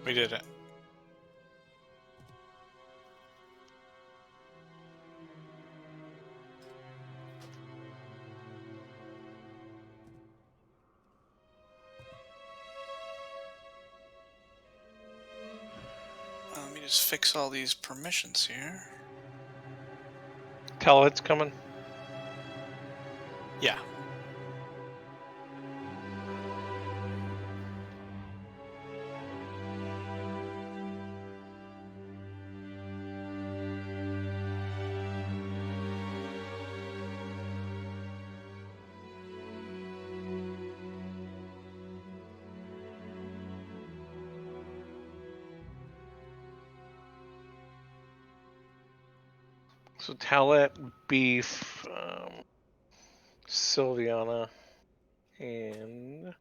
We did it. Let me just fix all these permissions here. Talit's coming. Yeah. So Talit, Beef, Sylviana, and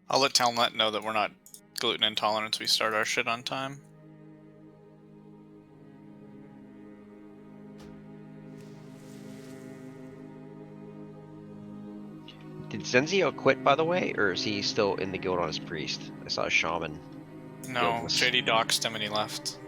I'll let Talnet know that we're not gluten intolerant so we start our shit on time. Did Zenzio quit, by the way, or is he still in the guild on his priest? I saw a shaman. No, Guildless. JD doxed him and he left.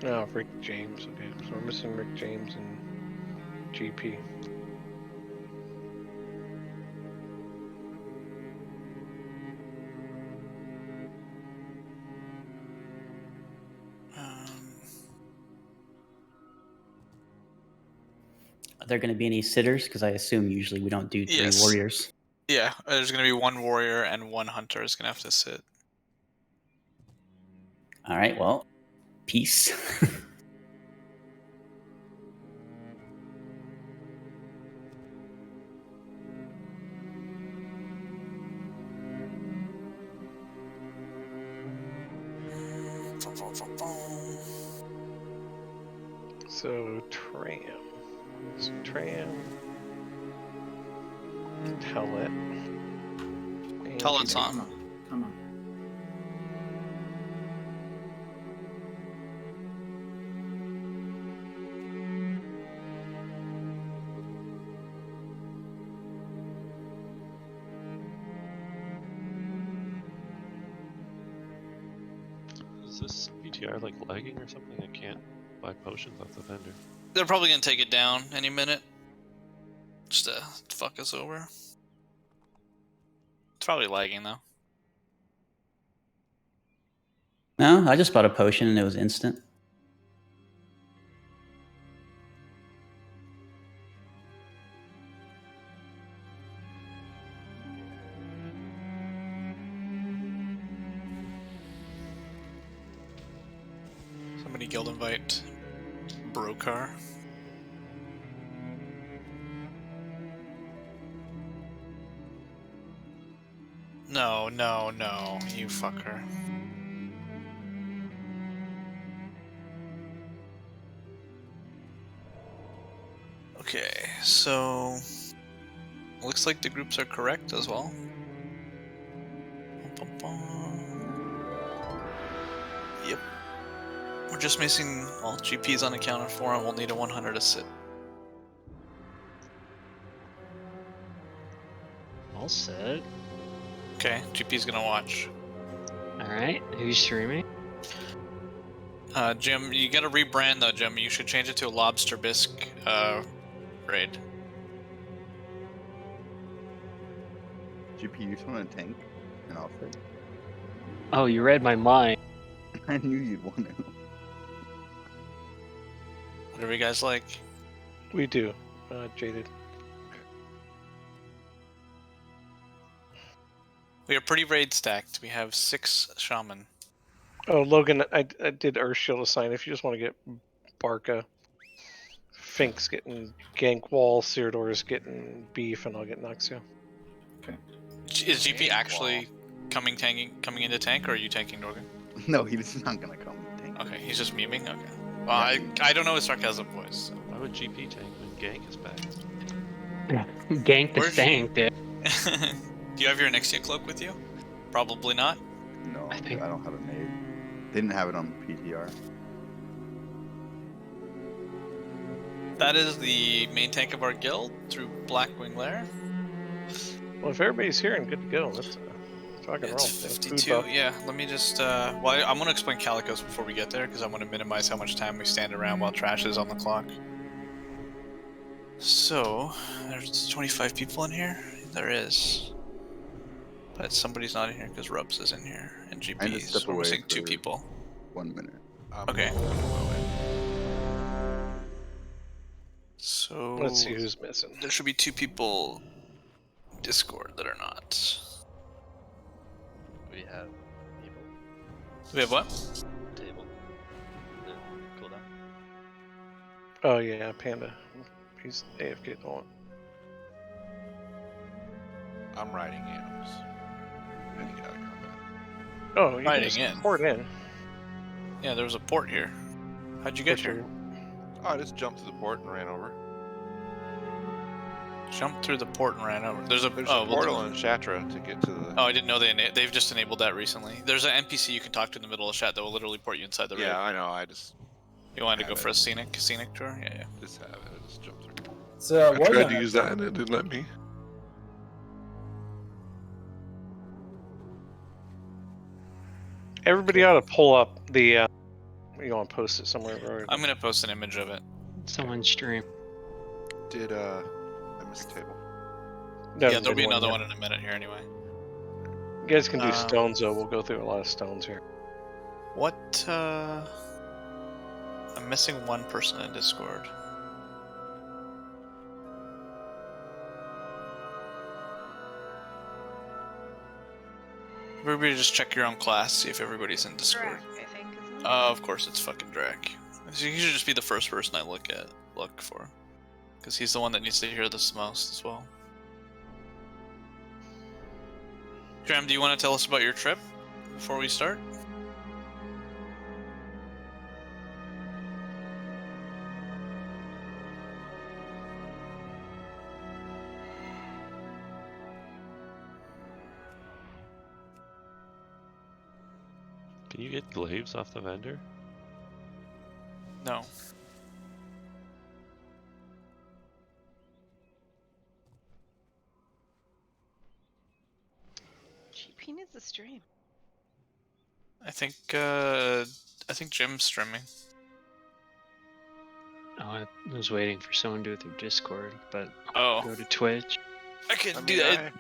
oh, Rick James. Okay, so we're missing Rick James and GP. Are there going to be any sitters? Because I assume usually we don't do 3 warriors. Yeah, there's going to be 1 warrior and 1 hunter is going to have to sit. All right, well, peace. So Tram. So Tram. Talit. and Talit's GP. on. Come on. Is this PTR like lagging or something? I can't buy potions off the vendor. They're probably going to take it down any minute. Just to fuck us over. It's probably lagging though. No, I just bought a potion and it was instant. Somebody guild invite Brokar. No, no, no, you fucker. Okay, so looks like the groups are correct as well. Yep. We're just missing, well, GP's unaccounted for and we'll need a 100 to sit. All set. Okay, GP's gonna watch. Alright, who's streaming? Jim, you gotta rebrand though, Jim. You should change it to a Lobster Bisque raid. GP, you just want to tank and offset? Oh, you read my mind. I knew you'd want to. Whatever you guys like. We do. Jaded. We are pretty raid stacked. We have 6 shaman. Oh, Logan, I did Earthshield assign if you just want to get Barca. Fink's getting Gank Wall, Cyrodiil's getting Beef, and I'll get Noxia. Is GP actually coming into tank, or are you tanking Dorgan? No, he's not gonna come tank. Okay, he's just memeing? Okay. Well, I don't know his sarcasm voice. So. Why would GP tank when Gank is back? Gank the Where's stank, dude. Do you have your Nixia cloak with you? Probably not. No, I think- I don't have it made. They didn't have it on PTR. That is the main tank of our guild through Blackwing Lair. Well, if everybody's here and good to go, let's rock and roll. It's Yeah, food 52. buff. Yeah, let me just. Well, I'm gonna explain Calicos before we get there because I want to minimize how much time we stand around while trash is on the clock. So, there's 25 people in here. There is. But somebody's not in here because Rubs is in here and I GP. just step So we're away missing 2 for- people. 1 minute. Okay. So Let's see who's missing. there should be 2 people Discord that are not. We have people. We have what? Table. No, cool down. Oh yeah, Panda. He's AFK at the moment. I'm riding animals. I think out of combat. Oh, you Riding can just in. port in. Yeah, there was a port here. How'd you get Put your- here? Oh, I just jumped to the port and ran over. Jumped through the port and ran over. There's a There's oh, a well, portal in Shatra to get to the. oh, I didn't know they've just enabled that recently. There's an NPC you can talk to in the middle of chat that will literally port you inside the Yeah, rig. I know. I just You wanted to have go for it. a scenic tour? Yeah, yeah. have it. I just jumped through. So I what tried to use that and it didn't let me. Everybody ought to pull up the. You want to post it somewhere? Or... I'm gonna post an image of it. Someone stream. Did I missed the table? There Yeah, there'll hasn't be been another yet. one in a minute here anyway. You guys can do Um, stones though. We'll go through a lot of stones here. What? I'm missing one person in Discord. Everybody just check your own class, see if everybody's in Discord. I think, isn't it? Of course it's fucking Drac. He should just be the first person I look for. Because he's the one that needs to hear this most as well. Graham, do you want to tell us about your trip before we start? Can you get glaives off the vendor? No. GP needs a stream. I think Jim's streaming. Oh, I was waiting for someone to do it through Discord, but Oh. go to Twitch. I can I do mean, that.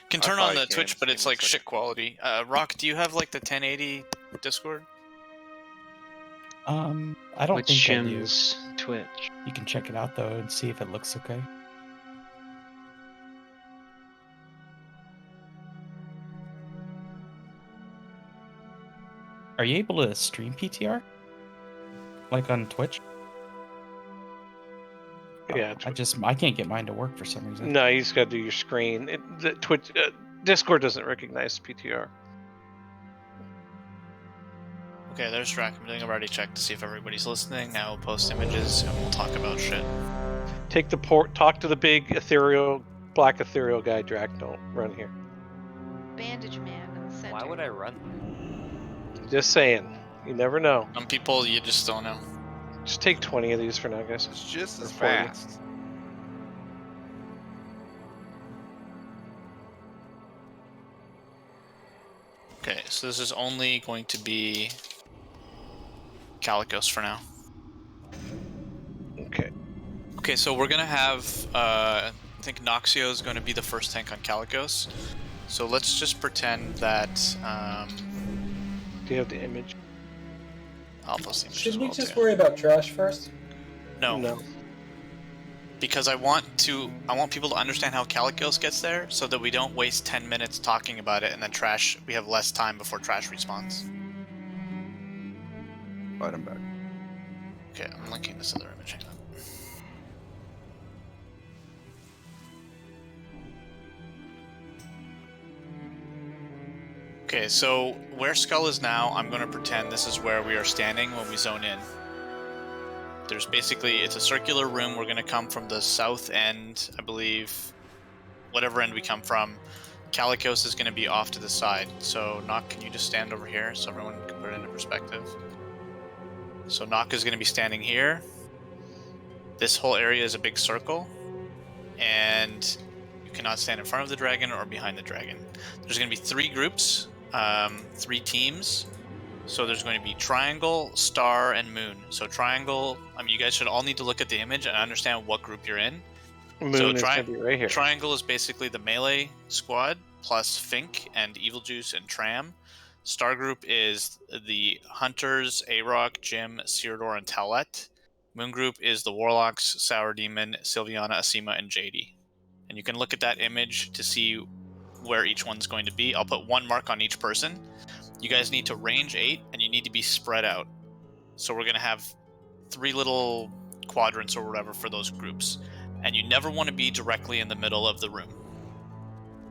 Can turn on probably the can. Twitch, but Just it's give me a like shit second. quality. Rock, do you have like the 1080 Discord? I don't Which think I do. Jim's Twitch? You can check it out though and see if it looks okay. Are you able to stream PTR? Like on Twitch? Yeah, I can't get mine to work for some reason. No, you just got to do your screen. The Twitch, Discord doesn't recognize PTR. Okay, there's Drac. I've already checked to see if everybody's listening. Now we'll post images and we'll talk about shit. Take the port. Talk to the big ethereal, black ethereal guy. Drac, don't run here. Bandage man in the center. Why would I run? Just saying. You never know. Some people you just don't know. Just take 20 of these for now, guys. It's just as Or 40. fast. Okay, so this is only going to be Calicos for now. Okay. Okay, so we're gonna have I think Noxio is going to be the first tank on Calicos. So let's just pretend that Do you have the image? I'll post the image Should as we well, just too. worry about trash first? No, No. because I want people to understand how Calicos gets there, so that we don't waste 10 minutes talking about it and then trash. We have less time before trash respawns. Right, I'm back. Okay, I'm linking this other image. Hang on. Okay, so where Skull is now, I'm going to pretend this is where we are standing when we zone in. There's basically, it's a circular room. We're going to come from the south end, I believe, whatever end we come from. Calicos is going to be off to the side. So Nock, can you just stand over here so everyone can put it into perspective? So Nock is going to be standing here. This whole area is a big circle, and you cannot stand in front of the dragon or behind the dragon. There's going to be 3 groups, 3 teams. So there's going to be triangle, star, and moon. So triangle, I mean, you guys should all need to look at the image and understand what group you're in. Moon is going to be right here. Triangle is basically the melee squad plus Fink and Evil Juice and Tram. Star group is the Hunters, A-Rock, Jim, Cyrodiil, and Talet. Moon group is the Warlocks, Sour Demon, Sylviana, Asima, and JD. And you can look at that image to see where each one's going to be. I'll put 1 mark on each person. You guys need to range 8, and you need to be spread out. So we're going to have 3 little quadrants or whatever for those groups. And you never want to be directly in the middle of the room.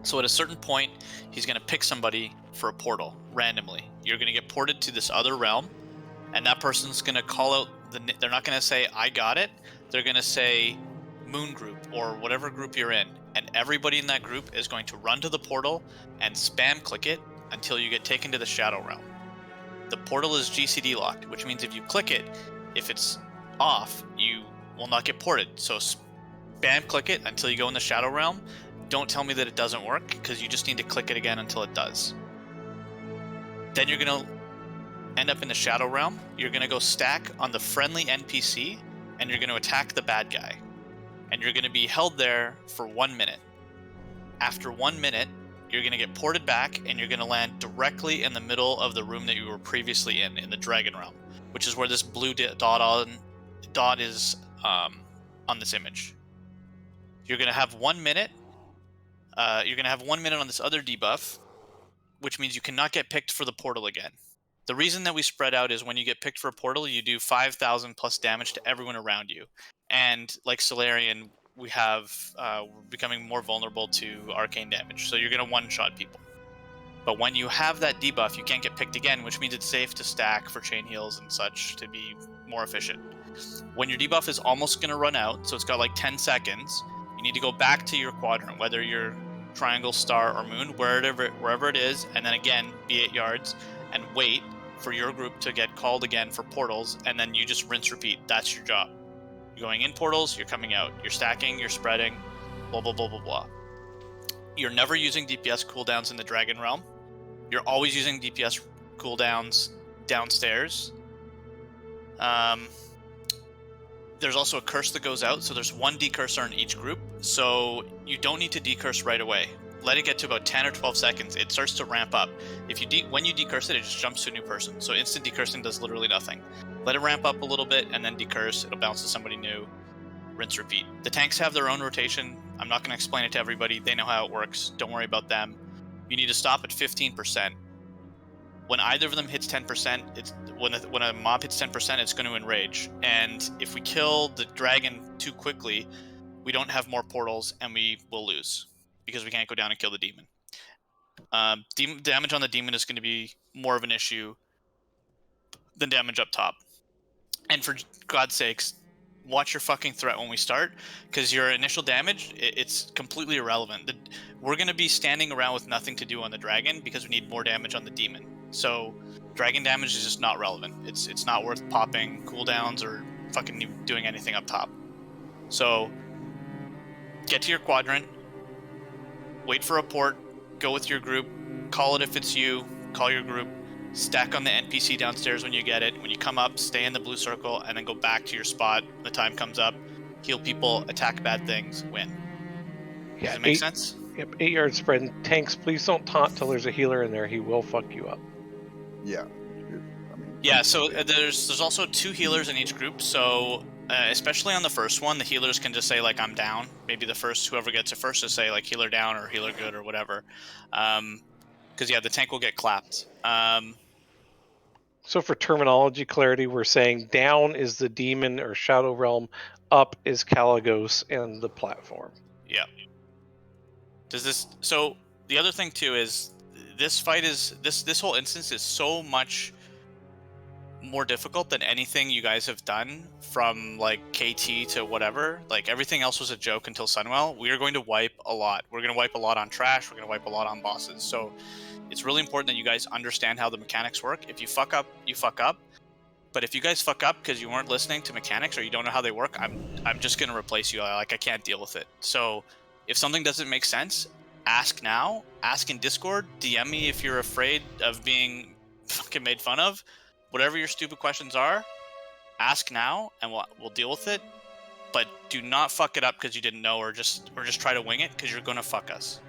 So at a certain point, he's going to pick somebody for a portal, randomly. You're going to get ported to this other realm, and that person's going to call out, they're not going to say, I got it. They're going to say, Moon Group, or whatever group you're in. And everybody in that group is going to run to the portal and spam click it until you get taken to the Shadow Realm. The portal is GCD locked, which means if you click it, if it's off, you will not get ported. So spam click it until you go in the Shadow Realm. Don't tell me that it doesn't work, because you just need to click it again until it does. Then you're going to end up in the Shadow Realm. You're going to go stack on the friendly NPC, and you're going to attack the bad guy. And you're going to be held there for 1 minute. After 1 minute, you're going to get ported back, and you're going to land directly in the middle of the room that you were previously in the Dragon Realm, which is where this blue dot is on this image. You're going to have 1 minute. You're going to have 1 minute on this other debuff, which means you cannot get picked for the portal again. The reason that we spread out is when you get picked for a portal, you do 5,000 plus damage to everyone around you. And like Solarian, we're becoming more vulnerable to arcane damage. So you're going to one-shot people. But when you have that debuff, you can't get picked again, which means it's safe to stack for chain heals and such to be more efficient. When your debuff is almost going to run out, so it's got like 10 seconds, you need to go back to your quadrant, whether you're triangle, star, or moon, wherever it is, and then again, be 8 yards, and wait for your group to get called again for portals, and then you just rinse repeat. That's your job. You're going in portals, you're coming out. You're stacking, you're spreading, blah, blah, blah, blah, blah. You're never using DPS cooldowns in the Dragon Realm. You're always using DPS cooldowns downstairs. There's also a curse that goes out, so there's 1 decurser in each group, so you don't need to decurse right away. Let it get to about 10 or 12 seconds. It starts to ramp up. When you decurse it, it just jumps to a new person. So instant decursing does literally nothing. Let it ramp up a little bit and then decurse. It'll bounce to somebody new. Rinse, repeat. The tanks have their own rotation. I'm not going to explain it to everybody. They know how it works. Don't worry about them. You need to stop at 15%. When either of them hits 10%, when a mob hits 10%, it's going to enrage. And if we kill the dragon too quickly, we don't have more portals and we will lose, because we can't go down and kill the demon. Damage on the demon is going to be more of an issue than damage up top. And for God's sakes, watch your fucking threat when we start, because your initial damage, it's completely irrelevant. We're going to be standing around with nothing to do on the dragon because we need more damage on the demon. So dragon damage is just not relevant. It's not worth popping cooldowns or fucking doing anything up top. So get to your quadrant, wait for a port, go with your group, call it if it's you, call your group, stack on the NPC downstairs when you get it. When you come up, stay in the blue circle, and then go back to your spot when the time comes up, heal people, attack bad things, win. Does that make sense? Yep, 8 yard spread. And tanks, please don't taunt till there's a healer in there. He will fuck you up. Yeah. Yeah, so there's also 2 healers in each group, so especially on the first one, the healers can just say, like, I'm down. Maybe the first, whoever gets it first, just say, like, healer down or healer good or whatever. Because, yeah, the tank will get clapped. So for terminology clarity, we're saying down is the demon or Shadow Realm, up is Caligos and the platform. Yeah. So the other thing, too, is this fight is, this whole instance is so much more difficult than anything you guys have done from like KT to whatever. Like everything else was a joke until Sunwell. We are going to wipe a lot. We're going to wipe a lot on trash. We're going to wipe a lot on bosses. So it's really important that you guys understand how the mechanics work. If you fuck up, you fuck up. But if you guys fuck up because you weren't listening to mechanics or you don't know how they work, I'm just going to replace you. Like I can't deal with it. So if something doesn't make sense, ask now. Ask in Discord. DM me if you're afraid of being fucking made fun of. Whatever your stupid questions are, ask now, and we'll deal with it. But do not fuck it up because you didn't know, or just try to wing it because you're gonna fuck us.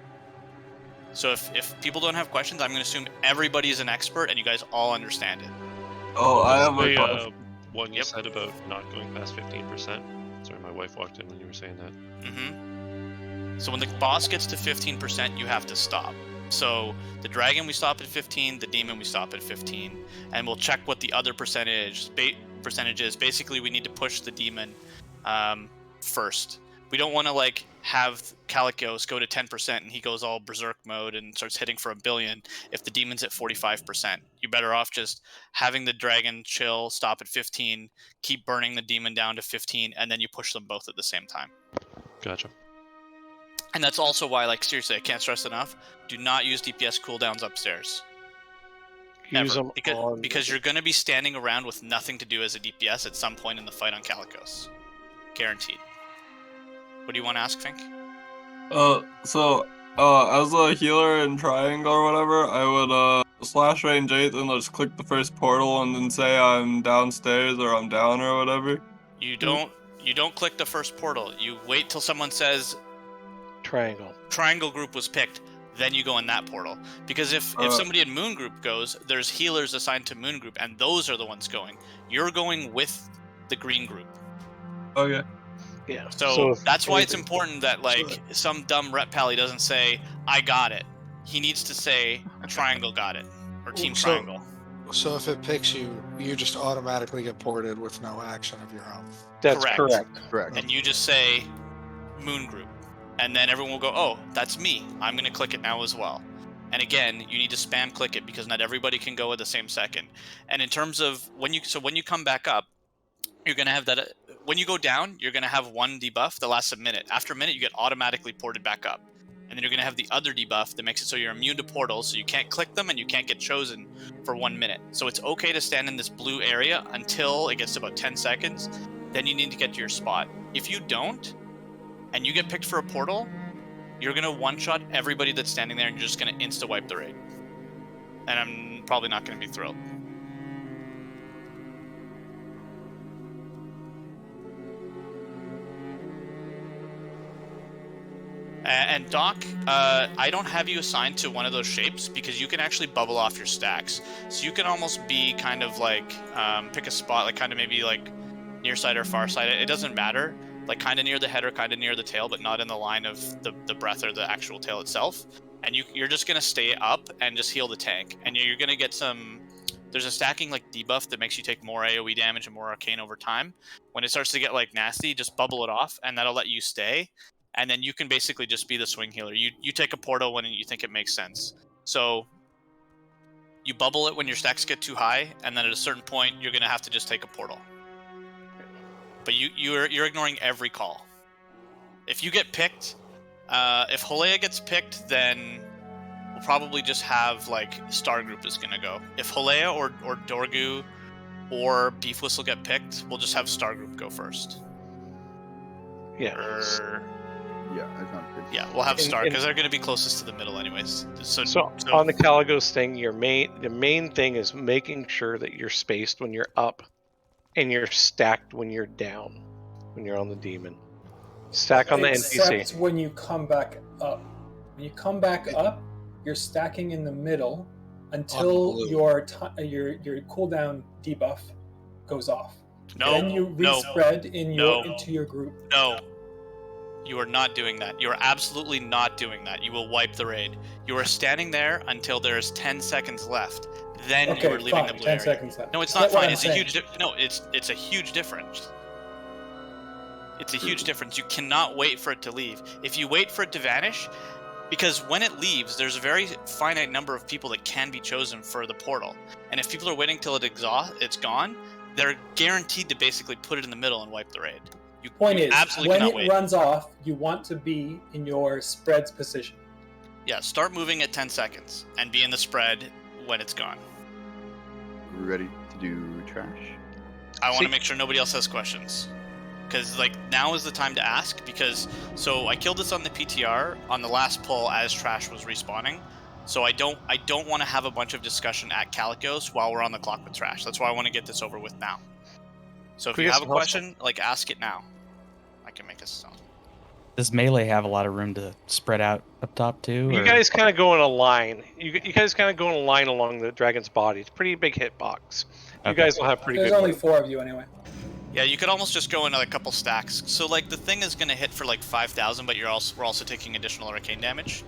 So if people don't have questions, I'm gonna assume everybody's an expert and you guys all understand it. Oh, I have The, a question. one you Yep. said about not going past 15%. Sorry, my wife walked in when you were saying that. So when the boss gets to 15%, you have to stop. So the dragon we stop at 15, the demon we stop at 15, and we'll check what the other percentage is. Basically, we need to push the demon first. We don't want to like have Calicos go to 10% and he goes all berserk mode and starts hitting for 1 billion if the demon's at 45%. You're better off just having the dragon chill, stop at 15, keep burning the demon down to 15, and then you push them both at the same time. Gotcha. And that's also why, like, seriously, I can't stress enough, do not use DPS cooldowns upstairs. Use Ever. them Because you're going to be standing around with nothing to do as a DPS at some point in the fight on Calicos. Guaranteed. What do you want to ask, Fink? As a healer in Triangle or whatever, I would slash range 8 and just click the first portal and then say I'm downstairs or I'm down or whatever. You don't click the first portal. You wait till someone says triangle group was picked, then you go in that portal. Because if somebody in moon group goes, there's healers assigned to moon group, and those are the ones going. You're going with the green group. Okay. Yeah. So that's why it's important that like some dumb rep pally doesn't say I got it. He needs to say Triangle got it or Team Triangle. So if it picks you, you just automatically get ported with no action of your own. That's correct. And you just say moon group. And then everyone will go, oh, that's me. I'm going to click it now as well. And again, you need to spam click it because not everybody can go at the same second. And in terms of when you come back up, you're going to have that. When you go down, you're going to have one debuff that lasts a minute. After a minute, you get automatically ported back up. And then you're going to have the other debuff that makes it so you're immune to portals, so you can't click them and you can't get chosen for 1 minute. So it's okay to stand in this blue area until it gets to about 10 seconds. Then you need to get to your spot. If you don't, and you get picked for a portal, you're going to one-shot everybody that's standing there and you're just going to insta-wipe the raid. And I'm probably not going to be thrilled. And Doc, I don't have you assigned to one of those shapes because you can actually bubble off your stacks. So you can almost be kind of like, pick a spot, like kind of maybe like near side or far side. It doesn't matter. Like kind of near the head or kind of near the tail, but not in the line of the breath or the actual tail itself. And you're just going to stay up and just heal the tank. And you're going to get some... There's a stacking like debuff that makes you take more AoE damage and more arcane over time. When it starts to get like nasty, just bubble it off and that'll let you stay. And then you can basically just be the swing healer. You take a portal when you think it makes sense. So you bubble it when your stacks get too high, and then at a certain point, you're going to have to just take a portal. But you're ignoring every call. If you get picked, if Holea gets picked, then we'll probably just have like Star Group is gonna go. If Holea or Dorgu or Beef Whistle get picked, we'll just have Star Group go first. Yeah. Yeah, that sounds good. Yeah, we'll have Star because they're gonna be closest to the middle anyways. So on the Caligos thing, the main thing is making sure that you're spaced when you're up. And you're stacked when you're down, when you're on the demon. Stack on the NPC. Except when you come back up. When you come back up, you're stacking in the middle until your cooldown debuff goes off. Then you respread into your group. No. You are not doing that. You are absolutely not doing that. You will wipe the raid. You are standing there until there's 10 seconds left. Then you are leaving the blue 10 area. seconds left. No, it's not fine. It's a huge it's a huge difference. It's a huge difference. You cannot wait for it to leave. If you wait for it to vanish, because when it leaves, there's a very finite number of people that can be chosen for the portal. And if people are waiting till it's gone, they're guaranteed to basically put it in the middle and wipe the raid. Point is, absolutely when it wait. runs off, you want to be in your spread's position. Yeah, start moving at 10 seconds and be in the spread when it's gone. Are we ready to do trash? I want to make sure nobody else has questions. Because, like, now is the time to ask, because, so I killed this on the PTR on the last pull as trash was respawning. So I don't want to have a bunch of discussion at Calicos while we're on the clock with trash. That's why I want to get this over with now. So if you have a question, like, ask it now. I can make a sound. Does melee have a lot of room to spread out up top too? You guys kind of go in a line. You guys kind of go in a line along the dragon's body. It's a pretty big hitbox. You guys will have pretty There's good. only 4 of you anyway. Yeah, you could almost just go in a couple stacks. So like the thing is gonna hit for like 5,000, but we're also taking additional arcane damage.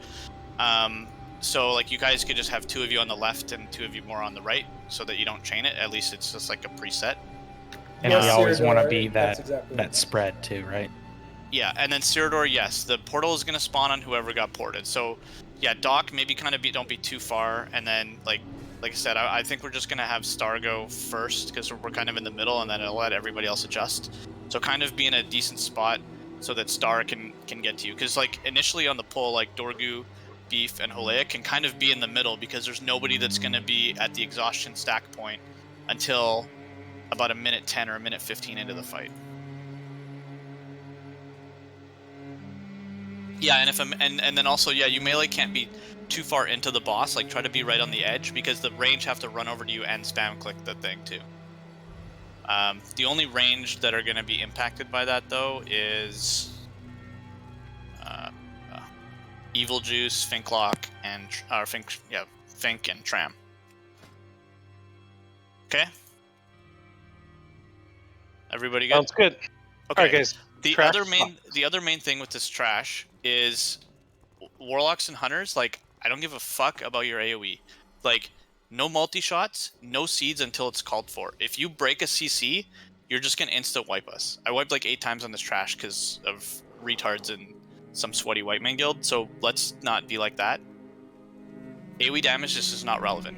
So like you guys could just have 2 of you on the left and 2 of you more on the right, so that you don't chain it. At least it's just like a preset. And we always want to be that spread too, right? Yeah, and then Cyrodiil, yes, the portal is gonna spawn on whoever got ported. So yeah, Doc, maybe kind of don't be too far, and then like I said, I think we're just gonna have Star go first because we're kind of in the middle, and then it'll let everybody else adjust. So kind of be in a decent spot so that Star can get to you. Because like initially on the pull, like Dorgu, Beef, and Holea can kind of be in the middle because there's nobody that's gonna be at the exhaustion stack point until about a minute 10 or a minute 15 into the fight. Yeah, and then also, yeah, you melee can't be too far into the boss. Like, try to be right on the edge because the range have to run over to you and spam click the thing too. The only range that are going to be impacted by that though is Evil Juice, Finklock, and Fink and Tram. Okay. Everybody good? Sounds good. Okay. All right, guys. The other main thing with this trash is Warlocks and Hunters. Like, I don't give a fuck about your AoE. Like, no multi-shots, no seeds until it's called for. If you break a CC, you're just gonna instant wipe us. I wiped like 8 times on this trash because of retards in some sweaty Whitemane guild, so let's not be like that. AoE damage just is not relevant.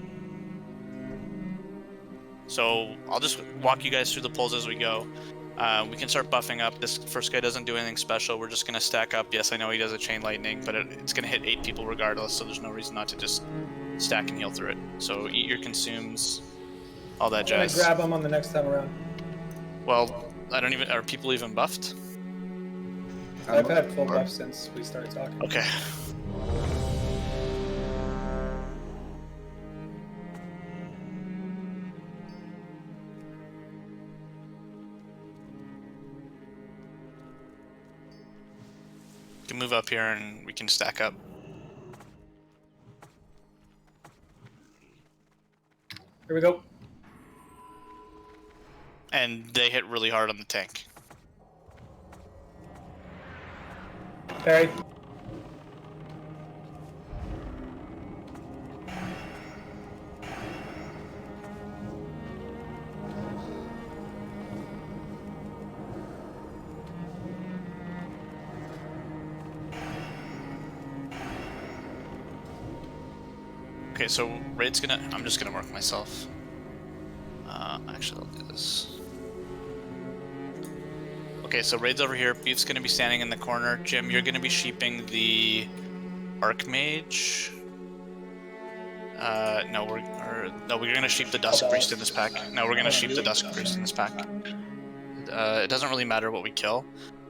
So I'll just walk you guys through the pulls as we go. We can start buffing up. This first guy doesn't do anything special. We're just going to stack up. Yes, I know he does a chain lightning, but it's going to hit 8 people regardless, so there's no reason not to just stack and heal through it. So eat your consumes, all that jazz. I'm gonna grab him on the next time around. Well, are people even buffed? I've had full buff since we started talking. Okay. Can move up here and we can stack up. Here we go. And they hit really hard on the tank. Parry. Okay, so Raid's I'm just gonna mark myself. Actually, I'll do this. Okay, so Raid's over here. Beef's gonna be standing in the corner. Jim, you're gonna be sheeping the Archmage. No, we're gonna sheep the Dusk Priest in this pack. No, we're gonna sheep the Dusk Priest in this pack. It doesn't really matter what we kill.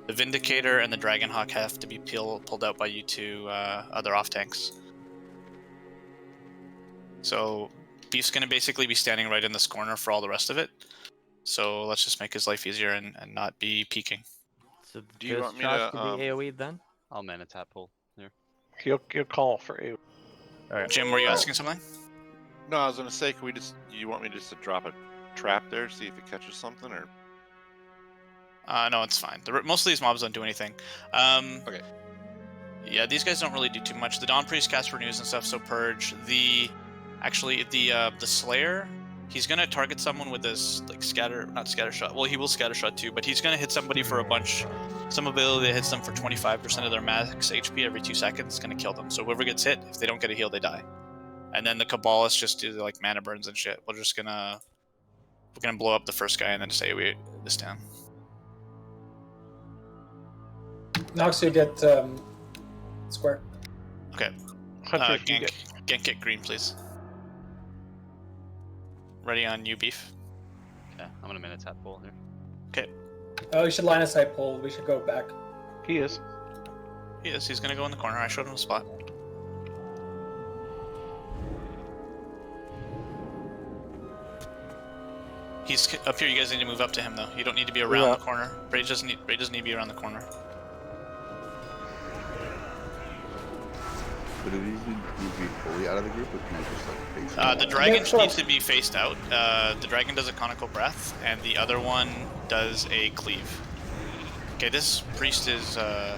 The Vindicator and the Dragonhawk have to be pulled out by you 2 other off tanks. So Beef's gonna basically be standing right in this corner for all the rest of it. So let's just make his life easier and not be peeking. So do you want me to be AoE then? I'll mana tap pull here. He'll call for AoE. All right. Jim, were you asking something? No, I was gonna say, do you want me just to drop a trap there, see if it catches something, or? No, it's fine. Most of these mobs don't do anything. Okay. Yeah, these guys don't really do too much. The Dawn Priest casts Renews and stuff, so Purge. The Slayer He's gonna target someone with this like not scatter shot. Well, he will scatter shot too, but he's gonna hit somebody for a bunch. Some ability that hits them for 25% of their max HP every 2 seconds is gonna kill them. So whoever gets hit, if they don't get a heal, they die. And then the Kabbalists just do like mana burns and shit. We're gonna blow up the first guy and then just AoE this down. Nox, you get square. Okay. Gank it green, please. Ready on you, Beef. Okay, I'm gonna Minotaur pull here. Okay. Oh, you should line of sight pull. We should go back. He is. He is. He's gonna go in the corner. I showed him a spot. He's up here. You guys need to move up to him, though. You don't need to be around the corner. Rage doesn't need to be around the corner. But do these need to be fully out of the group, or can I just like face out? The dragon needs to be faced out. The dragon does a conical breath, and the other one does a cleave. Okay, this priest is yeah.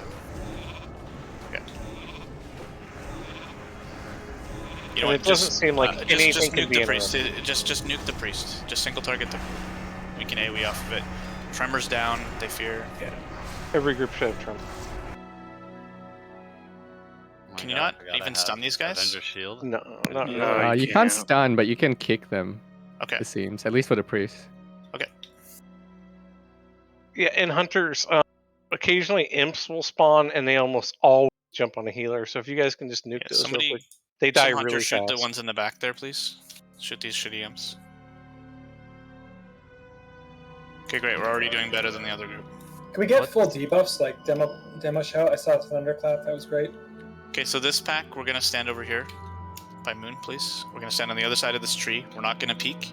You know what? It doesn't seem like anything just can nuke be the priest. Just nuke the priest. Just single target the. We can AoE off of it. Tremors down. They fear. Yeah. Every group should have tremor. Can you not even stun these guys? Avenger shield. No. You can't stun, but you can kick them. Okay. It seems, at least for the priest. Okay. Yeah, in Hunters, occasionally imps will spawn, and they almost always jump on a healer. So if you guys can just nuke those real quick, they die really fast. Shoot the ones in the back there, please. Shoot these shitty imps. Okay, great. We're already doing better than the other group. Can we get full debuffs like demo shout? I saw Thunderclap. That was great. Okay, so this pack, we're gonna stand over here by Moon, please. We're gonna stand on the other side of this tree. We're not gonna peek.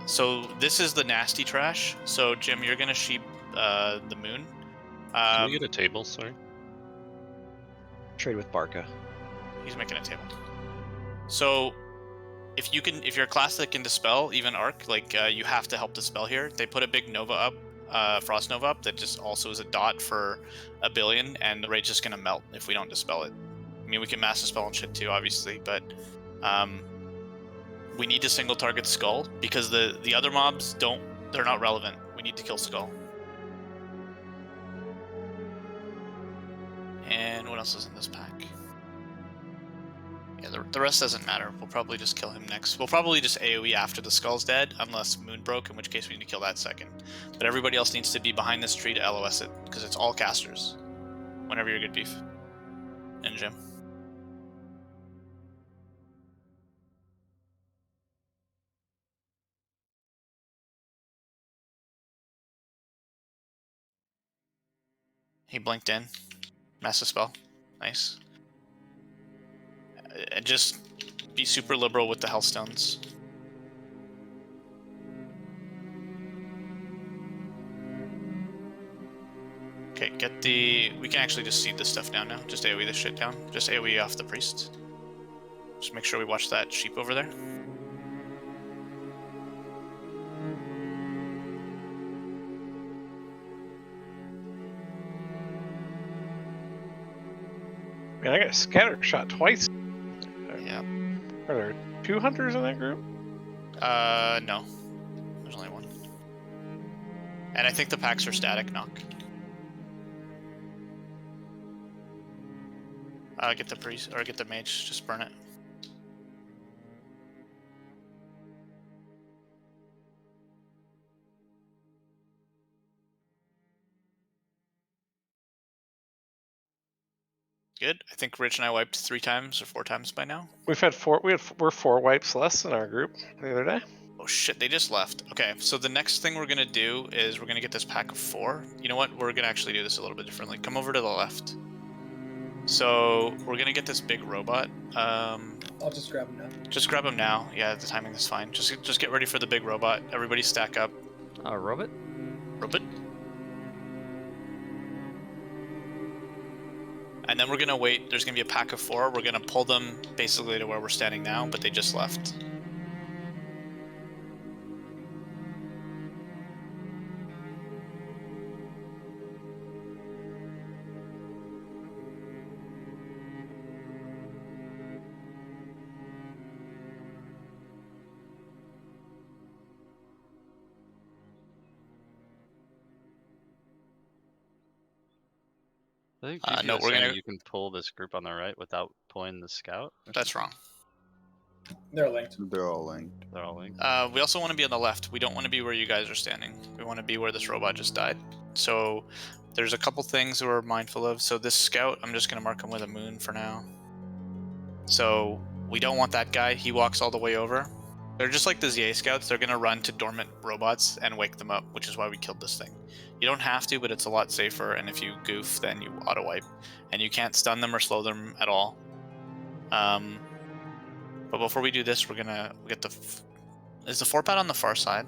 So this is the nasty trash. So Jim, you're gonna sheep the Moon. Can we get a table? Sorry. Trade with Barca. He's making a table. So if you're a class that can dispel even arc, like you have to help dispel here. They put a big Nova up. Frost Nova up that just also is a dot for 1 billion, and the raid's just gonna melt if we don't dispel it. I mean, we can mass dispel and shit too, obviously, but we need to single target Skull because the other mobs they're not relevant. We need to kill Skull. And what else is in this pack? Yeah, the rest doesn't matter. We'll probably just kill him next. We'll probably just AoE after the Skull's dead, unless Moon broke, in which case we need to kill that second. But everybody else needs to be behind this tree to LOS it, because it's all casters. Whenever you're good, Beef. And Jim. He blinked in. Massive spell. Nice. And just be super liberal with the Hellstones. Okay, we can actually just seed this stuff down now. Just AoE this shit down. Just AoE off the priest. Just make sure we watch that sheep over there. Man, I got scatter shot twice. Yeah. Are there 2 hunters in that group? No. There's only one. And I think the packs are static knock. Get the priest, or get the mage, just burn it. Good. I think Rich and I wiped 3 times or 4 times by now. We're 4 wipes less in our group the other day. Oh shit, they just left. Okay, so the next thing we're gonna do is we're gonna get this pack of 4. You know what? We're gonna actually do this a little bit differently. Come over to the left. So we're gonna get this big robot. I'll just grab him now. Just grab him now. Yeah, the timing is fine. Just get ready for the big robot. Everybody stack up. Robot? Robot. And then we're gonna wait. There's gonna be a pack of 4. We're gonna pull them basically to where we're standing now, but they just left. I think no, we're gonna. You can pull this group on the right without pulling the scout. That's wrong. They're linked. They're all linked. They're all linked. We also want to be on the left. We don't want to be where you guys are standing. We want to be where this robot just died. So there's a couple things we're mindful of. So this scout, I'm just going to mark him with a moon for now. So we don't want that guy. He walks all the way over. They're just like the ZA scouts. They're going to run to dormant robots and wake them up, which is why we killed this thing. You don't have to, but it's a lot safer. And if you goof, then you auto-wipe. And you can't stun them or slow them at all. But before we do this, we'll get the... Is the 4-pad on the far side?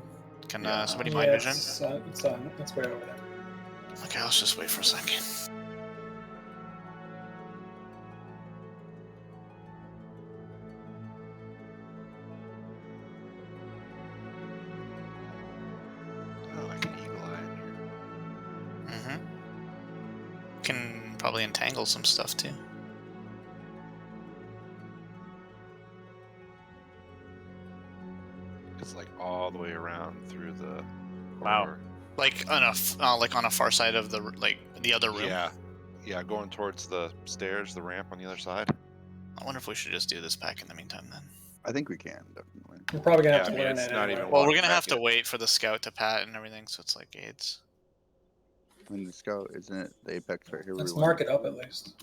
Can somebody mind vision? It's way over there. Okay, let's just wait for a second. Oh, I can eagle eye in here. Mm-hmm. Can probably entangle some stuff too. It's like all the way around through the. Wow. corridor. Like on a far side of the other room. Yeah, going towards the stairs, the ramp on the other side. I wonder if we should just do this pack in the meantime then. I think we can, definitely. We're probably gonna have Yeah, to I mean, learn it's it. not anyway. even Well, we're walking gonna have back to yet. wait for the scout to pat and everything, so it's like aids. And the scout, isn't it the apex right here? Let's we mark want? it up at least.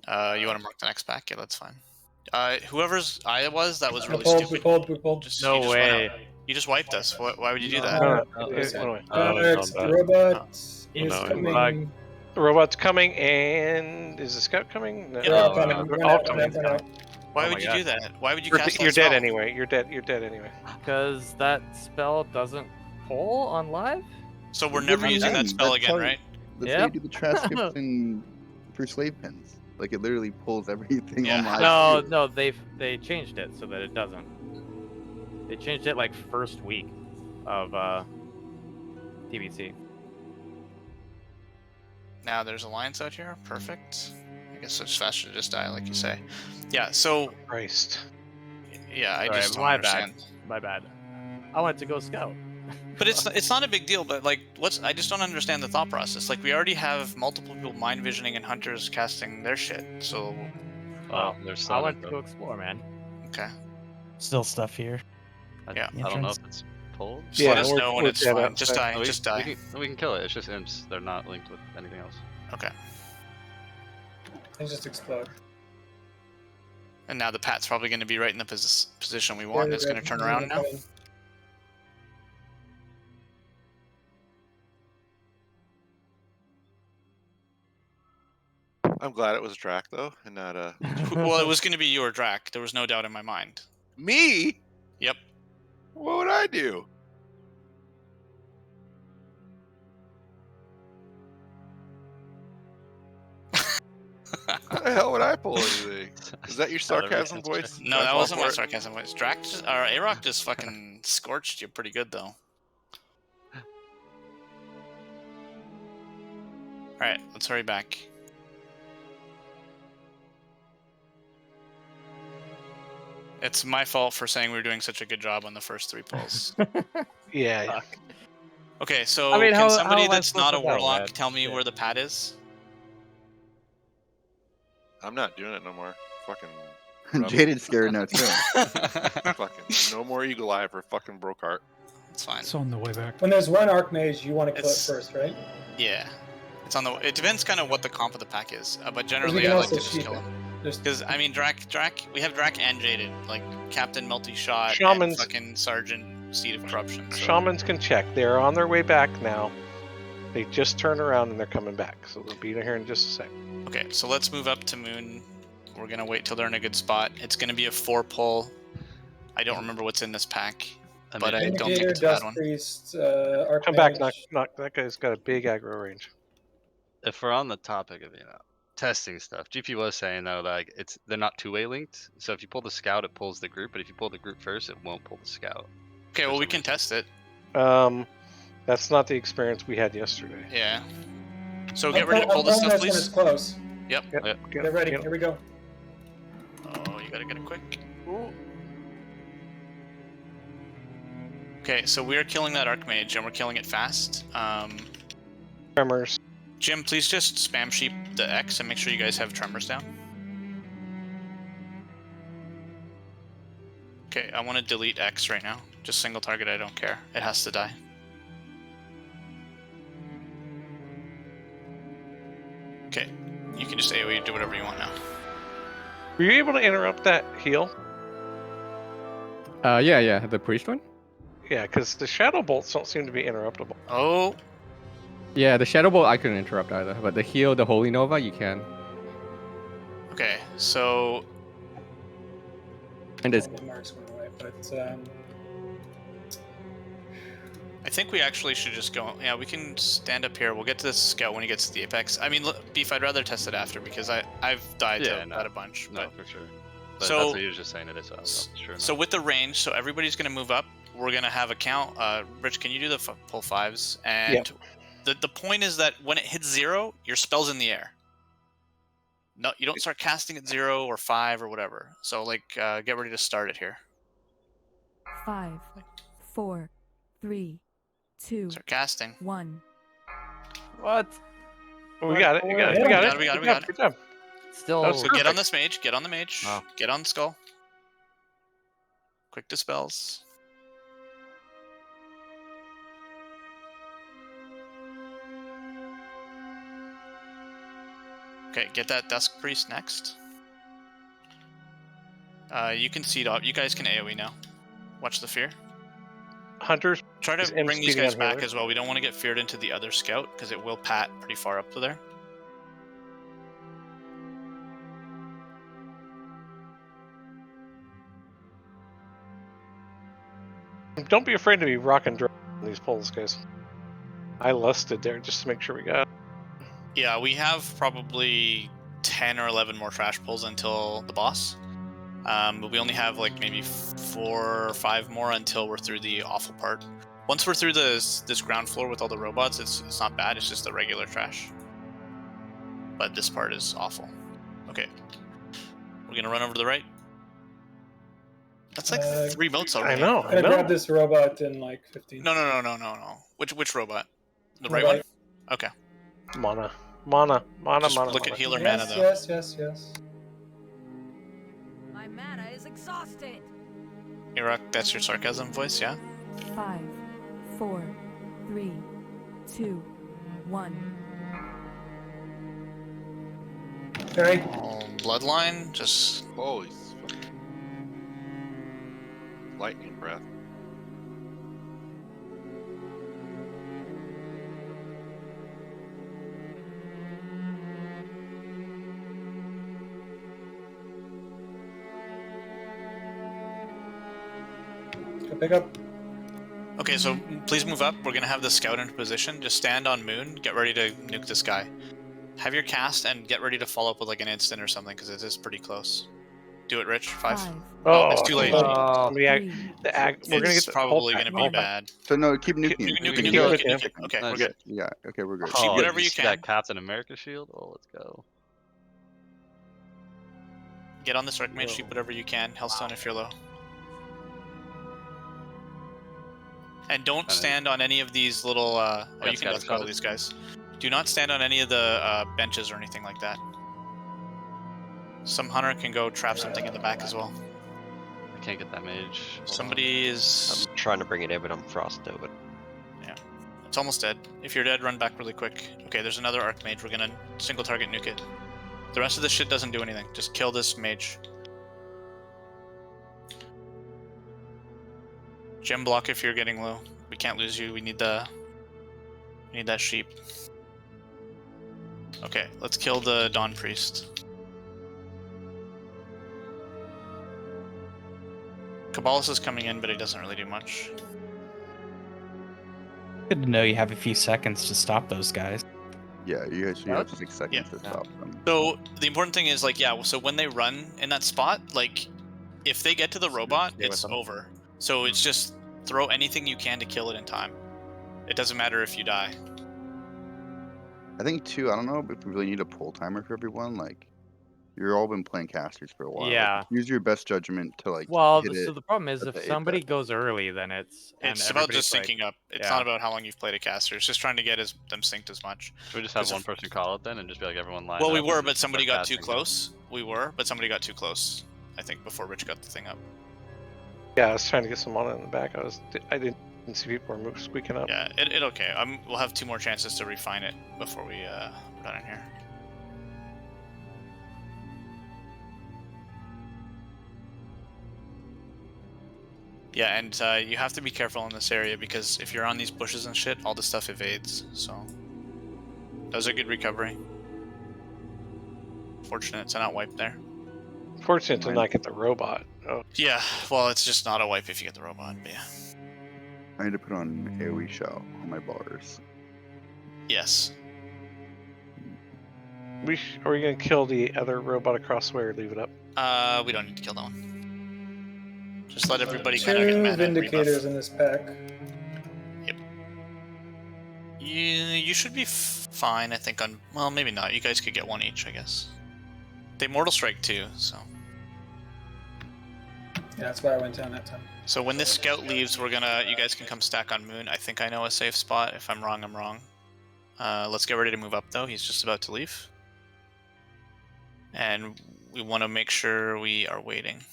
You want to mark the next pack? Yeah, that's fine. Whoever's eye it was, that was really we stupid. pulled. Just, No you just went way. out. You just wiped us. Why would you do that? It's bad. robot is no, coming. The robot's coming, and is the scout coming? No, They're all coming. Run all out, coming. run out. Why Oh would my you God. do that? Why would you You're, cast you're that dead spell? anyway. You're dead anyway. Because that spell doesn't pull on live? So we're never using that spell That's again, how- right? That's Yep. how you do the transcription for slave pins. Like it literally pulls everything Yeah. on live. No, too. no, they changed it so that it doesn't. They changed it like first week of TBC. Now there's alliance out here. Perfect. I guess it's faster to just die, like you say. Yeah. So Christ. yeah, I Sorry, just don't my understand. bad. My bad. I went to go scout. But it's not a big deal. But like, I just don't understand the thought process. Like, we already have multiple people mind visioning and hunters casting their shit. So Oh, there's I some. went to go explore, man. okay. Still stuff here. Yeah. I don't know if it's pulled. Just let us we're- know when we're it's dead fine. Just outside. die. We- Just die. We can kill it. It's just imps. They're not linked with anything else. Okay. They just explode. And now the pat's probably going to be right in the position we want. It's going to turn around now. I'm glad it was Drac though, and not Well, it was going to be you or Drac. There was no doubt in my mind. me. Yep. What would I do? What the hell would I pull anything? Is that your sarcasm voice? No, Should I that fall wasn't for my it? sarcasm voice. Drac or A-Rock just fucking scorched you pretty good though. Alright, let's hurry back. It's my fault for saying we were doing such a good job on the first 3 pulls. Yeah. Okay, so I mean, can how somebody am I that's supposed not a to know warlock that? tell me Yeah. where the pad is? I'm not doing it no more. Fucking. Jaded's scared now too. Fucking no more eagle eye for fucking Brocart. It's fine. It's on the way back. When there's one Archmage, you want to kill It's- it first, right? Yeah. It's on the. It depends kind of what the comp of the pack is, but we generally can I like to also just cheat kill it. him. There's Because I mean, Drac, we have Drac and Jaded, like Captain Multi-Shot, and Shamans- fucking Sergeant Seed of Corruption. So. Shamans can check. They're on their way back now. They just turned around and they're coming back. So they'll be here in just a sec. Okay, so let's move up to Moon. We're gonna wait till they're in a good spot. It's gonna be a 4 pull. I don't remember what's in this pack, but I don't think Indicator, it's a bad Dust one. Priest, Archmage. Come back, knock. That guy's got a big aggro range. If we're on the topic of testing stuff, GP was saying though like they're not two-way linked. So if you pull the scout, it pulls the group, but if you pull the group first, it won't pull the scout. Okay, well we can test it. That's not the experience we had yesterday. Yeah. So get ready to pull this stuff, When please. it's close. Yep. Get ready. Here we go. Oh, you gotta get it quick. Okay, so we're killing that Archmage, and we're killing it fast. Tremors. Jim, please just spam sheep the X and make sure you guys have tremors down. Okay, I want to delete X right now. Just single target, I don't care. It has to die. Okay, you can just AoE, do whatever you want now. Were you able to interrupt that heal? Yeah, the priest one? Yeah, because the shadow bolts don't seem to be interruptible. Oh. Yeah, the shadow bolt I couldn't interrupt either, but the heal, the holy nova, you can. Okay, so. And it's. The marks went away, but I think we actually should just go. Yeah, we can stand up here. We'll get to the scout when he gets to the apex. I mean, Beef, I'd rather test it after because I've died to that a bunch. No, but... for sure. But so that's what he was just saying it is. So I'm not sure. So with the range, so everybody's going to move up. We're going to have a count. Rich, can you do the pull 5s? And the point is that when it hits 0, your spell's in the air. No, you don't start casting at 0 or 5 or whatever. So like, get ready to start it here. 5, 4, 3, 2, start casting. 1. What? We got it. We got it. We got it. Good job. Still. So get on this mage. Get on the mage. Oh. Get on the skull. Quick dispels. Okay, get that Dusk Priest next. You can seed up. You guys can AoE now. Watch the fear. Hunters. Try to bring these guys back as well. We don't want to get feared into the other scout because it will pat pretty far up to there. Don't be afraid to be rock and draw on these pulls, guys. I lusted there just to make sure we got it. Yeah, we have probably 10 or 11 more trash pulls until the boss. But we only have like maybe 4 or 5 more until we're through the awful part. Once we're through this ground floor with all the robots, it's not bad. It's just the regular trash. But this part is awful. Okay. We're gonna run over to the right. That's like 3 motes already. I know. I grabbed this robot in like 15. No. Which robot? The right one? Okay. Mana. Just mana. Look at healer yes, mana though. Yes. My mana is exhausted. Iraq, that's your sarcasm voice, yeah? 5, 4, 3, 2, 1. Very. Bloodline, just. Holy. Lightning breath. Go pick up. Okay, so please move up. We're gonna have the scout into position. Just stand on moon. Get ready to nuke this guy. Have your cast and get ready to follow up with like an instant or something because it is pretty close. Do it, Rich. 5. Oh, it's too late. we're gonna get probably gonna be bad. So no, keep nuking. Nuke. Okay, we're good. Yeah. Okay, we're good. Shoot whatever you can. That Captain America shield. Oh, let's go. Get on this Dark Mage. Shoot whatever you can. Hellstone if you're low. And don't stand on any of these little. Oh, you can death cover these guys. Do not stand on any of the benches or anything like that. Some hunter can go trap something in the back as well. I can't get that mage. Somebody is. I'm trying to bring it in, but I'm frosted over. Yeah, it's almost dead. If you're dead, run back really quick. Okay, there's another Archmage. We're gonna single target nuke it. The rest of this shit doesn't do anything. Just kill this mage. Gem block if you're getting low. We can't lose you. We need that sheep. Okay, let's kill the Dawn Priest. Cabalus is coming in, but he doesn't really do much. Good to know you have a few seconds to stop those guys. Yeah, you guys should have 6 seconds to stop them. So the important thing is like, yeah, so when they run in that spot, like if they get to the robot, it's over. So it's just throw anything you can to kill it in time. It doesn't matter if you die. I think too, I don't know if we really need a pull timer for everyone. Like, You've all been playing casters for a while. Yeah. Like, use your best judgment to like. Well, hit so it the problem is at if the somebody apex. goes early, then it's It's about just everybody's syncing up. It's yeah. not about how long you've played a caster. It's just trying to get them synced as much. Should we just have one person call it then and just be like everyone line Well, up? we and were, just but somebody start got too casting? close. We were, but somebody got too close. I think before Rich got the thing up. Yeah, I was trying to get some mana in the back. I didn't see people were squeaking up. Yeah, it okay. We'll have 2 more chances to refine it before we run in here. Yeah, and you have to be careful in this area because if you're on these bushes and shit, all the stuff evades. So that was a good recovery. Fortunate to not wipe there. Fortunate to not get the robot. Oh. Yeah, well, it's just not a wipe if you get the robot. But yeah. I need to put on AoE shell on my bars. Yes. Are we gonna kill the other robot across the way or leave it up? We don't need to kill that one. Just let everybody kind of get 2 mana and Vindicators rebuff. in this pack. Yep. You should be fine, I think. Well, maybe not. You guys could get 1 each, I guess. They Mortal Strike too, so. Yeah, that's why I went down that time. So when this scout leaves, you guys can come stack on Moon. I think I know a safe spot. If I'm wrong, I'm wrong. Let's get ready to move up though. He's just about to leave. And we want to make sure we are waiting.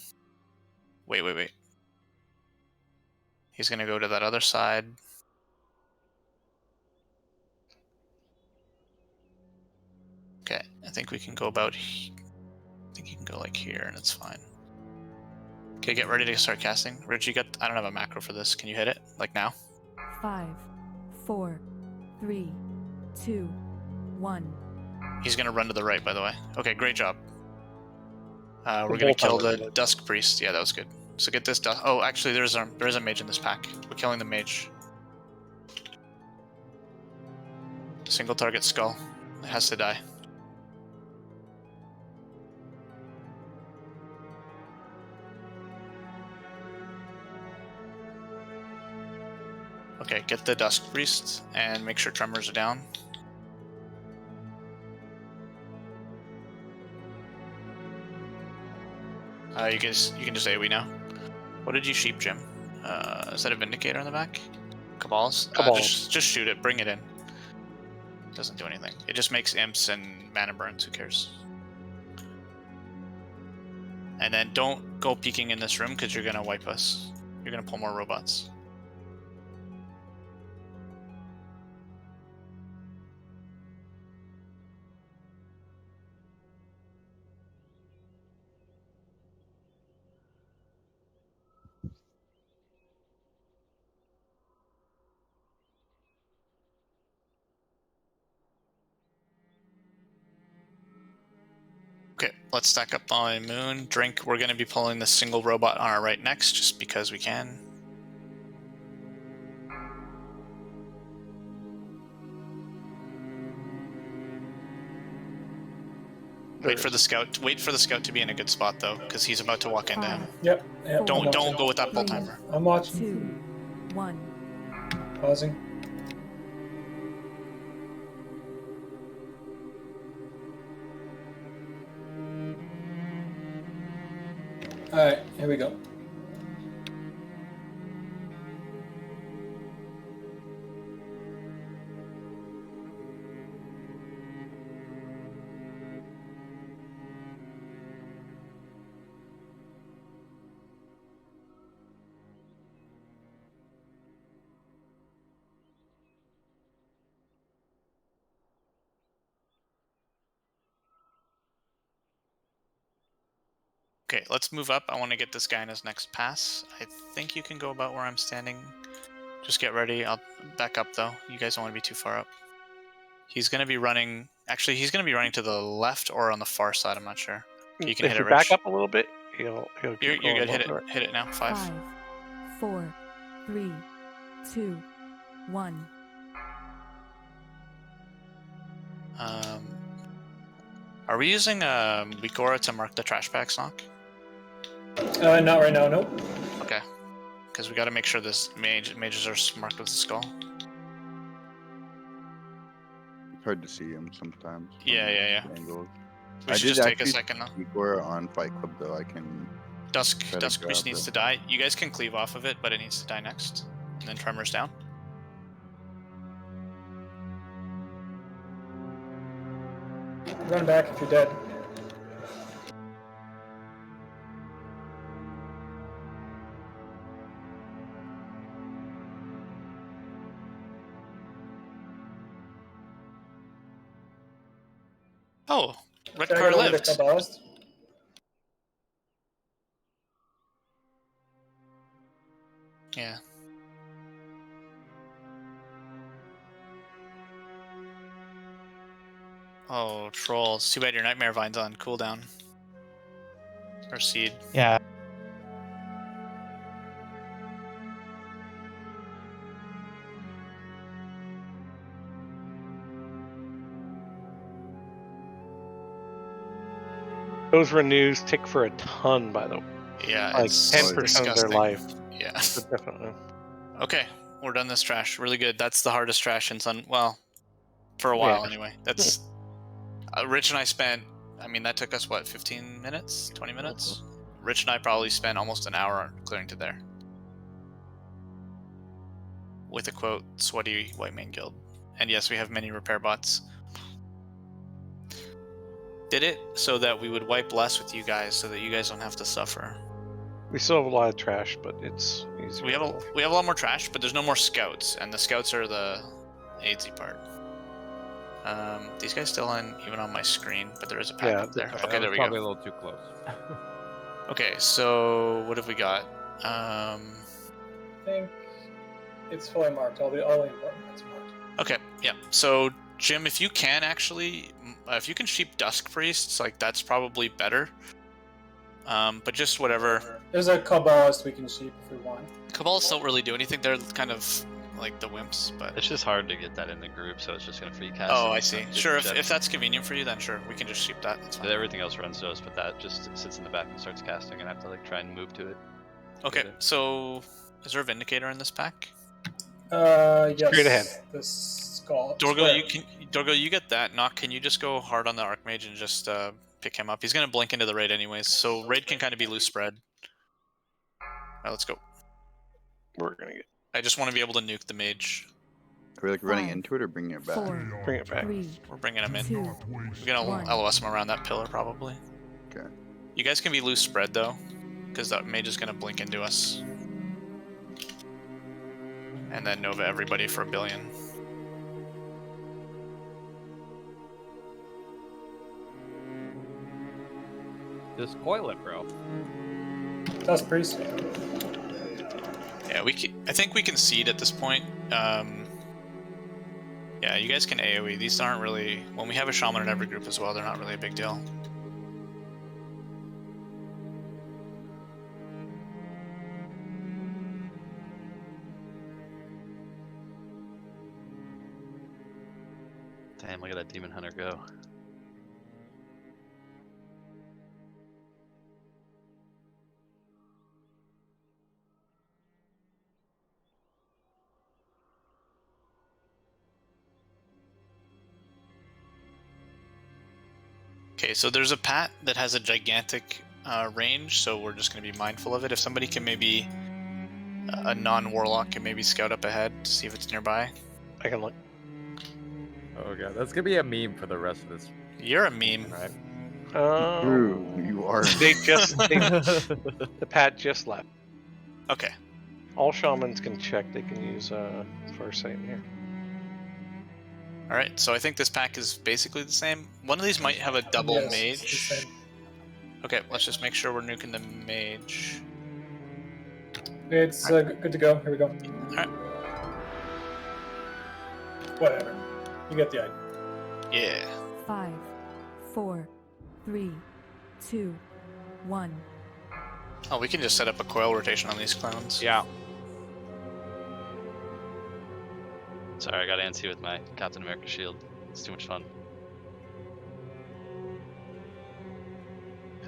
Wait. He's gonna go to that other side. Okay, I think we can go about. I think you can go like here, and it's fine. Okay, get ready to start casting. Rich, I don't have a macro for this. Can you hit it like now? 5, 4, 3, 2, 1. He's gonna run to the right, by the way. Okay, great job. We're gonna kill the Dusk Priest. Yeah, that was good. So get this Dusk. Oh, actually, there is a mage in this pack. We're killing the mage. Single target skull. It has to die. Okay, get the Dusk Priest and make sure tremors are down. You can just AoE now. What did you sheep, Jim? Is that a Vindicator in the back? Cabals? Just shoot it. Bring it in. Doesn't do anything. It just makes imps and mana burns. Who cares? And then don't go peeking in this room because you're gonna wipe us. You're gonna pull more robots. Okay, let's stack up on Moon. Drink, we're going to be pulling the single robot on our right next, just because we can. Wait for the scout to be in a good spot though, because he's about to walk into him. Yep. Don't go with that pull timer. I'm watching. 2, 1. Pausing. Alright, here we go. Okay, let's move up. I want to get this guy in his next pass. I think you can go about where I'm standing. Just get ready. I'll back up though. You guys don't want to be too far up. He's going to be running... Actually, he's going to be running to the left or on the far side. I'm not sure. You can hit it, Rich. Back up a little bit, he'll You're good. Hit it. Hit it now. 5. 5, 4, 3, 2, 1. Are we using Wikora to mark the trash bags, Knock? Not right now, nope. Okay. Because we got to make sure this mages are marked with the skull. It's hard to see him sometimes. Yeah. Angles. We should just take a second now. Igor on Fight Club though. I can. Dusk try to Priest grab needs it. to die. You guys can cleave off of it, but it needs to die next. And then Tremor's down. Run back if you're dead. Oh, red Should I car go with lived. the Kabbalist? Yeah. Oh, troll. It's too bad your Nightmare Vine's on cooldown. Or seed. Yeah. Those renews tick for a ton, by the way. Yeah, like it's 10% of their disgusting. life. Yeah. So definitely. Okay, we're done this trash. Really good. That's the hardest trash in Sun. Well, for a while Yeah. anyway. That's. Rich and I spent. I mean, that took us what, 15 minutes, 20 minutes. Rich and I probably spent almost an hour clearing to there. With a quote, "Sweaty Whitemane Guild," and yes, we have many repair bots. Did it so that we would wipe less with you guys, so that you guys don't have to suffer. We still have a lot of trash, but it's easier. We have a lot more trash, but there's no more scouts, and the scouts are the AIDSy part. These guys still aren't even on my screen, but there is a pack up there. Alright, Okay, that there was we probably go. a little too close. Okay, so what have we got? I think it's fully marked. All the important ones marked. Okay, yeah. So Jim, if you can actually, if you can sheep Dusk Priests, like that's probably better. But just whatever. There's a Kabbalist we can sheep if we want. Cabals don't really do anything. They're kind of like the wimps, but It's just hard to get that in the group, so it's just gonna free cast. oh, it. I It's see. not Sure, just if that's convenient for you, then sure, we can just sheep that. That's fine. everything else runs to us, but that just sits in the back and starts casting, and I have to like try and move to it. Okay, so is there a Vindicator in this pack? Yes. Straight ahead. The skull. Dorgo, square. you get that. Knock, can you just go hard on the Archmage and just pick him up? He's gonna blink into the raid anyways, so raid can kind of be loose spread. Alright, let's go. We're gonna get. I just want to be able to nuke the mage. Are we like running 5, into it or bringing it back? 4, Bring it back. 3, We're bringing him in. 2, We're gonna 1. LOS him around that pillar probably. Okay. You guys can be loose spread though, because that mage is gonna blink into us. And then Nova everybody for 1 billion. Just coil it, bro. Dust Priest. Yeah, I think we can seed at this point. Yeah, you guys can AoE. These aren't really... When we have a shaman in every group as well, they're not really a big deal. Damn, look at that demon hunter go. Okay, so there's a pat that has a gigantic range, so we're just going to be mindful of it. If somebody can maybe... a non-warlock can maybe scout up ahead to see if it's nearby. I can look. Oh god, that's gonna be a meme for the rest of this. You're a meme. Right? True, you are. The pad just left. Okay. All shamans can check. They can use Farsight in here. Alright, so I think this pack is basically the same. One of these might have a double Yes, it's the mage. same. Okay, let's just make sure we're nuking the mage. It's good to go. Here we go. Alright. Whatever. You get the idea. Yeah. 5, 4, 3, 2, 1. Oh, we can just set up a coil rotation on these clowns. Yeah. Sorry, I got antsy with my Captain America shield. It's too much fun.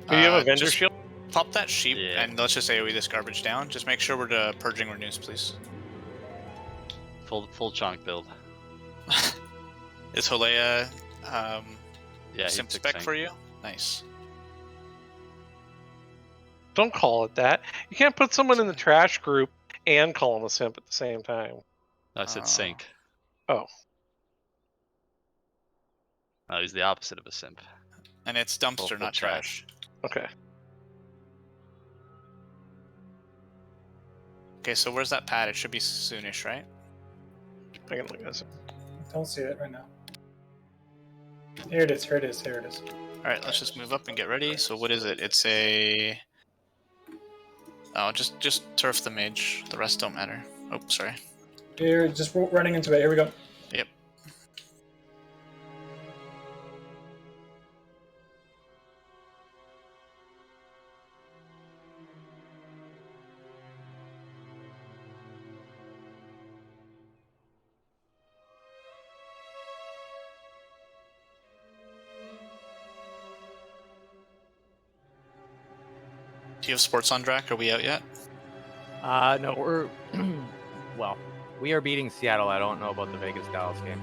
Do you have a vendor just shield? Pop that sheep Yeah. and let's just AoE this garbage down. Just make sure we're purging renews, please. Full chonk build. Is Holea Yeah, simp he took spec Sank. for you? Nice. Don't call it that. You can't put someone in the trash group and call them a simp at the same time. I said sink. Oh. Oh, he's the opposite of a simp. And it's dumpster, not trash. Okay. Okay, so where's that pad? It should be soonish, right? I can look at this. Don't see it right now. Here it is. Here it is. Here it is. All right, let's just move up and get ready. So what is it? It's a. Oh, just turf the mage. The rest don't matter. Oh, sorry. Here, just running into it. Here we go. Yep. Do you have sports on Drac? Are we out yet? No, we're well, we are beating Seattle. I don't know about the Vegas Dallas game.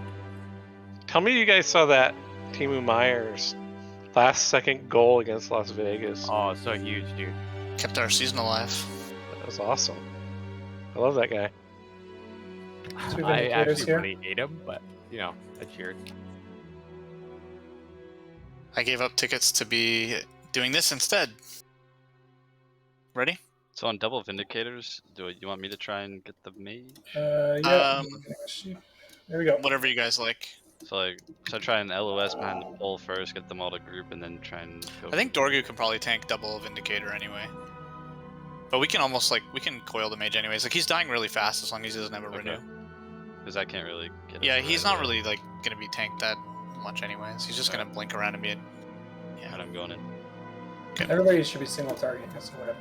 Tell me you guys saw that Timu Myers last second goal against Las Vegas. Oh, so huge, dude. Kept our season alive. That was awesome. I love that guy. I actually really hate him, but you know, I cheered. I gave up tickets to be doing this instead. Ready? So on double Vindicators, you want me to try and get the mage? Yeah. There we go. Whatever you guys like. So try and LOS behind the pole first, get them all to group, and then try and go. I think Dorgu can probably tank double Vindicator anyway. But we can almost we can coil the mage anyways. Like he's dying really fast as long as he doesn't have a renew. Because I can't really get. Yeah, he's not really gonna be tanked that much anyways. He's just gonna blink around and be. Yeah, I'm going in. Okay. Everybody should be single targeting us or whatever.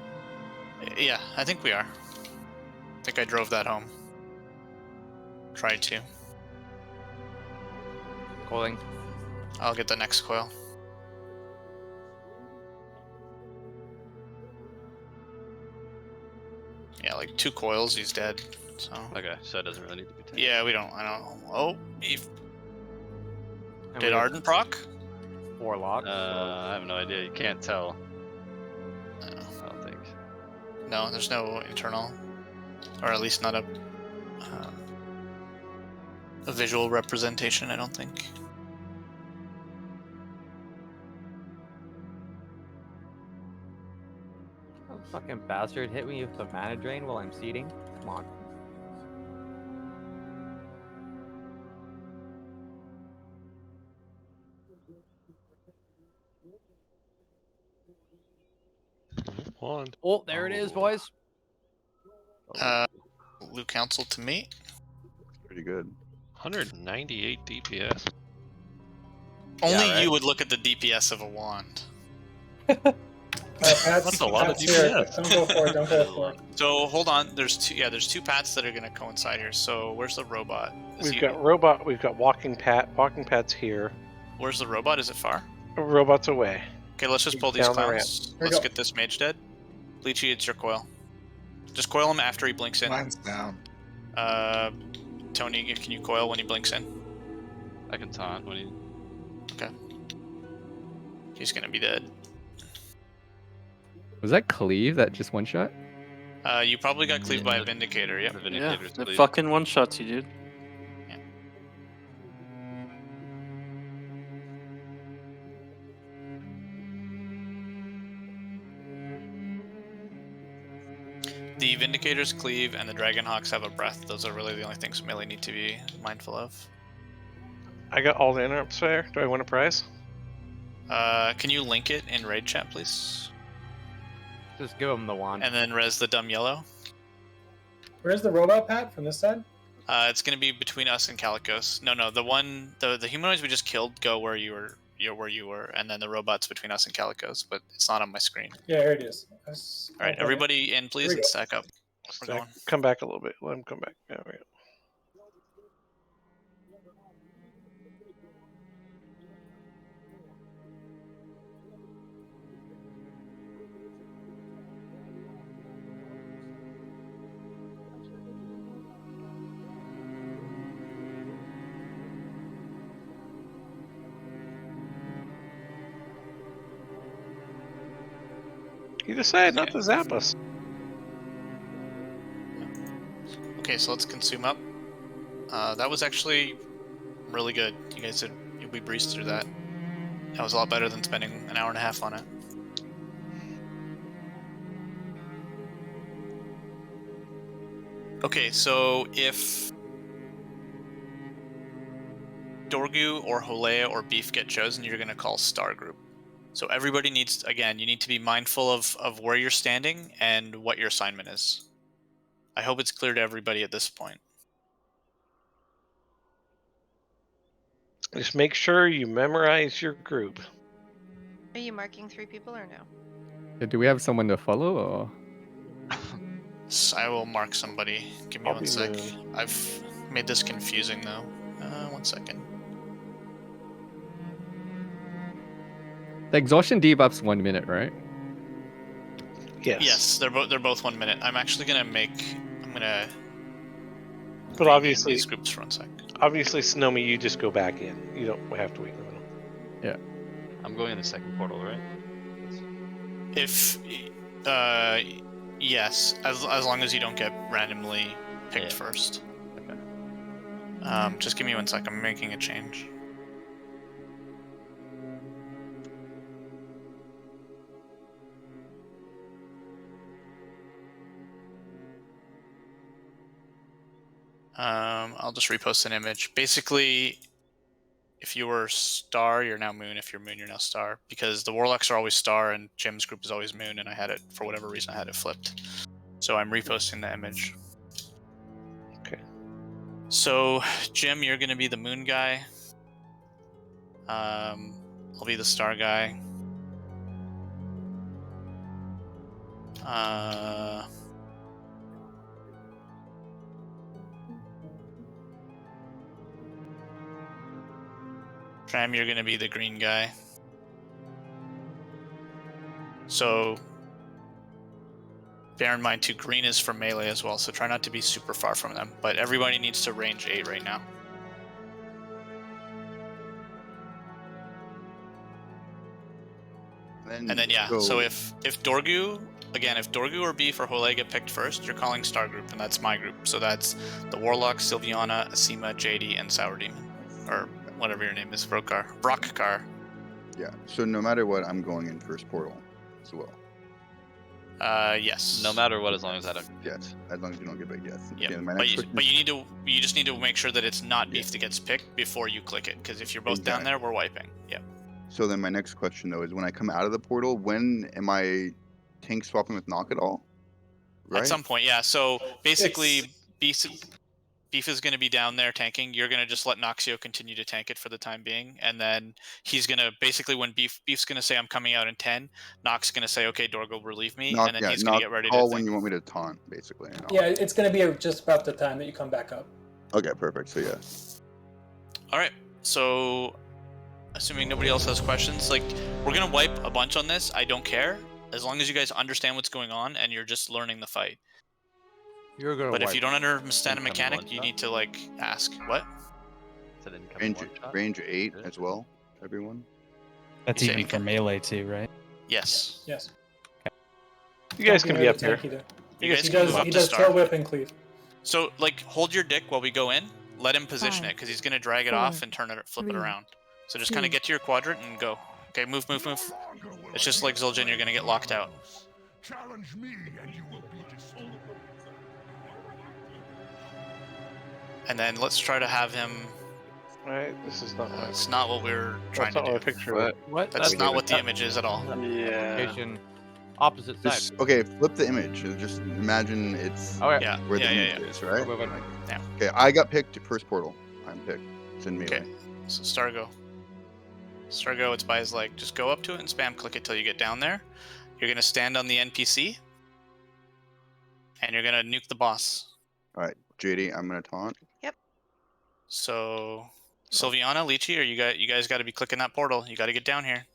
Yeah, I think we are. I think I drove that home. Tried to. Coiling. I'll get the next coil. Yeah, like 2 coils, he's dead. So. Okay, so it doesn't really need to be taken. Yeah, we don't. I don't. Oh, did Arden proc? 4 locks. I have no idea. You can't tell. I don't think. No, there's no internal, or at least not a visual representation. I don't think. Oh, fucking bastard hit me with the mana drain while I'm seeding. Come on. Oh, there it is, boys. Blue Council to me. Pretty good. 198 DPS. Only you would look at the DPS of a wand. That's a lot of DPS. Don't go for it. Don't go for it. So hold on. There's 2. Yeah, there's 2 pats that are gonna coincide here. So where's the robot? We've got robot. We've got walking pat. Walking pat's here. Where's the robot? Is it far? Robot's away. Okay, let's just pull these Down the clowns. Let's get this mage dead. Bleachy, it's your coil. Just coil him after he blinks in. Mine's down. Tony, can you coil when he blinks in? I can taunt when he. Okay. He's gonna be dead. Was that cleave that just one shot? You probably got cleaved by a Vindicator, yep. Yeah, it fucking one-shots you, dude. The Vindicators cleave and the Dragonhawks have a breath. Those are really the only things melee need to be mindful of. I got all the interrupts there. Do I win a prize? Can you link it in raid chat, please? Just give him the wand. And then res the dumb yellow. Where's the robot, Pat, from this side? It's gonna be between us and Calicos. No, the humanoids we just killed go where you were, and then the robot's between us and Calicos, but it's not on my screen. Yeah, here it is. All right, everybody in, please, and stack up. We're going. Come back a little bit. Let him come back. There we go. You decided not to zap us. Okay, so let's consume up. That was actually really good. You guys we breezed through that. That was a lot better than spending an hour and a half on it. Okay, so if Dorgu or Holea or Beef get chosen, you're going to call Star Group. So everybody needs, again, you need to be mindful of where you're standing and what your assignment is. I hope it's clear to everybody at this point. Just make sure you memorize your group. Are you marking 3 people or no? Do we have someone to follow or? So I will mark somebody. Give me I'll one be sec. Moon. I've made this confusing though. 1 second. The exhaustion debuff's 1 minute, right? Yes. Yes, they're both 1 minute. I'm actually gonna But obviously, these groups for 1 sec. Obviously, Sonomi, you just go back in. You don't have to wait in the middle. Yeah. I'm going in the second portal, right? If yes, as long as you don't get randomly picked first. Okay. Just give me 1 sec. I'm making a change. I'll just repost an image. Basically, if you were Star, you're now Moon. If you're Moon, you're now Star. Because the Warlocks are always Star and Jim's group is always Moon, and I had it, for whatever reason, I had it flipped. So I'm reposting the image. Okay. So, Jim, you're going to be the Moon guy. I'll be the Star guy. Tram, you're gonna be the green guy. So bear in mind too, green is for melee as well, so try not to be super far from them. But everybody needs to range 8 right now. And then yeah, so if Dorgu, again, if Dorgu or Beef or Hole get picked first, you're calling Star Group, and that's my group. So that's the Warlock, Sylviana, Asima, JD, and Sour Demon. Or whatever your name is, Brokkar. Yeah, so no matter what, I'm going in first portal as well. Yes. No matter what, as long as I don't. Yes, as long as you don't get picked, yes. Yeah, Okay, but you just need to make sure that it's not Beef that gets picked before you click it, because if you're both down there, we're wiping. Yeah. So then my next question though is, when I come out of the portal, when am I tank swapping with Knock It All? Right? At some point, yeah. So basically, Beef is going to be down there tanking. You're going to just let Noxio continue to tank it for the time being, and then he's going to basically, when Beef's going to say I'm coming out in 10, Nox going to say okay, Dorgo, relieve me, and then he's going to get ready to call when you want me to taunt, basically. Yeah, it's going to be just about the time that you come back up. Okay, perfect. So yeah. All right. So, assuming nobody else has questions, like we're going to wipe a bunch on this. I don't care as long as you guys understand what's going on and you're just learning the fight. You're gonna. But if you don't understand a mechanic, you need to like ask what. Range 8 as well, everyone. That's even for melee too, right? Yes. Yes. You guys can be up here. You guys He can move up he to does Star. tail whip and cleave. So like hold your dick while we go in. Let him position it because he's gonna drag it off and flip it around. So just kind of get to your quadrant and go. Okay, move. It's just like Zul'jin, you're gonna get locked out. Challenge me and you will be destroyed. And then let's try to have him. Alright, this is not. It's not what we're trying to do. What picture. What? That's not what the image is at all. Yeah. Opposite side. Just, okay, flip the image. Just imagine it's Okay. where the image is, right? Yeah. Okay, I got picked to first portal. I'm picked. It's in melee. Okay, so Stargo, it's by his leg. Just go up to it and spam click it till you get down there. You're gonna stand on the NPC, and you're gonna nuke the boss. All right, JD, I'm gonna taunt. Yep. So, Sylviana, Lychee, or you guys got to be clicking that portal. You got to get down here.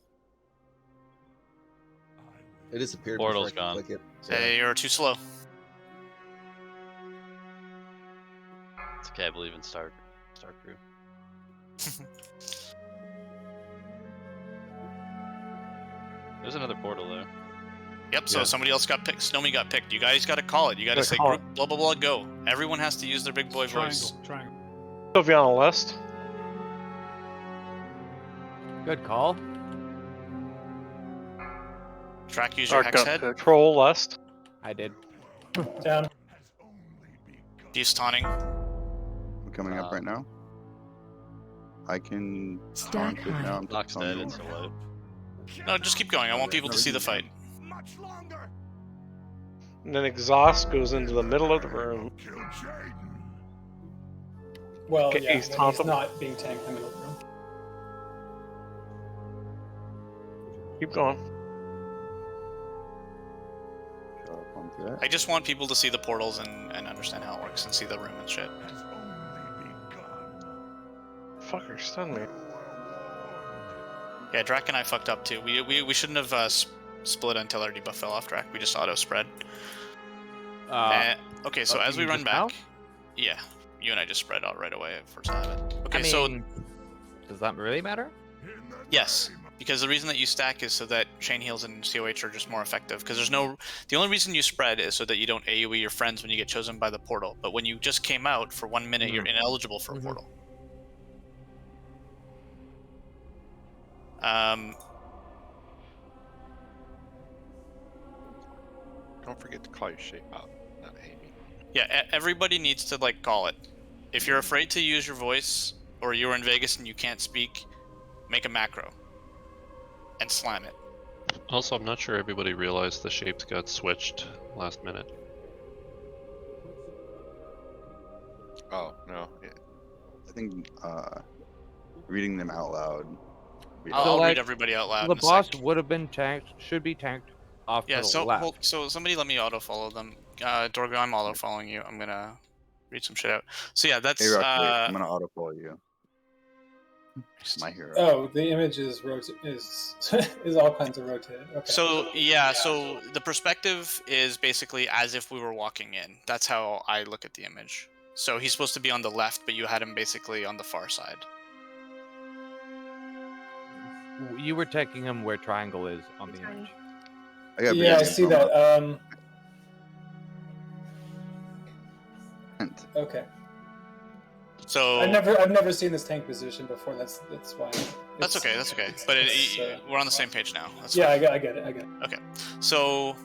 It disappeared. Portal's gone. Click it. Hey, you're too slow. It's okay. I believe in Star Crew. There's another portal though. Yep, so somebody else got picked. Snowmy got picked. You guys got to call it. You got to say group, blah, blah, blah, go. Everyone has to use their big boy voice. Triangle. Sylvia on the list. Good call. Track, use your hex head. Troll list. I did. Down. He's taunting. I'm coming up right now. I can taunt it now. I'm Knock's dead, it's a low. No, just keep going. I want people to see the fight. And then exhaust goes into the middle of the room. Well, Okay, yeah, he's he's not being tanked in the middle of the room. Keep going. I just want people to see the portals and understand how it works and see the room and shit. Fucker, stun me. Yeah, Drac and I fucked up too. We shouldn't have split until our debuff fell off, Drac. We just auto spread. Okay, so as we run back, yeah, you and I just spread out right away for time. Okay, so does that really matter? Yes, because the reason that you stack is so that chain heals and COH are just more effective. Because the only reason you spread is so that you don't AoE your friends when you get chosen by the portal. But when you just came out for 1 minute, you're ineligible for a portal. Don't forget to call your shape out, not Amy. Yeah, everybody needs to call it. If you're afraid to use your voice, or you're in Vegas and you can't speak, make a macro and slam it. Also, I'm not sure everybody realized the shapes got switched last minute. Oh no! Yeah. I think reading them out loud. I'll read everybody out loud. The boss would have been tanked. Should be tanked off to the left. So somebody let me auto follow them. Dorgo, I'm auto following you. I'm gonna read some shit out. So yeah, that's. Hey, Rock, wait, I'm gonna auto follow you. My hero. Oh, the image is is all kinds of rotated. Okay. So yeah, so the perspective is basically as if we were walking in. That's how I look at the image. So he's supposed to be on the left, but you had him basically on the far side. You were taking him where triangle is on the image. Yeah, I see that. Okay. So I've never seen this tank position before. That's why. That's okay. That's okay. But we're on the same page now. That's yeah, fine. I get it. Okay. So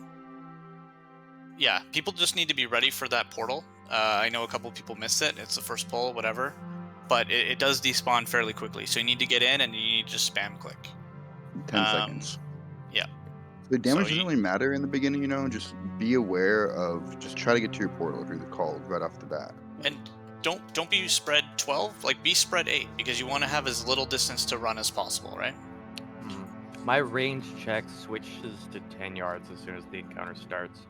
yeah, people just need to be ready for that portal. I know a couple people missed it. It's the first pull, whatever. But it does despawn fairly quickly. So you need to get in and you need to just spam click. 10 seconds. Yeah. The damage doesn't really matter in the beginning, just be aware of, just try to get to your portal if you're called right off the bat. And don't be spread 12, be spread 8, because you want to have as little distance to run as possible, right? My range check switches to 10 yards as soon as the encounter starts.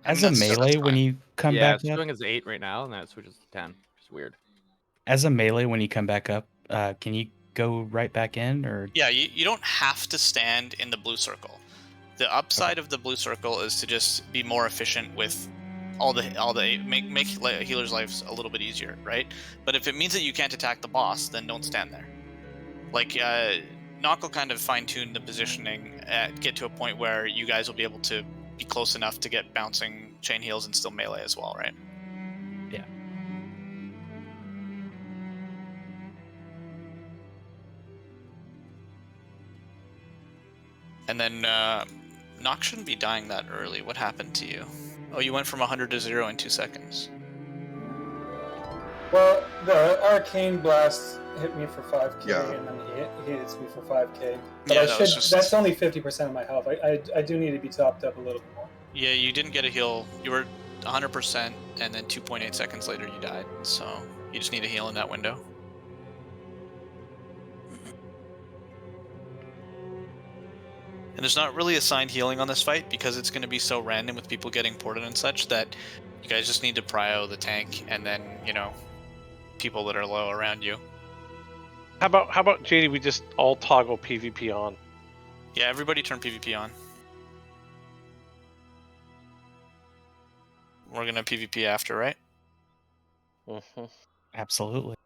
As a melee, when you come back it's up, doing as 8 right now, and then it switches to 10. It's weird. as a melee, when you come back up, can you go right back in, or? Yeah, you don't have to stand in the blue circle. The upside of the blue circle is to just be more efficient with make healers' lives a little bit easier, right? But if it means that you can't attack the boss, then don't stand there. Nock will kind of fine-tune the positioning, get to a point where you guys will be able to be close enough to get bouncing chain heals and still melee as well, right? Yeah. And then Nock shouldn't be dying that early. What happened to you? Oh, you went from 100 to 0 in 2 seconds. Well, the arcane blast hit me for 5k, Yeah. and then he hits me for 5k. But Yeah, that's only 50% of my health. I do need to be topped up a little bit more. Yeah, you didn't get a heal. You were 100%, and then 2.8 seconds later you died. So you just need a heal in that window. And there's not really assigned healing on this fight because it's going to be so random with people getting ported and such that you guys just need to prio the tank and then, people that are low around you. How about JD? We just all toggle PvP on. Yeah, everybody turn PvP on. We're gonna PvP after, right? Absolutely.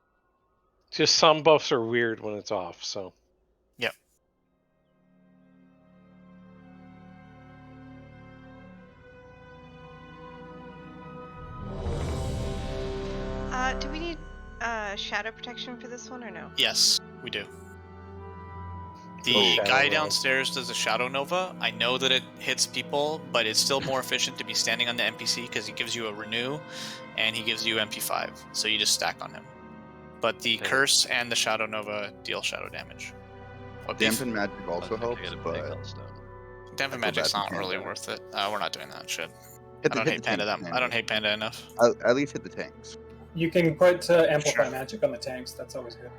Just some buffs are weird when it's off, so. Yep. Do we need shadow protection for this one or no? Yes, we do. The Shadow guy Nova. downstairs does a Shadow Nova. I know that it hits people, but it's still more efficient to be standing on the NPC because he gives you a renew, and he gives you MP5, so you just stack on him. But the Curse and the Shadow Nova deal shadow damage. What beef? Dampen magic also helps, but Dampen Magic's not really worth it. We're not doing that shit. Hit I don't hit hate the Panda tanks, that. man. I don't hate Panda enough. At least hit the tanks. You can put Amplify Magic on the tanks. That's always good.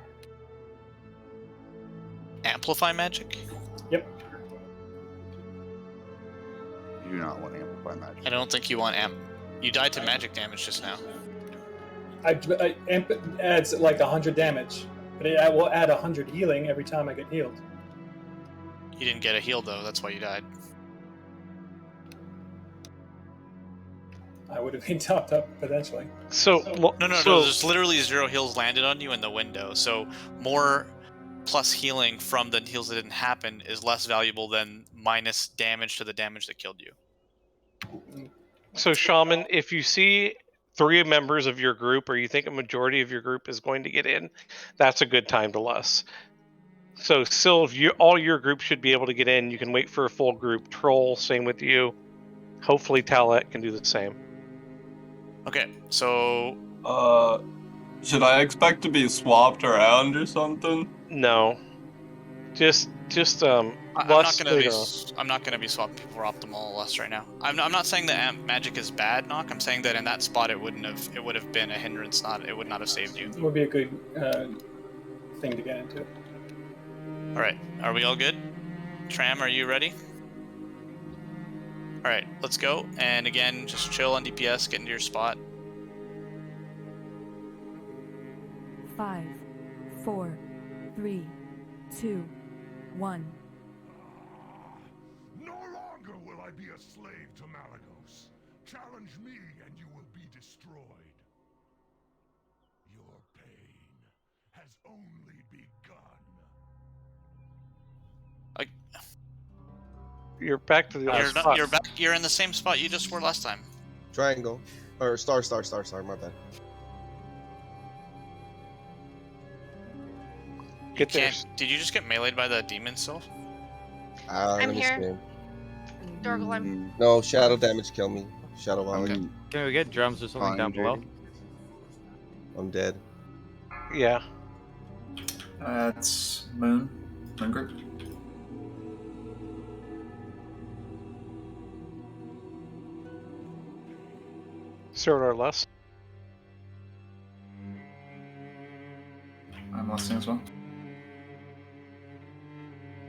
Amplify Magic? Yep. You do not want amplify magic. I don't think you want amp. You died to magic damage just now. Amp adds like 100 damage, but it will add 100 healing every time I get healed. You didn't get a heal though. That's why you died. I would have been topped up potentially. So No. There's literally 0 heals landed on you in the window. So more plus healing from the heals that didn't happen is less valuable than minus damage to the damage that killed you. So, Shaman, if you see 3 members of your group, or you think a majority of your group is going to get in, that's a good time to less. So, still, if all your group should be able to get in, you can wait for a full group. Troll, same with you. Hopefully, Talet can do the same. Okay, so should I expect to be swapped around or something? No. Just I'm Lust not gonna be swapping people for optimal lust right now. I'm not saying that amp magic is bad, Knock. I'm saying that in that spot it would have been a hindrance. It would not have saved you. It would be a good thing to get into. All right, are we all good? Tram, are you ready? All right, let's go. And again, just chill on DPS, get into your spot. 5, 4, 3, 2, 1. No longer will I be a slave to Malagos. Challenge me and you will be destroyed. Your pain has only begun. You're back to the old spot. You're back. You're in the same spot you just were last time. Triangle. Or star, my bad. Did you just get meleeed by the demon still? I'm here. Dorgle, No, shadow damage kill me. Shadow volley. Okay. Can we get drums or something down below? I'm dead. Yeah. It's Moon group. Sort or less. I'm listening as well.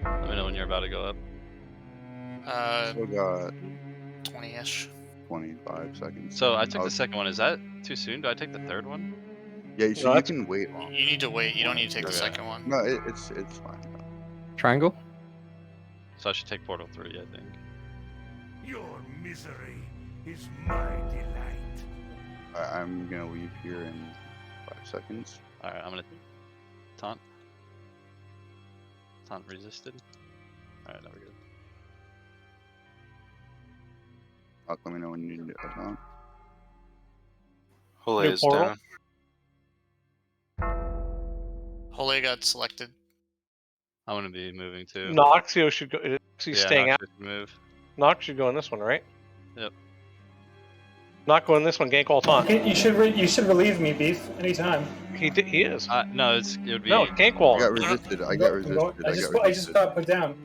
Let me know when you're about to go up. We got 20-ish. 25 seconds. So I took the second one. Is that too soon? Do I take the third one? Yeah, so you can wait. You need to wait. You don't need to take the second one. No, it's fine. Triangle? So I should take Portal 3, I think. Your misery is my delight. I'm gonna leave here in 5 seconds. Alright, I'm gonna taunt. Taunt resisted. Alright, now we're good. Let me know when you need a taunt. Hole is down. Hole got selected. I'm gonna be moving too. Noxio should go. He's Yeah, staying Noxio out. should move. Nox should go in this one, right? Yep. Not going this one. Gank all taunt. You should relieve me, Beef, anytime. He is. No, it would be. No, gank wall. I got resisted. I just got put down.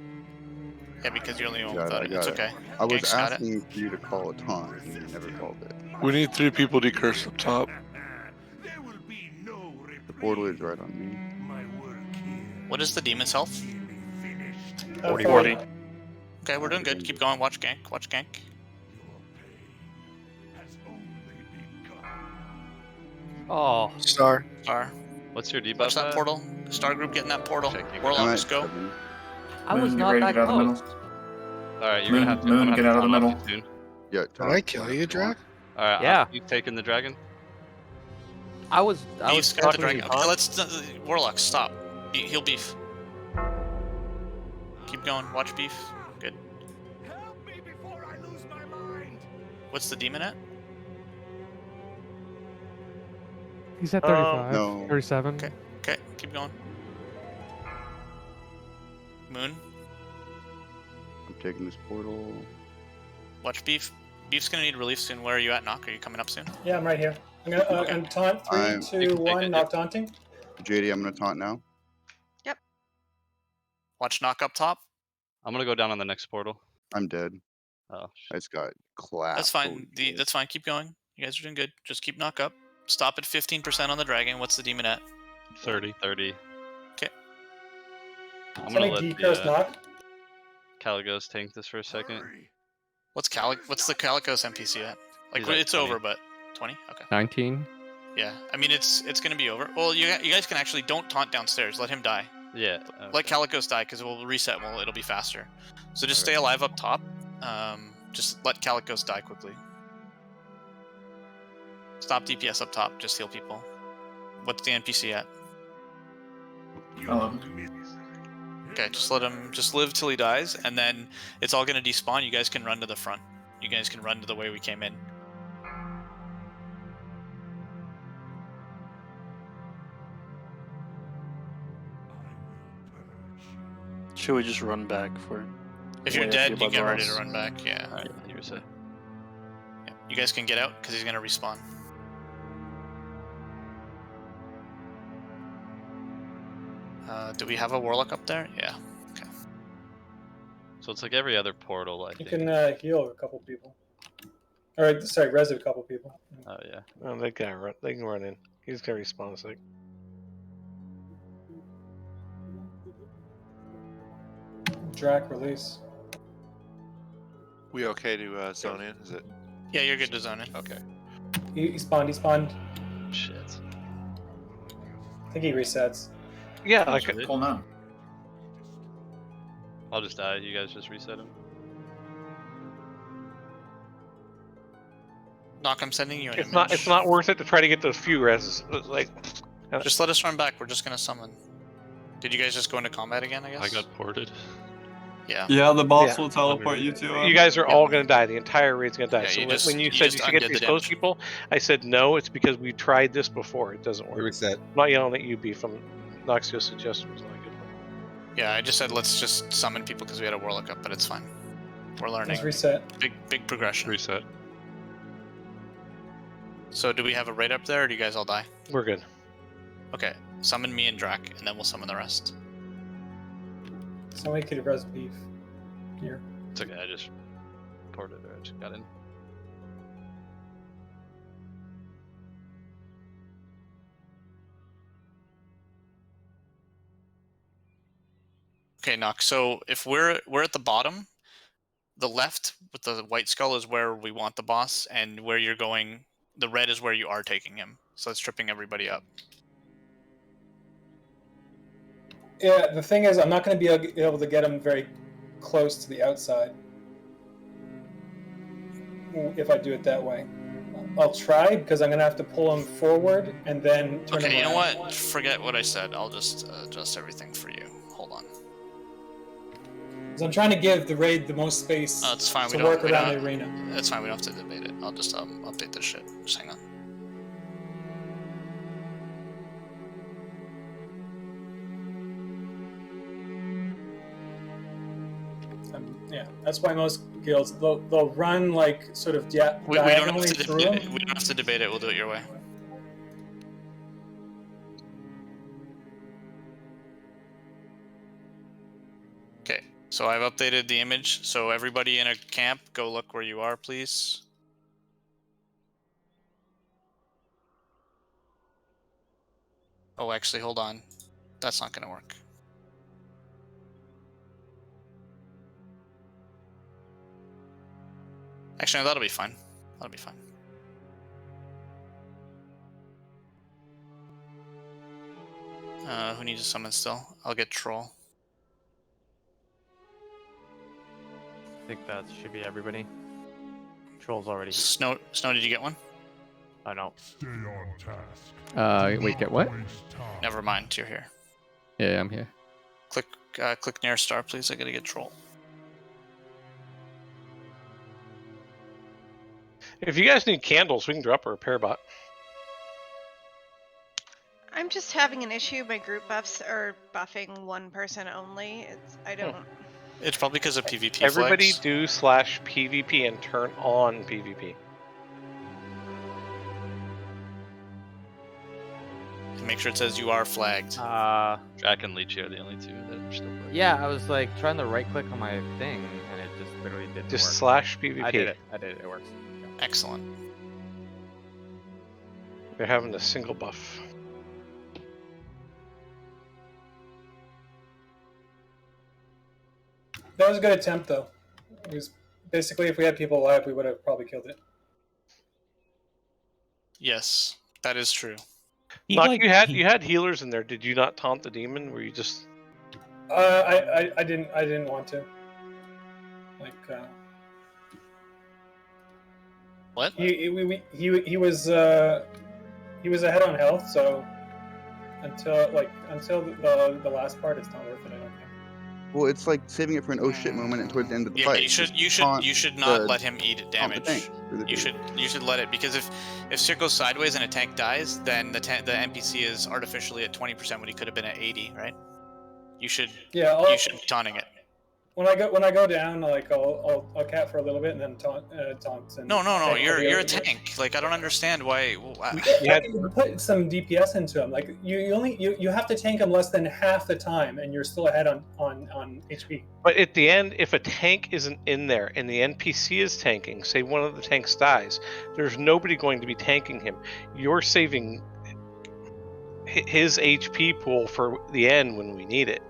Yeah, because you're the only one Got without it. It's okay. I was Gank's got it. asking for you to call a taunt, and you never called it. We need 3 people to curse up top. The portal is right on me. What is the demon's health? 40. Okay, we're doing good. Keep going. Watch gank. Watch gank. Oh. Star. What's your debuff? Watch that at? portal. Star group getting that portal. Checking. Warlocks go. I was Moon, not get ready that to get out of the close. middle. Alright, you're Moon, gonna have to. Moon, get out of the middle. Yeah. Did I kill you, Drac? Alright, Yeah. you taking the dragon? I was Beef's got the dragon. Okay, let's Warlocks stop. Heal Beef. Keep going. Watch Beef. Good. What's the demon at? He's at 35. No. 37. Okay, keep going. Moon, I'm taking this portal. watch Beef. Beef's gonna need relief soon. Where are you at, Knock? Are you coming up soon? Yeah, I'm right here. I'm gonna I'm taunt. 3, I'm- 2, 1. Not taunting. JD, I'm gonna taunt now. Watch Knock up top. I'm gonna go down on the next portal. I'm dead. Oh, I just got clapped. That's fine. That's fine. Keep going. You guys are doing good. Just keep Knock up. Stop at 15% on the dragon. What's the demon at? 30. 30. Okay. I'm Somebody gonna let decurse Knock. Caligos tank this for a second. What's the Calicos NPC at? Like, He's at it's 20. over, but 20. Okay. 19. Yeah. I mean, it's gonna be over. Well, you guys can actually don't taunt downstairs. Let him die. Yeah. Let Calicos die because it will reset. Well, it'll be faster. So just stay alive up top. Just let Calicos die quickly. Stop DPS up top. Just heal people. What's the NPC at? 11. Okay, just let him just live till he dies, and then it's all gonna despawn. You guys can run to the front. You guys can run to the way we came in. Should we just run back for? If you're way dead, up you above get ready us? to run back. Yeah. Alright, you reset. Yeah. You guys can get out because he's gonna respawn. Do we have a warlock up there? Yeah. Okay. So it's like every other portal, I You think. can heal a couple people. Or sorry, res a couple people. Oh yeah. Oh, they can run. They can run in. He's gonna respawn a sec. Drac release. We okay to zone in? Is it? Yeah, you're good to zone in. Okay. He spawned. He spawned. Shit. I think he resets. Yeah, like Cool now. I'll just die. You guys just reset him. Knock, I'm sending you an it's image. not worth it to try to get those few reses. Like, Just let us run back. We're just gonna summon. Did you guys just go into combat again? I guess. I got ported. Yeah. Yeah, the boss Yeah. will teleport you to. you guys are all gonna die. The entire raid's gonna die. Yeah, so you when, just- when you you said just you should get undid these the close damage. people, I said no. It's because we tried this before. It doesn't work. Reset. I'm not yelling at you, Beef. Noxio's suggestion was not a good one. Yeah, I just said let's just summon people because we had a warlock up, but it's fine. We're learning. Just reset. Big progression. Reset. So do we have a raid up there, or do you guys all die? We're good. Okay, summon me and Drac, and then we'll summon the rest. Somebody could res beef. Here. It's okay. I just ported or I just got in. Okay, Nox. So if we're at the bottom, the left with the white skull is where we want the boss, and where you're going, the red is where you are taking him. So it's tripping everybody up. Yeah, the thing is, I'm not going to be able to get him very close to the outside if I do it that way. I'll try because I'm going to have to pull him forward and then turn him Okay, you know around. what? Forget what I said. I'll just adjust everything for you. Hold on. 'Cause I'm trying to give the raid the most space Oh, it's fine. to We work don't. around the arena. That's fine. We don't have to debate it. I'll just update this shit. Just hang on. Yeah, that's why most guilds they'll run like sort of We don't have diagonally to through debate them. it. We don't have to debate it. We'll do it your way. Okay, so I've updated the image. So everybody in a camp, go look where you are, please. Oh, actually, hold on. That's not gonna work. Actually, no, that'll be fine. That'll be fine. Who needs a summon still? I'll get Troll. I think that should be everybody. Troll's already. Snow, did you get one? I know. Stay on task. Wait, get what? Never mind, you're here. Yeah, I'm here. Click near star, please. I gotta get Troll. If you guys need candles, we can drop a repair bot. I'm just having an issue. My group buffs are buffing one person only. I don't. It's probably because of PvP Everybody flags. do /PvP and turn on PvP. And make sure it says you are flagged. Drac and Leech are the only two that are still flagged. Yeah, I was like trying to right click on my thing and it just literally didn't Just work. /PvP. I did it. It works. Excellent. They're having a single buff. That was a good attempt, though. It was basically, if we had people alive, we would have probably killed it. Yes, that is true. Luck, you had healers in there. Did you not taunt the demon? Were you just? I didn't want to. Like. What? He was ahead on health, so until the last part, it's not worth it. I don't think. Well, it's like saving it for an oh shit moment and towards the end of the Yeah, fight. but you should not let him eat damage. You should let it, because if Sir goes sideways and a tank dies, then the NPC is artificially at 20% when he could have been at 80, right? You should be taunting it. When I go down, like I'll cat for a little bit and then taunt. And No. You're a tank. Like, I don't understand why. You put some DPS into him. Like you have to tank him less than half the time, and you're still ahead on HP. But at the end, if a tank isn't in there and the NPC is tanking, say one of the tanks dies, there's nobody going to be tanking him. You're saving his HP pool for the end when we need it.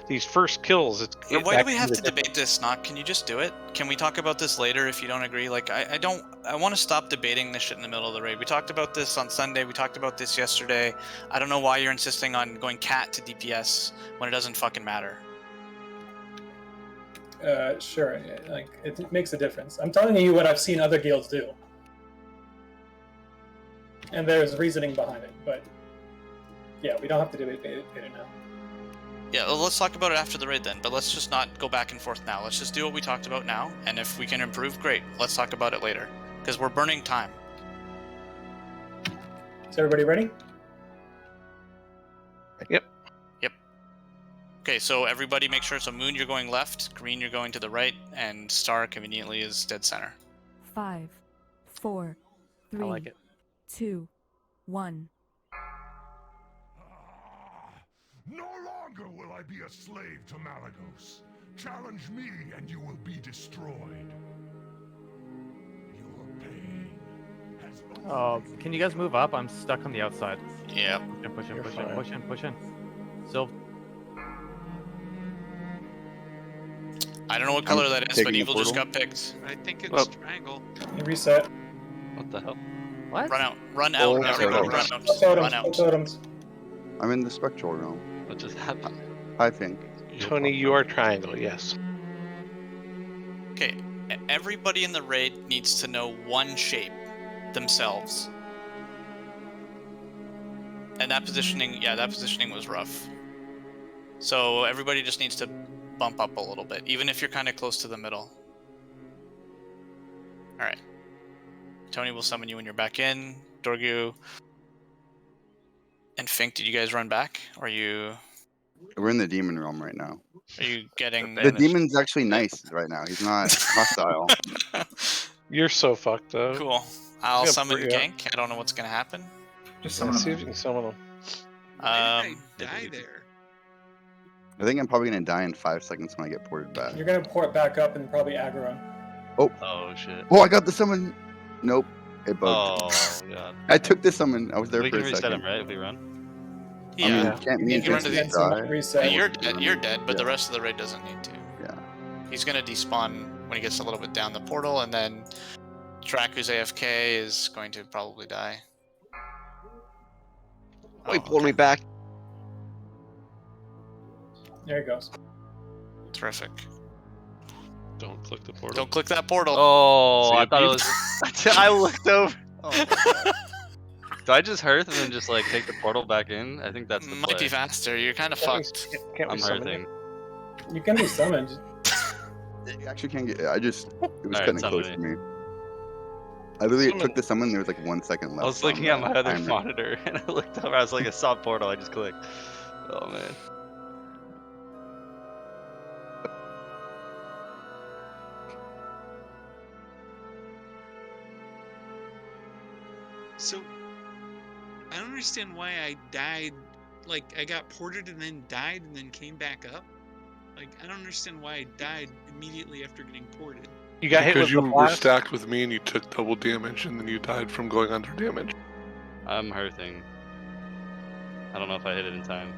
These first kills, Why do we have to debate this, Knock? Can you just do it? Can we talk about this later if you don't agree? Like, I want to stop debating this shit in the middle of the raid. We talked about this on Sunday. We talked about this yesterday. I don't know why you're insisting on going cat to DPS when it doesn't fucking matter. Sure, like it makes a difference. I'm telling you what I've seen other guilds do, and there's reasoning behind it. But yeah, we don't have to debate it now. Yeah, well, let's talk about it after the raid then, but let's just not go back and forth now. Let's just do what we talked about now, and if we can improve, great. Let's talk about it later, because we're burning time. Is everybody ready? Yep. Okay, so everybody make sure, so Moon, you're going left, Green, you're going to the right, and Star conveniently is dead center. 5, 4, 3, I like it. 2, 1. No longer will I be a slave to Malagos. Challenge me and you will be destroyed. Your pain has Oh, can you guys move up? I'm stuck on the outside. Yeah. Push in. Still. I don't know what color that is, but Evil just got picked. I think it's triangle. You reset. What the hell? What? Run out, Oh, everybody, run out. Totems. I'm in the spectral realm. What just happened? I think. Tony, you are triangle, yes. Okay, everybody in the raid needs to know one shape themselves. And that positioning was rough. So everybody just needs to bump up a little bit, even if you're kind of close to the middle. Alright. Tony will summon you when you're back in. Dorgu and Fink, did you guys run back? Or are you... We're in the demon realm right now. Are you getting... The demon's actually nice right now. He's not hostile. You're so fucked, though. Cool. I'll summon Gank. I don't know what's going to happen. Just summon see if you can summon him. I die there. I think I'm probably going to die in 5 seconds when I get ported back. You're gonna port back up and probably aggro him. Oh shit. Oh, I got the summon. Nope. It bugged. Oh god. I took the summon. I was there We for can a reset second. him, right? If we run. Yeah. I mean, You can run to the reset. You're dead, but the rest of the raid doesn't need to. Yeah. He's gonna despawn when he gets a little bit down the portal, and then Track, who's AFK, is going to probably die. Oh, he pulled me back. There he goes. Terrific. Don't click the portal. Don't click that portal. Oh, See I it, thought it Pete? was. I looked over. Oh, do I just hearth and then just like take the portal back in? I think that's the Might play. be faster. You're kind of fucked. Can't I'm we summon hearthing. You can be summoned. You actually can't get. It was Alright, cutting close summon to me. I literally took the summon. There was like 1 second left. I was looking at my other monitor and I looked over. I was like, I saw portal. I just clicked. Oh man. So, I don't understand why I died. Like, I got ported and then died and then came back up. Like, I don't understand why I died immediately after getting ported. You got hit because with you the were blast? stacked with me and you took double damage and then you died from going under damage. I'm hurting. I don't know if I hit it in time.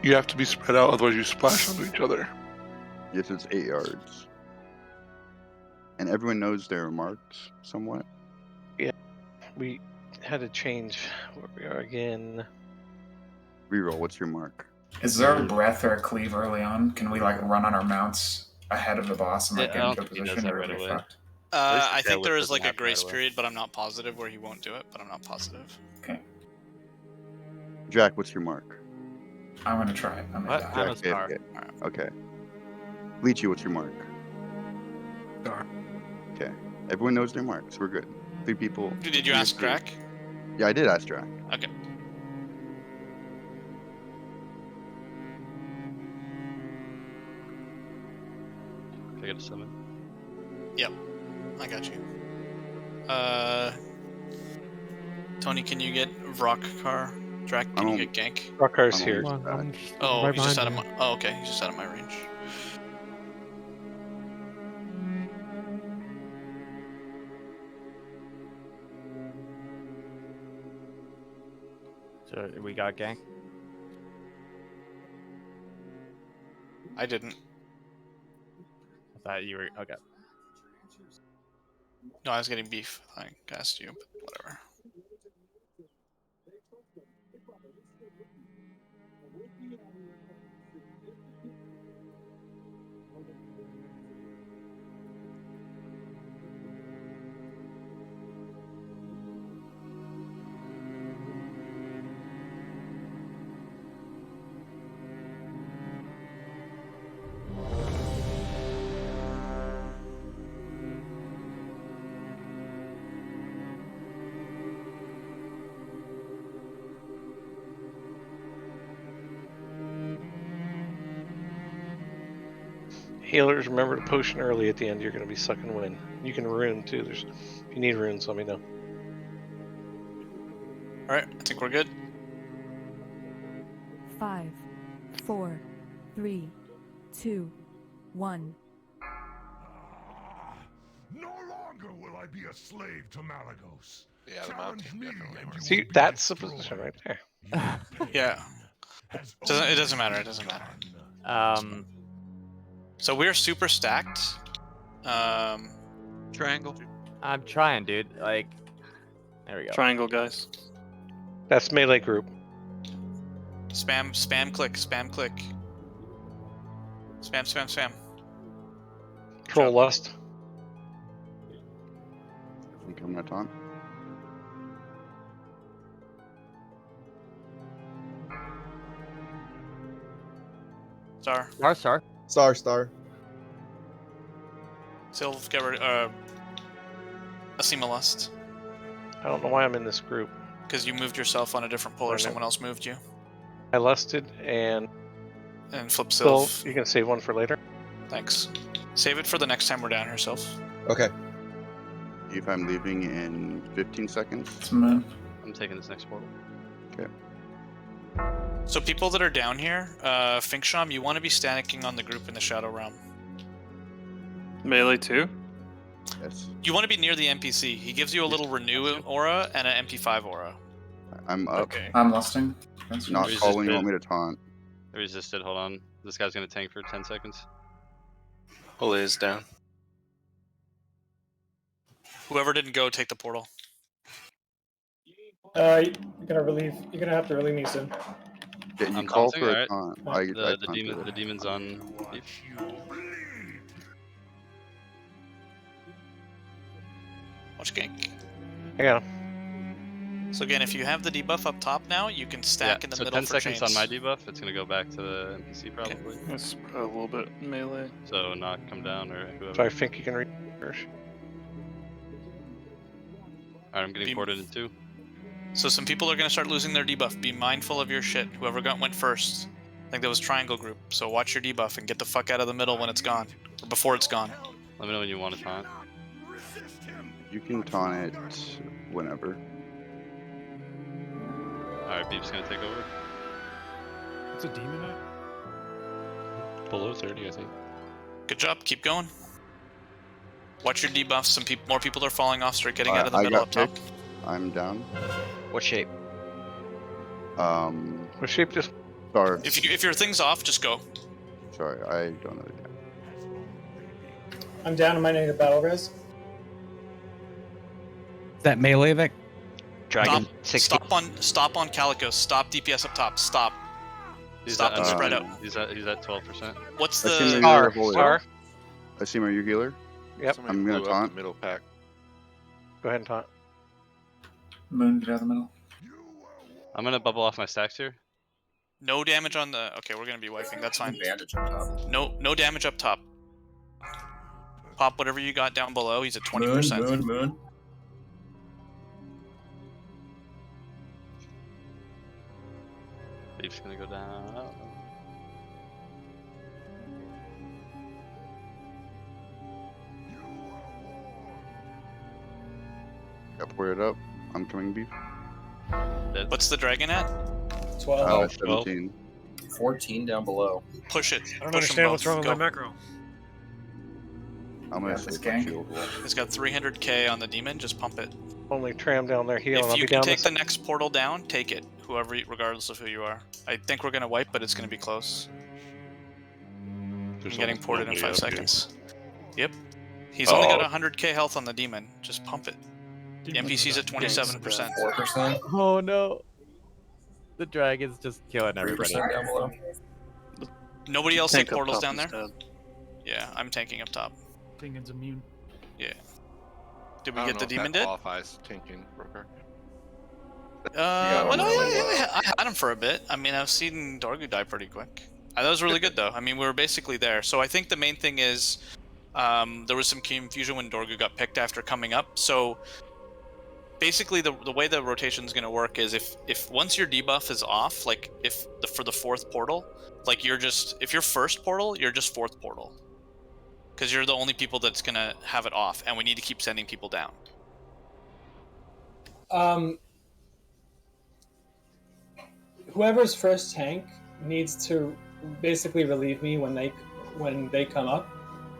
You have to be spread out, otherwise you splash onto each other. Yes, it's 8 yards. And everyone knows their marks somewhat. Yeah, we had to change where we are again. Reroll, what's your mark? Is there a breath or a cleave early on? Can we like run on our mounts ahead of the boss and like Yeah, get I into don't a think he does position, that or right are we away. fucked? I think deadlift there is doesn't like a happen right grace away. period, but I'm not positive where he won't do it. But I'm not positive. Okay, Jack, what's your mark? I'm gonna try it. I'm gonna What? die. I'm a star. Okay. Leechy, what's your mark? Star. Okay. Everyone knows their marks. We're good. 3 people. Did you ask Drac? Yeah, I did ask Drac. Okay. Can I get a summon? Yep. I got you. Tony, can you get Vrokkar? Drac, can you get gank? Rockar's here. Oh, right he's just out behind of my. Oh, okay. He's just out of my range. So we got gank. I didn't. I thought you were okay. No, I was getting beef. I cast you, but whatever. Healers, remember to potion early at the end. You're going to be sucking wind. You can rune too. If you need runes, let me know. All right, I think we're good. 5, 4, 3, 2, 1. No longer will I be a slave to Malagos. Yeah, the Challenge mount me can definitely and work. you See, will be that's the destroyed. position right there. Yeah. It doesn't matter. It doesn't matter. So we're super stacked. Triangle. I'm trying, dude. Like, there we go. Triangle, guys. That's melee group. Spam click, spam click. Spam. Troll lust. I'm coming at taunt. Star. Star. Sylv, get rid Asima Lust. I don't know why I'm in this group. Because you moved yourself on a different pole or I know. someone else moved you. I lusted and flip Still, Sylv. you can save one for later. Thanks. Save it for the next time we're down here, Sylv. Okay. If I'm leaving in 15 seconds. Man. I'm taking this next portal. Okay. So people that are down here, Finksham, you want to be stacking on the group in the Shadow Realm. Melee 2? Yes. You want to be near the NPC. He gives you a little renew aura and an MP5 aura. I'm up. Okay. I'm lusting. That's Not Resisted. calling. You want me to taunt? I resisted. Hold on. This guy's gonna tank for 10 seconds. Holy is down. Whoever didn't go, take the portal. You're gonna have to relieve me soon. Yeah, you I'm call taunting, for a alright. taunt. The demon's on beef. Watch gank. I got him. So again, if you have the debuff up top now, you can stack in the so middle 10 for seconds chains. on my debuff, it's gonna go back to the NPC probably. That's a little bit melee. So not come down or whoever. So I think you can read first. Alright, I'm getting ported in 2. So some people are going to start losing their debuff. Be mindful of your shit. Whoever went first. I think that was triangle group. So watch your debuff and get the fuck out of the middle when it's gone. Or before it's gone. Let me know when you want to taunt. You can taunt it whenever. Alright, Beep's gonna take over. What's a demon at? Below 30, I think. Good job. Keep going. Watch your debuffs. Some more people are falling off. Start getting out of the middle up top. I'm down. What shape? What shape? Just Star. If your thing's off, just go. Sorry, I don't know that. I'm down. I might need a battle res. Is that melee, Vic? Dragon. Stop on Calico. Stop DPS up top. Stop. Stop and spread out. He's at 12%. What's the Star? I see, are you healer? Yep. I'm gonna taunt. Middle pack. Go ahead and taunt. Moon, get out of the middle. I'm gonna bubble off my stacks here. No damage on the. Okay, we're gonna be wiping. That's fine. Bandage on top. No damage up top. Pop whatever you got down below. He's at 20%. Moon. Beep's gonna go down. Got poured up. I'm coming beef. What's the dragon at? 12. 17. 14 down below. Push it. I don't understand what's wrong with my macro. I'm gonna this save my gank. shield wall. It's got 300k on the demon. Just pump it. Only Tram down there healing. If I'll you be can down take this. the next portal down, take it. Whoever, regardless of who you are. I think we're gonna wipe, but it's gonna be close. There's I'm getting almost ported in nobody 5 up here. seconds. Yep. He's only got 100k health on the demon. Just pump it. The NPC's at 27%. 4%. Oh no. The dragon's just killing 3% everybody. down below. Nobody else Tank take up portals top down there? instead. Yeah, I'm tanking up top. Dingin's immune. Yeah. Did we I don't get the know if demon that dead? qualifies tanking, Brooker. Well, no, yeah, I had him for a bit. I mean, I've seen Dorgu die pretty quick. That was really good, though. I mean, we were basically there. So I think the main thing is there was some confusion when Dorgu got picked after coming up. So basically, the way the rotation is going to work is if once your debuff is off, like for the 4th portal, like if you're first portal, you're just 4th portal. Because you're the only people that's going to have it off, and we need to keep sending people down. Whoever's first tank needs to basically relieve me when they come up,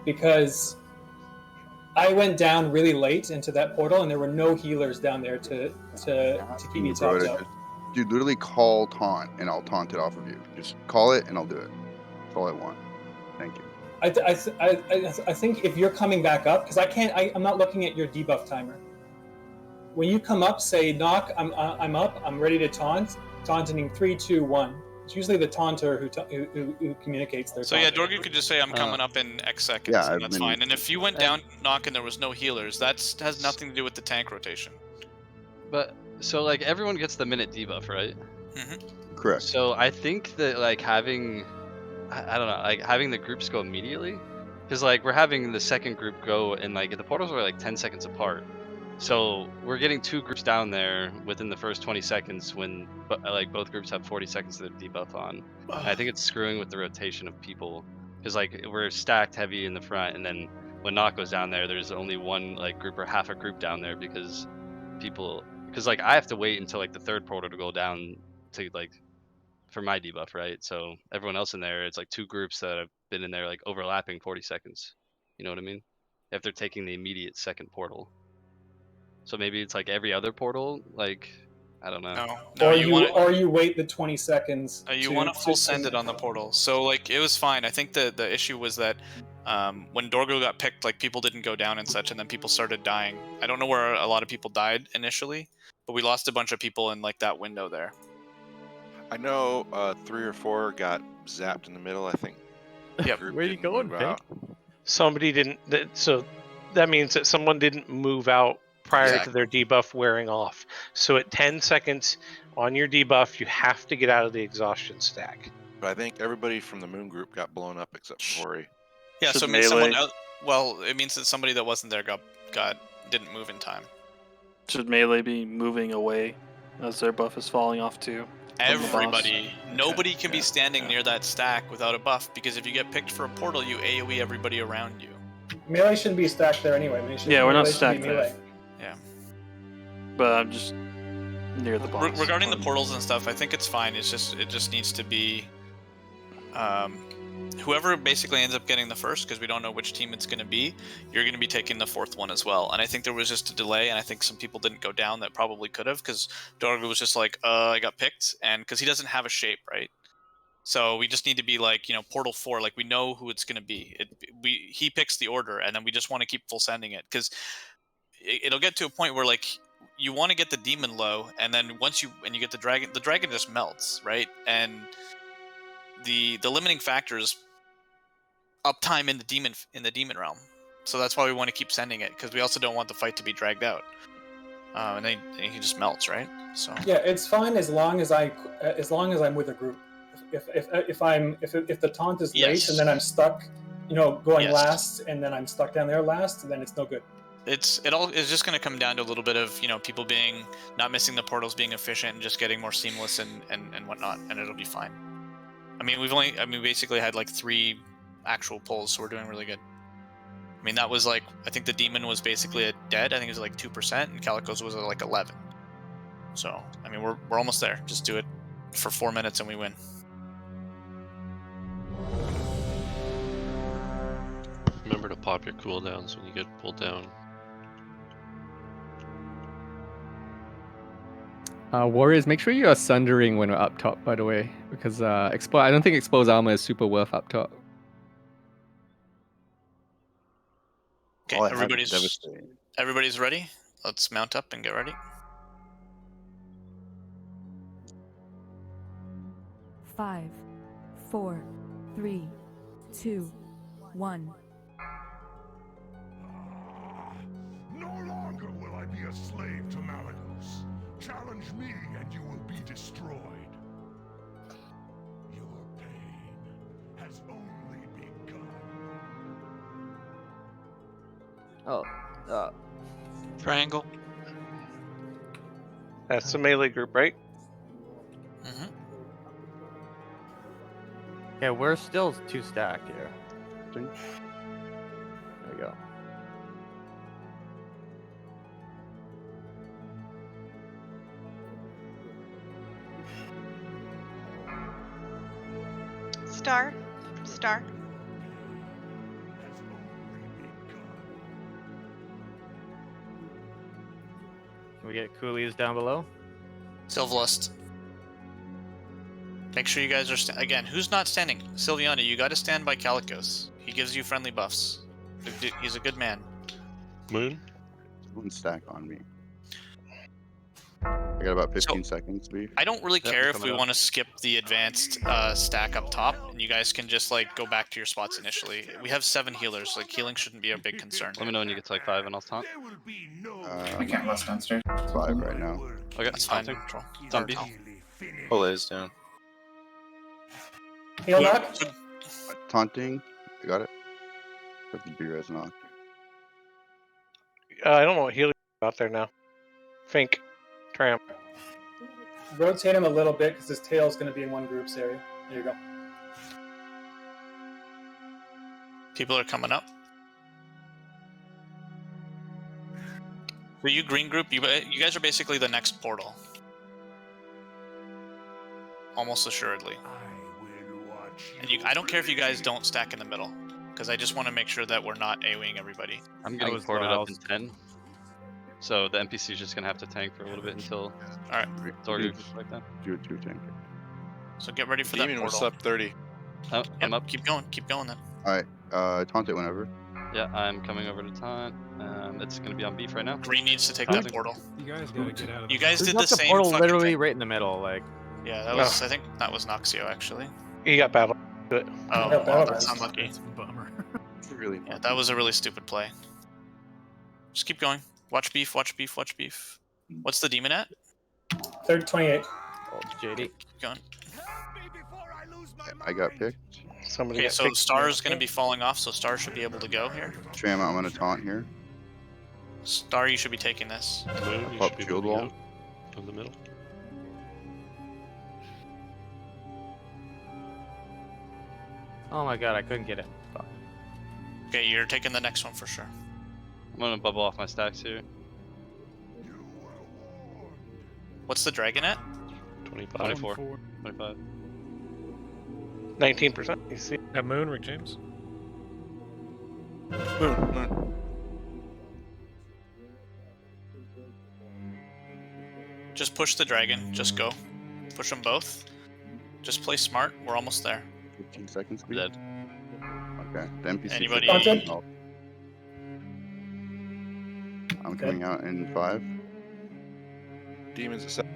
because I went down really late into that portal and there were no healers down there to keep me topped up. Dude, literally call taunt and I'll taunt it off of you. Just call it and I'll do it. That's all I want. Thank you. I think if you're coming back up, because I'm not looking at your debuff timer. When you come up, say knock. I'm up. I'm ready to taunt. Taunting 3, 2, 1. It's usually the taunter who communicates their. So yeah, Dorgu could just say I'm coming up in X seconds, Yeah, and that's fine. And if you went down knock and there was no healers, that has nothing to do with the tank rotation. But so like everyone gets the minute debuff, right? Mm-hmm. Correct. So I think that like having, I don't know, like having the groups go immediately, because like we're having the second group go and like the portals are like 10 seconds apart. So we're getting 2 groups down there within the first 20 seconds when like both groups have 40 seconds of their debuff on. And I think it's screwing with the rotation of people because like we're stacked heavy in the front, and then when knock goes down there, there's only one like group or half a group down there because like I have to wait until like the 3rd portal to go down to like for my debuff, right? So everyone else in there, it's like 2 groups that have been in there like overlapping 40 seconds. You know what I mean? If they're taking the immediate 2nd portal. So maybe it's like every other portal, like I don't know. No, or you wait the 20 seconds. You want to full send it on the portal. So like it was fine. I think the issue was that when Dorgu got picked, like people didn't go down and such, and then people started dying. I don't know where a lot of people died initially, but we lost a bunch of people in like that window there. I know 3 or 4 got zapped in the middle, I think. Yep. Where are you going, Pink? Somebody didn't. So that means that someone didn't move out prior to their debuff wearing off. So at 10 seconds on your debuff, you have to get out of the exhaustion stack. But I think everybody from the moon group got blown up except for Tori. Yeah, so it means someone else, well, it means that somebody that wasn't there didn't move in time. Should melee be moving away as their buff is falling off too? from the boss? Everybody. Nobody can be yeah, standing near that stack without a buff, because if you get picked for a portal, you AoE everybody around you. Melee shouldn't be stacked there anyway. Yeah, we're not melee should be stacked there. melee. Yeah. But I'm just near the boss. Regarding the portals and stuff, I think it's fine. It just needs to be whoever basically ends up getting the first, because we don't know which team it's going to be. You're going to be taking the fourth one as well. And I think there was just a delay, and I think some people didn't go down that probably could have, because Dorgu was just like, I got picked, and because he doesn't have a shape, right? So we just need to be like, Portal 4, like we know who it's going to be. He picks the order, and then we just want to keep full sending it, because it'll get to a point where like you want to get the demon low, and then once you get the dragon just melts, right? And the limiting factor is uptime in the demon realm. So that's why we want to keep sending it, because we also don't want the fight to be dragged out. And then he just melts, right? So yeah, it's fine as long as I'm with a group. If the taunt is late and then I'm stuck, going last, and then I'm stuck down there last, then it's no good. It's just going to come down to a little bit of people not missing the portals, being efficient, and just getting more seamless and whatnot, and it'll be fine. I mean, we basically had like 3 actual pulls, so we're doing really good. I mean, that was like, I think the demon was basically a dead. I think it was like 2%, and Calico's was at like 11. So I mean, we're almost there. Just do it for 4 minutes and we win. Remember to pop your cooldowns when you get pulled down. Warriors, make sure you are sundering when we're up top, by the way, because I don't think exposed armor is super worth up top. Okay, everybody's ready. Let's mount up and get ready. 5, 4, 3, 2, 1. No longer will I be a slave to Malagos. Challenge me and you will be destroyed. Your pain has only begun. Triangle. That's the melee group, right? Mm-hmm. Yeah, we're still 2 stacked here. There we go. Star. Can we get coolies down below? Sylvalust. Make sure you guys are again. Who's not standing? Sylviana, you got to stand by Calicos. He gives you friendly buffs. He's a good man. Moon? 1 stack on me. I got about 15 seconds, beef. I don't really care if we want to skip the advanced stack up top, and you guys can just like go back to your spots initially. We have 7 healers. Like healing shouldn't be a big concern. Let me know when you get to like 5 and I'll taunt. We can't last downstairs. 5 right now. Okay, that's fine. Control. It's on B. Ola's down. Heal knock. Taunting. I got it. With the B-res knock. I don't know what healing out there now. Fink. Tramp. Rotate him a little bit because his tail's going to be in one group's area. There you go. People are coming up. So you green group, you guys are basically the next portal. Almost assuredly. And I don't care if you guys don't stack in the middle, because I just want to make sure that we're not AoEing everybody. I'm getting ported up in 10. So the NPC is just going to have to tank for a little bit until Dorgu gets back down. Do a 2 tank. So get ready for Demon that portal. was up 30. Oh, I'm up. Keep going then. Alright, taunt it whenever. Yeah, I'm coming over to taunt. It's going to be on beef right now. Green needs to take that portal. You guys gotta get out of You guys Who's did got the the same portal fucking literally thing. right in the middle, like. Yeah, that was. I think that was Noxio actually. He got battle. Good. Oh, Yeah, well, that's unlucky. That's a bummer. Really? Yeah, that was a really stupid play. Just keep going. Watch beef. Watch beef. Watch beef. What's the demon at? 28. Oh, JD. Keep going. I got picked. Somebody Okay, got so picked. Star is going to be falling off, so Star should be able to go here. Tram, I'm gonna taunt here. Star, you should be taking this. Moon, you Pop should be shield moving wall. out of the middle. Oh my god, I couldn't get it. Fuck. Okay, you're taking the next one for sure. I'm gonna bubble off my stacks here. What's the dragon at? 25. 24. 25. 19%. You see? That moon, Rick James. Moon. Just push the dragon. Just go. Push them both. Just play smart. We're almost there. 15 seconds. Please. Dead. Okay. The NPC. Anybody? I'm coming out in 5. Demons at 7.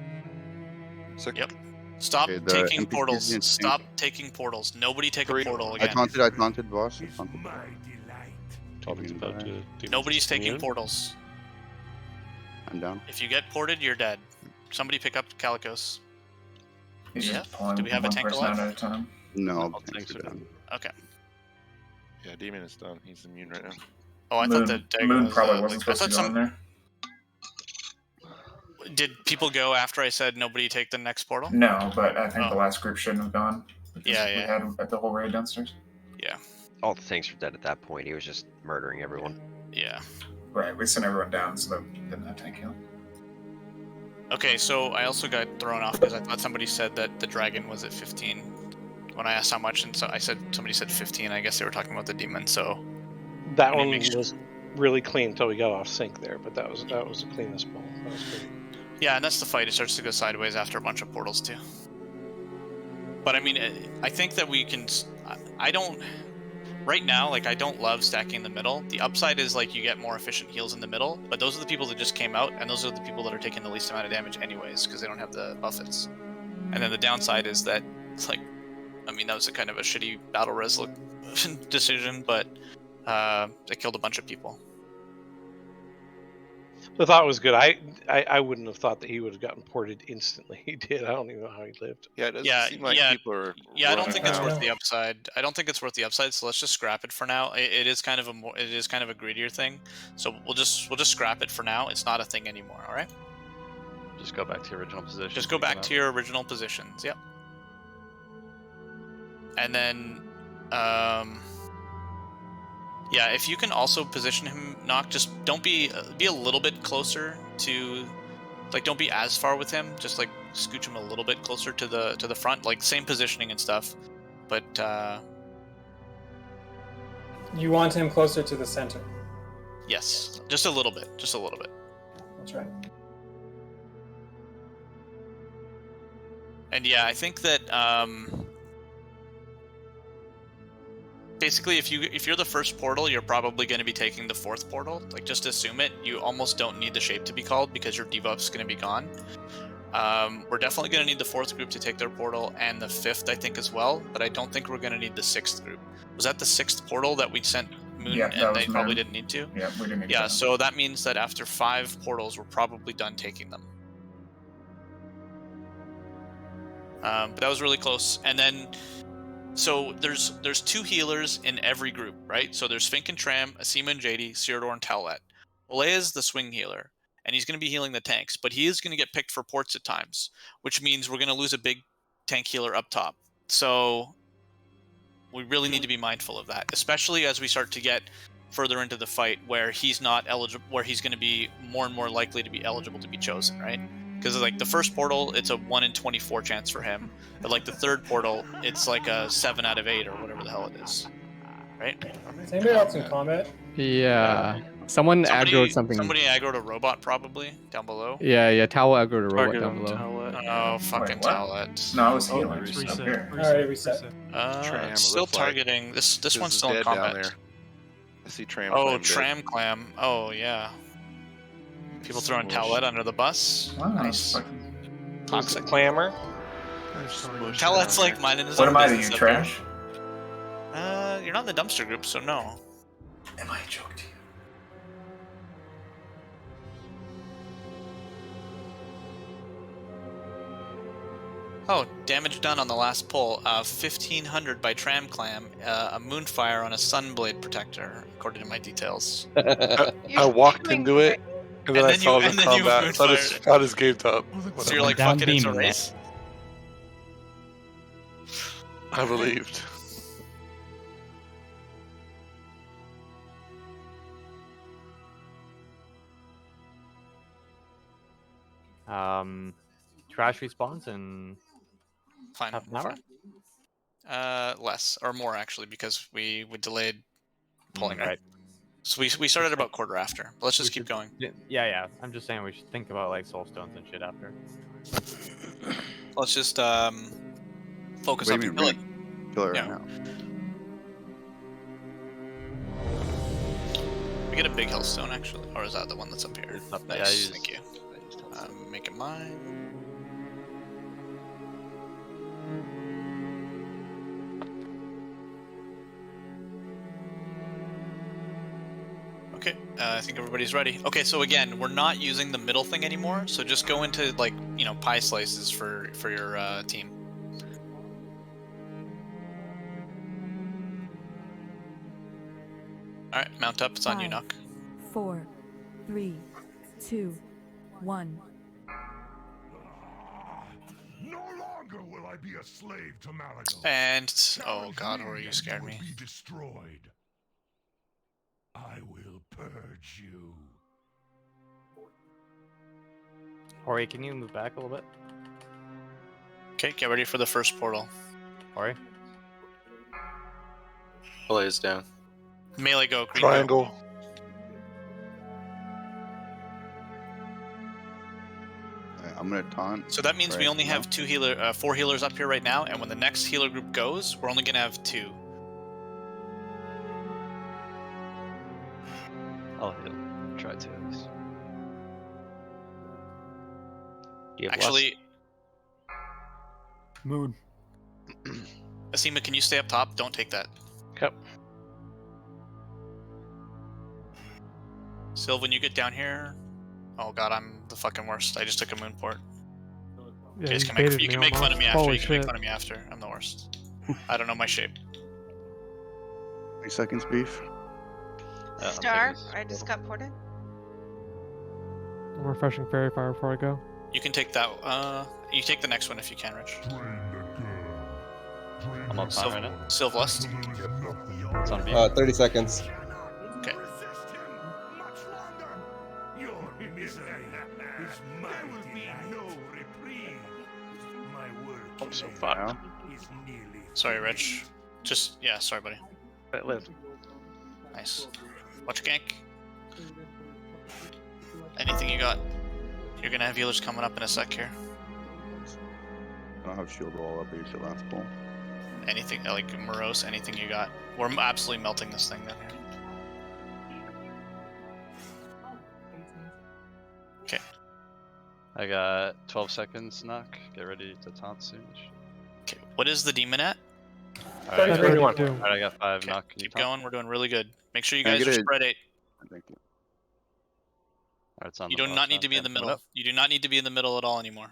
6. Yep. Stop Okay, the taking NPCs portals. in Stop taking portals. Nobody take a portal I again. taunted boss. Demon's about to. Demon's Nobody's taking immune. portals. I'm down. If you get ported, you're dead. Somebody pick up Calicos. He's Yeah. just pulling Do we have a one tank person alive? out at a time. No, All tanks are done. Okay. Yeah, Demon is done. He's immune right now. Oh, I thought that Dagon Moon was, probably wasn't I supposed thought to go in there. Did people go after I said nobody take the next portal? No, but I think Oh. the last group shouldn't have gone. Because Yeah, we yeah. had the whole raid downstairs. Yeah. All the tanks were dead at that point. He was just murdering everyone. Yeah. Right, we sent everyone down so that we didn't have tank heal. Okay, so I also got thrown off because I thought somebody said that the dragon was at 15 when I asked how much, and so I said somebody said 15. I guess they were talking about the demon. So That Let me one make sure. was really clean until we got off sync there, but that was the cleanest ball. That was great. yeah, and that's the fight. It starts to go sideways after a bunch of portals too. But I mean, I think that we can. I don't. Right now, like I don't love stacking in the middle. The upside is like you get more efficient heals in the middle, but those are the people that just came out, and those are the people that are taking the least amount of damage anyways because they don't have the buffets. And then the downside is that it's like, I mean, that was a kind of a shitty battle res decision, but it killed a bunch of people. The thought was good. I wouldn't have thought that he would have gotten ported instantly. He did. I don't even know how he lived. Yeah, it doesn't Yeah, seem like yeah. people are. Yeah, I don't running think it's around. worth the upside. I don't think it's worth the upside. So let's just scrap it for now. It is kind of a greedier thing. So we'll just scrap it for now. It's not a thing anymore. All right. Just go back to your original position. Just go back to your original positions. Yep. And then, yeah, if you can also position him, Knock, just don't be a little bit closer to, like, don't be as far with him. Just like scooch him a little bit closer to the front, like same positioning and stuff. But You want him closer to the center. yes, just a little bit, just a little bit. That's right. And yeah, I think that basically if you're the first portal, you're probably going to be taking the fourth portal. Like just assume it. You almost don't need the shape to be called because your debuff's going to be gone. We're definitely going to need the fourth group to take their portal and the fifth, I think, as well. But I don't think we're going to need the sixth group. Was that the sixth portal that we sent Moon Yeah, that and was they probably Moon. didn't need to? Yeah, we didn't need Yeah, to. so that means that after 5 portals, we're probably done taking them. But that was really close. And then, so there's 2 healers in every group, right? So there's Fink and Tram, Asima and JD, Cyrodiil and Talat. Olea is the swing healer, and he's going to be healing the tanks, but he is going to get picked for ports at times, which means we're going to lose a big tank healer up top. So we really need to be mindful of that, especially as we start to get further into the fight where he's not eligible, where he's going to be more and more likely to be eligible to be chosen, right? Because like the first portal, it's a 1 in 24 chance for him, but like the third portal, it's like a 7 out of 8 or whatever the hell it is, right? Is anybody else in combat? Yeah. Someone aggroed something. Somebody aggroed a robot probably down below. Yeah, Towel aggroed a robot Target down on below. Towel. Oh, fucking Wait, what? Towlet. No, I was Oh, healing. reset. Up here. Alright, reset. Tram, it Still looks like. targeting. This This one's is still in dead down combat. there. I see Tram. Oh, Clam dead. Tram Clam. Oh, yeah. People throwing Towlet under the bus. Wow, Nice. fucking- Toxic. Clamor. Towlet's like minding his What own am I to business you, up here. trash? You're not in the dumpster group, so no. Am I a joke to you? Oh, damage done on the last pull. 1500 by Tram Clam. A Moonfire on a Sunblade Protector, according to my details. I walked into it, and then I saw the combat, so I just gave up. I was like, So you're like, fuck it, it's a race? I believed. Trash respawns in Fine. half an hour? Less or more actually, because we delayed pulling. Right. So we started about quarter after. But let's just keep going. Yeah. I'm just saying we should think about like soul stones and shit after. Let's just focus on killing. Kill it right now. We get a big hellstone actually, or is that the one that's up here? It's up there. nice. Thank you. Make it mine. Okay, I think everybody's ready. Okay, so again, we're not using the middle thing anymore, so just go into, like, you know, pie slices for your team. Alright, mount up, it's on you, 5, Knock. 4, 3, 2, 1. No longer will I be a slave to Malagos. And, oh god, Hori, you scared me. Be destroyed. I will purge you. Hori, can you move back a little bit? Okay, get ready for the first portal. Hori? Blaze down. Melee go, green Triangle. Go. I'm gonna taunt. So that means we right only now. have 4 healers up here right now, and when the next healer group goes, we're only gonna have 2. I'll heal. Try to at least. Actually, Mood. Asima, can you stay up top? Don't take that. Yep. Sylv, when you get down here, oh god, I'm the fucking worst. I just took a moon port. Yeah, You can make fun of me after. You can make fun of me after. I'm the worst. I don't know my shape. 3 seconds, beef. Star, I just got ported. I'm refreshing Fairy Fire before I go. You can take that. You take the next one if you can, Rich. I'm on time right now. Sylv Lust. It's on B. 30 seconds. Okay. I'm so fucked. Sorry, Rich. Just sorry, buddy. But live. Nice. Watch gank. Anything you got? You're gonna have healers coming up in a sec here. I don't have shield wall up here till last pull. Anything like Morose, anything you got? We're absolutely melting this thing down here. Okay. I got 12 seconds, Knock. Get ready to taunt soon. Okay. What is the demon at? Alright, 31. Alright, I got 5. Okay. Knock. Can you Keep taunt? going. We're doing really good. Make sure you Can I guys get are a- spread 8. Thank you. Alright, it's on You the do not need to be in the middle. You do not need to be in the middle at all anymore.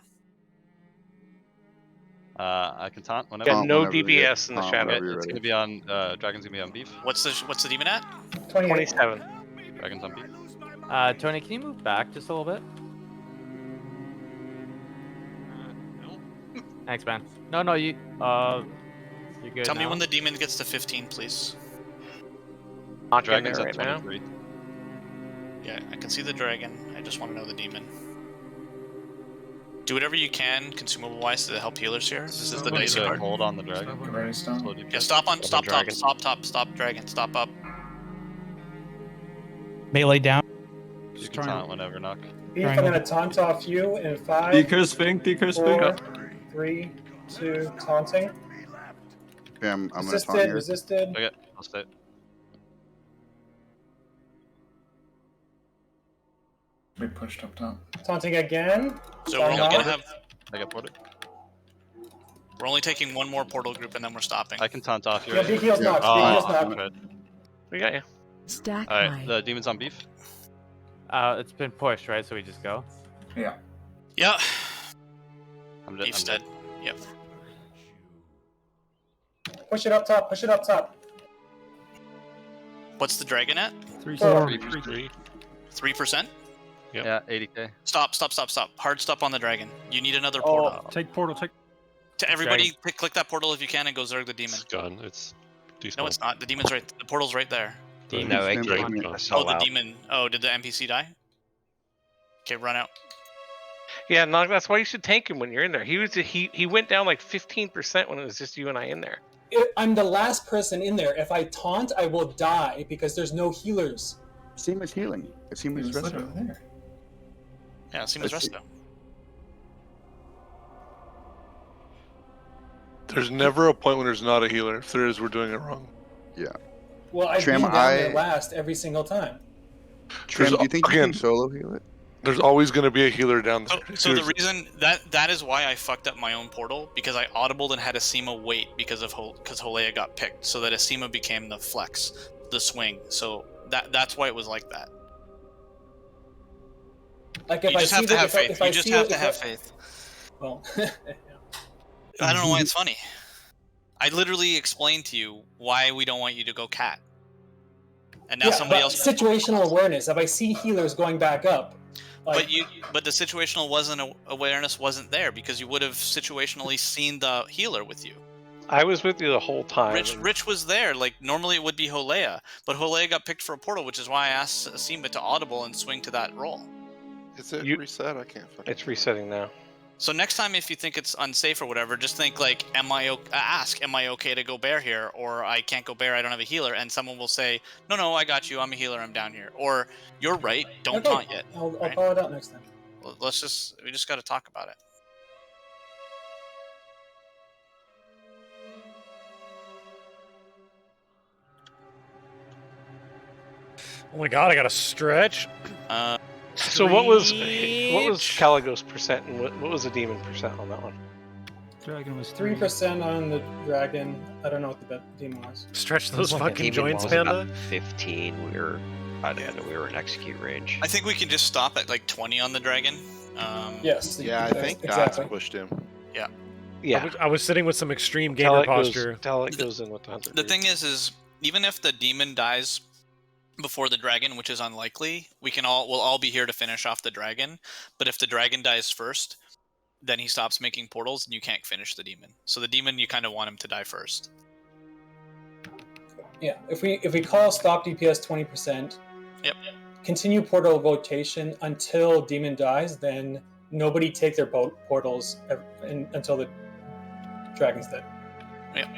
I can taunt whenever. Got no DBS in the shadow. Okay, it's gonna be on. Dragon's gonna be on beef. What's the demon at? 27. Dragon's on beef. Tony, can you move back just a little bit? Thanks, man. No, you. You're good. Tell me now. when the demon gets to 15, please. Not Dragon's there at right now. 23. Yeah, I can see the dragon. I just want to know the demon. Do whatever you can, consumable-wise, to help healers here. This is the daisy card. Hold on the dragon. Yeah, stop on, stop top, dragon. stop top, stop dragon, stop up. Melee down. You can taunt whenever, Knock. Beef, I'm gonna taunt off you in 5, Decurse Fink, Decurse 4, Fink. 3, 2, taunting. Okay, I'm gonna taunt Resisted, here. resisted. Okay, I'll stay. We pushed up top. Taunting again. So we're only gonna have. I got ported. We're only taking one more portal group and then we're stopping. I can taunt off you. Yeah, big heals knocked, big heals knocked. We got you. Stack Alright, high. the demon's on beef. It's been pushed, right? So we just go. Yeah. Yeah. I'm Beef's dead. dead. Yep. Push it up top. Push it up top. What's the dragon at? 3%? Yep. Yeah, 80k. Stop. Hard stop on the dragon. You need another portal. Take portal. Take. To everybody, click that portal if you can and go Zerg the demon. It's gone. It's No, it's not. The demon's right. The portal's right there. No, it Dragon can't. gone. That's all Oh, the out. demon. Oh, did the NPC die? Okay, run out. Yeah, no, that's why you should tank him when you're in there. He went down like 15% when it was just you and I in there. I'm the last person in there. If I taunt, I will die because there's no healers. Seema's healing. If Seema's Who's resto. literally there? Yeah, Seema's Let's see. resto. There's never a point when there's not a healer. If there is, we're doing it wrong. Yeah. Well, I've Tram, been down there last every single time. Tram, do you think you again, can solo heal it? There's always going to be a healer down there. So the reason that is why I fucked up my own portal, because I audibled and had Asima wait because Holea got picked, so that Asima became the flex, the swing. So that's why it was like that. Like if You I just see have to that, have faith. You just have to have faith. faith. Well, I don't know why it's funny. I literally explained to you why we don't want you to go cat. And now somebody else. Situational awareness. If I see healers going back up, like, but the situational awareness wasn't there because you would have situationally seen the healer with you. I was with you the whole time. Rich was there. Like normally it would be Holea, but Holea got picked for a portal, which is why I asked Asima to audible and swing to that role. Is it reset? I can't fucking. It's resetting now. So next time, if you think it's unsafe or whatever, just think like, am I okay to go bear here? Or I can't go bear, I don't have a healer. And someone will say, no, I got you, I'm a healer, I'm down here. Or, you're right, don't taunt yet. I'll call it out next time. Well, we just got to talk about it. Oh my god, I got to stretch. So what was Caligos percent and what was the demon percent on that one? Dragon was 3% on the dragon. I don't know what the demon was. Stretch those fucking Demon joints, was Panda. about 15. We were in execute range. I think we can just stop at like 20 on the dragon. Yes. Yeah, I think Dots pushed him. Yeah. Yeah. I was sitting with some extreme gamer posture. It goes in with the hunter. The thing is even if the demon dies before the dragon, which is unlikely, we'll all be here to finish off the dragon. But if the dragon dies first, then he stops making portals and you can't finish the demon. So the demon, you kind of want him to die first. Yeah, if we call stop DPS 20%, yep. Continue portal rotation until demon dies, then nobody take their portals until the dragon's dead. Yep.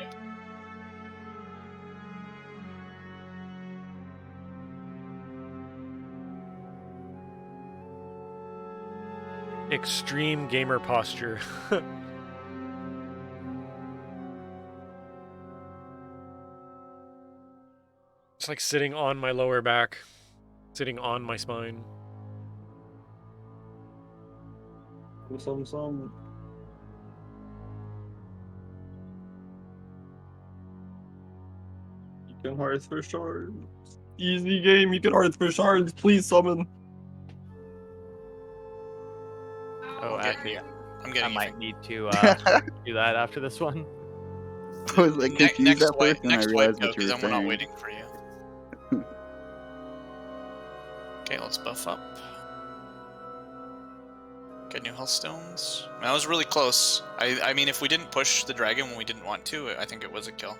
Extreme gamer posture. It's like sitting on my lower back, sitting on my spine. Some. You can hearth for shards. Easy game, you can hearth for shards. Please summon. Oh, actually, I might need to do that after this one. I was like confused at first, and I Next realized wipe, what you because were then we're not saying. waiting for you. Okay, let's buff up. Get new health stones. That was really close. I mean, if we didn't push the dragon when we didn't want to, I think it was a kill.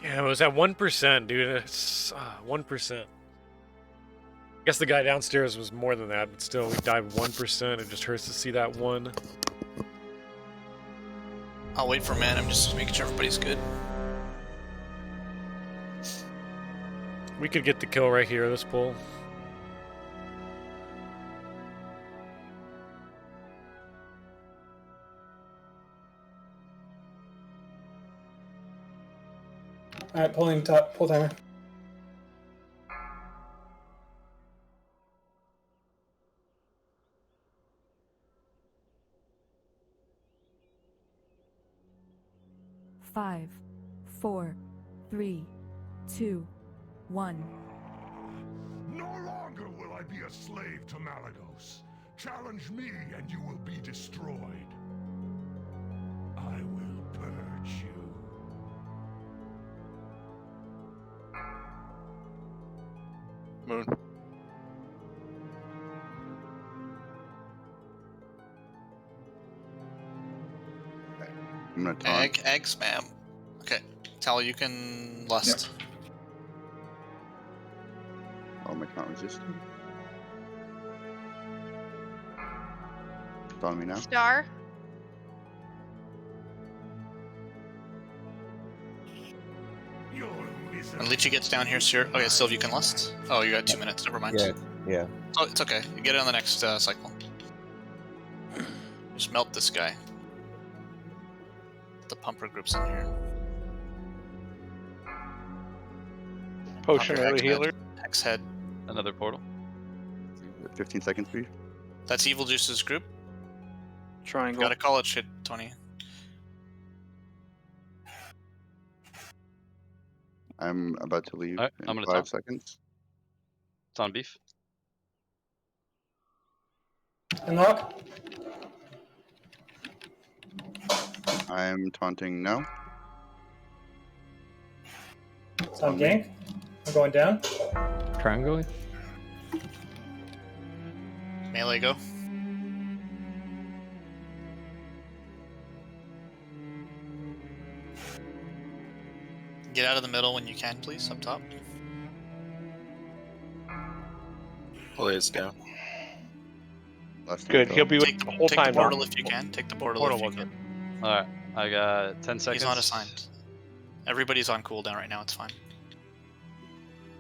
Yeah, it was at 1%, dude. It's 1%. I guess the guy downstairs was more than that, but still, we died 1%. It just hurts to see that one. I'll wait for man. I'm just making sure everybody's good. We could get the kill right here, this pull. Alright, pull timer. Five, 4, 3, 2, 1. No longer will I be a slave to Malagos. Challenge me and you will be destroyed. I will purge you. Moon. I'm gonna taunt. Egg spam. Okay. Tally, you can lust. Oh, my count resisted. It's on me now. Star. When Lychee gets down here, Sir. Okay, Sylv, you can lust. Oh, you got 2 minutes. Never mind. Yeah. Oh, it's okay. You get it on the next cycle. Just melt this guy. The pumper group's in here. Potion Pumper, of the healer. Hex head. Another portal. 15 seconds, please. That's Evil Juice's group. Triangle. Gotta call it shit, Tony. I'm about to leave Alright, in I'm gonna 5 taunt. seconds. It's on beef. Unlock. I'm taunting now. It's on gank. I'm going down. Triangle. Melee go. Get out of the middle when you can, please, up top. Blaze down. Good. He'll be with Take the whole take time. the portal if you can. Take the portal if you can. Alright, I got 10 seconds. He's not assigned. Everybody's on cooldown right now, it's fine.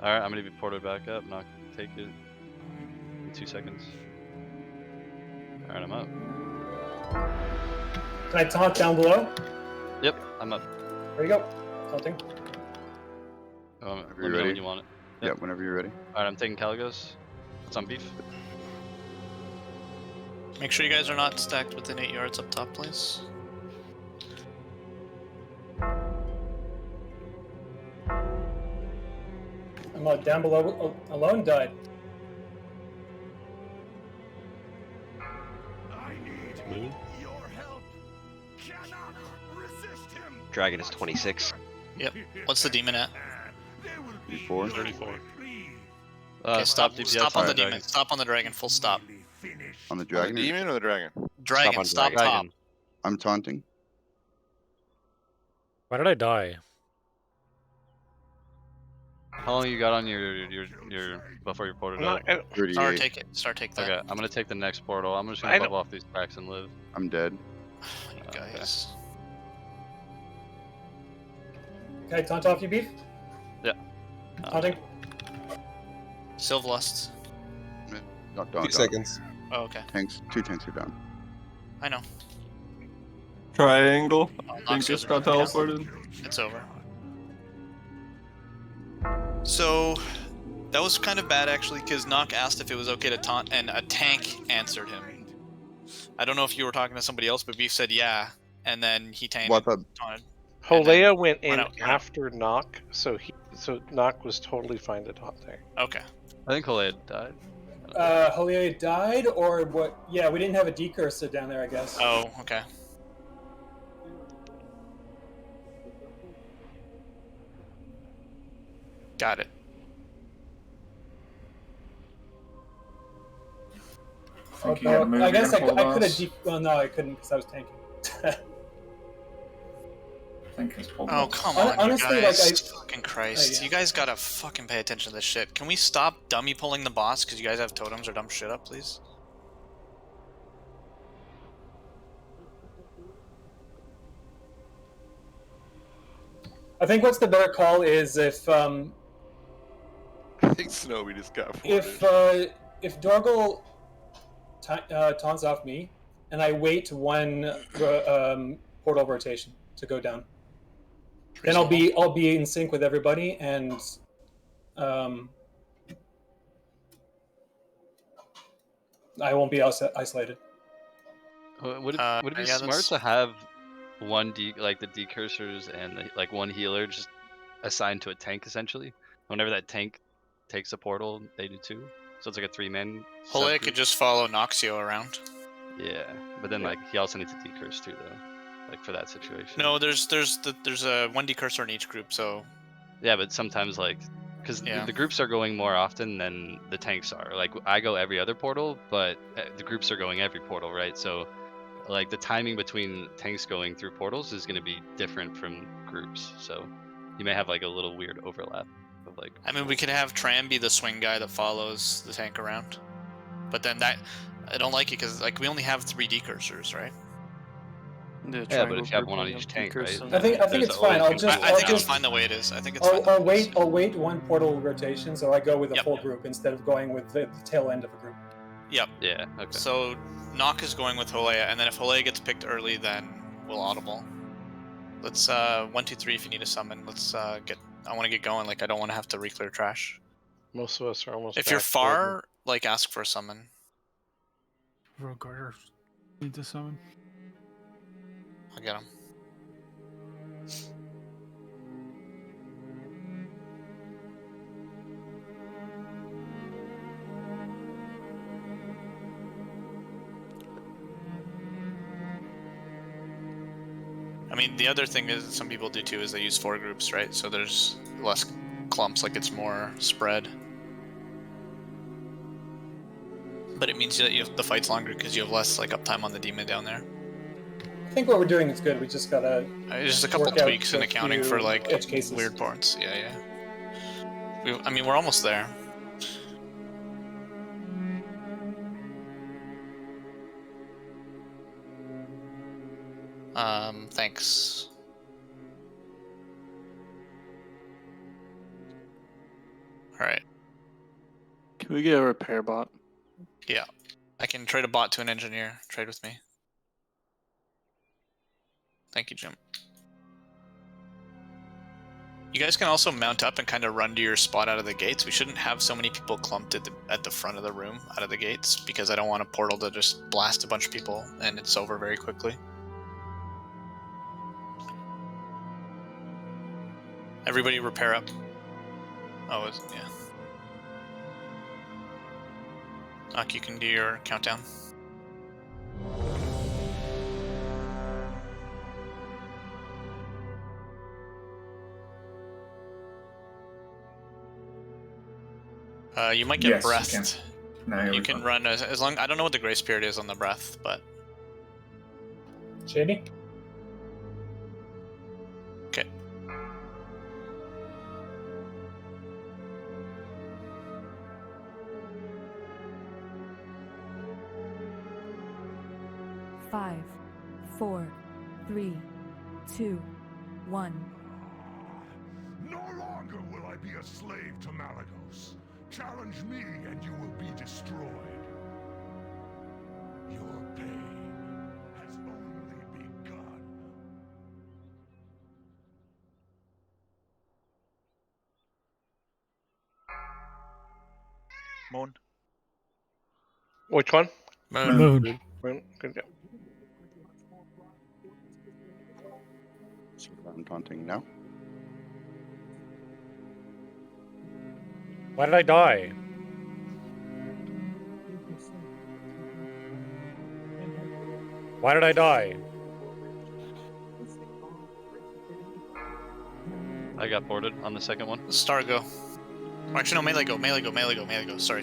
Alright, I'm gonna be ported back up, not take it in 2 seconds. Alright, I'm up. Can I taunt down below? Yep, I'm up. There you go. Taunting. Let me you know ready? when you want it. Yeah, whenever you're ready. Alright, I'm taking Caligos. It's on beef. Make sure you guys are not stacked within 8 yards up top, please. I'm down below alone. Died. Dragon is 26. Yep. What's the demon at? 34. 34. Okay, stop DPS stop on the dragon. demon. Stop on the dragon. Full stop. On the The dragon? demon or the dragon? Dragon. Stop top. I'm taunting. Why did I die? How long you got on your before you ported out? Start take it. Start take that. Okay, I'm gonna take the next portal. I'm just gonna bub off these cracks and live. I'm dead. You guys. Can I taunt off you, beef? Yeah. Taunting. Sylvlust. Not down. 2 seconds. Oh, okay. Tanks. 2 tanks are down. I know. Triangle. Oh, I think just got teleported. It's over. So, that was kind of bad actually, because Nock asked if it was okay to taunt, and a tank answered him. I don't know if you were talking to somebody else, but Beef said yeah, and then he taunted. Holea went in after Nock, so Nock was totally fine to taunt there. Okay. I think Holea died. Holia died, or what? Yeah, we didn't have a decursor down there, I guess. Oh, okay. Got it. I guess I could have. Well, no, I couldn't because I was tanking. Oh, come on, honestly, you guys. like, Fucking Christ. yeah. You guys gotta fucking pay attention to this shit. Can we stop dummy pulling the boss because you guys have totems or dumb shit up, please? I think what's the better call is if I think Snowy just got if Dorgal taunts off me, and I wait one portal rotation to go down, then I'll be in sync with everybody, and I won't be isolated. Would it be smart to have one the decursors and like one healer just assigned to a tank essentially? Whenever that tank takes a portal, they do too. So it's like a 3-man. Hole could just follow Noxio around. Yeah, but then like he also needs a decurse too, though, like for that situation. No, there's a 1 decursor in each group, so. Yeah, but sometimes like, because the groups are going more often than the tanks are. Like I go every other portal, but the groups are going every portal, right? So, like the timing between tanks going through portals is going to be different from groups. So, you may have like a little weird overlap of like. I mean, we could have Tram be the swing guy that follows the tank around, but then that I don't like it because like we only have 3 decursors, right? Yeah, but if you have one on each tank, right? I think it's fine. I think it's fine the way it is. I think it's fine. I'll wait 1 portal rotation, so I go with a full group instead of going with the tail end of a group. Yep. Yeah. Okay. So Nock is going with Holea, and then if Holea gets picked early, then we'll audible. Let's 1, 2, 3. If you need a summon, let's get. I want to get going. Like I don't want to have to re-clear trash. Most of us are almost. If you're far, like ask for a summon. Rogar needs a summon. I'll get him. I mean, the other thing is some people do too is they use 4 groups, right? So there's less clumps, like it's more spread. But it means that the fight's longer because you have less like uptime on the demon down there. I think what we're doing is good. We just gotta. There's just a couple work out tweaks in a accounting few for like edge cases. weird parts. Yeah. I mean, we're almost there. Thanks. All right. Can we get a repair bot? Yeah, I can trade a bot to an engineer. Trade with me. Thank you, Jim. You guys can also mount up and kind of run to your spot out of the gates. We shouldn't have so many people clumped at the front of the room out of the gates because I don't want a portal to just blast a bunch of people and it's over very quickly. Everybody repair up. Oh, yeah. Knock, you can do your countdown. You might get Yes, breathed. You can run as long. I don't know what the grace period is on the breath, but. Shady? Okay. Five, 4, 3, 2, 1. No longer will I be a slave to Malagos. Challenge me and you will be destroyed. Your pain has only begun. Moon. Which one? Moon. Moon. Good job. So I'm taunting now. Why did I die? Why did I die? I got boarded on the second one. Star go. Or actually, no, melee go. Melee go. Sorry.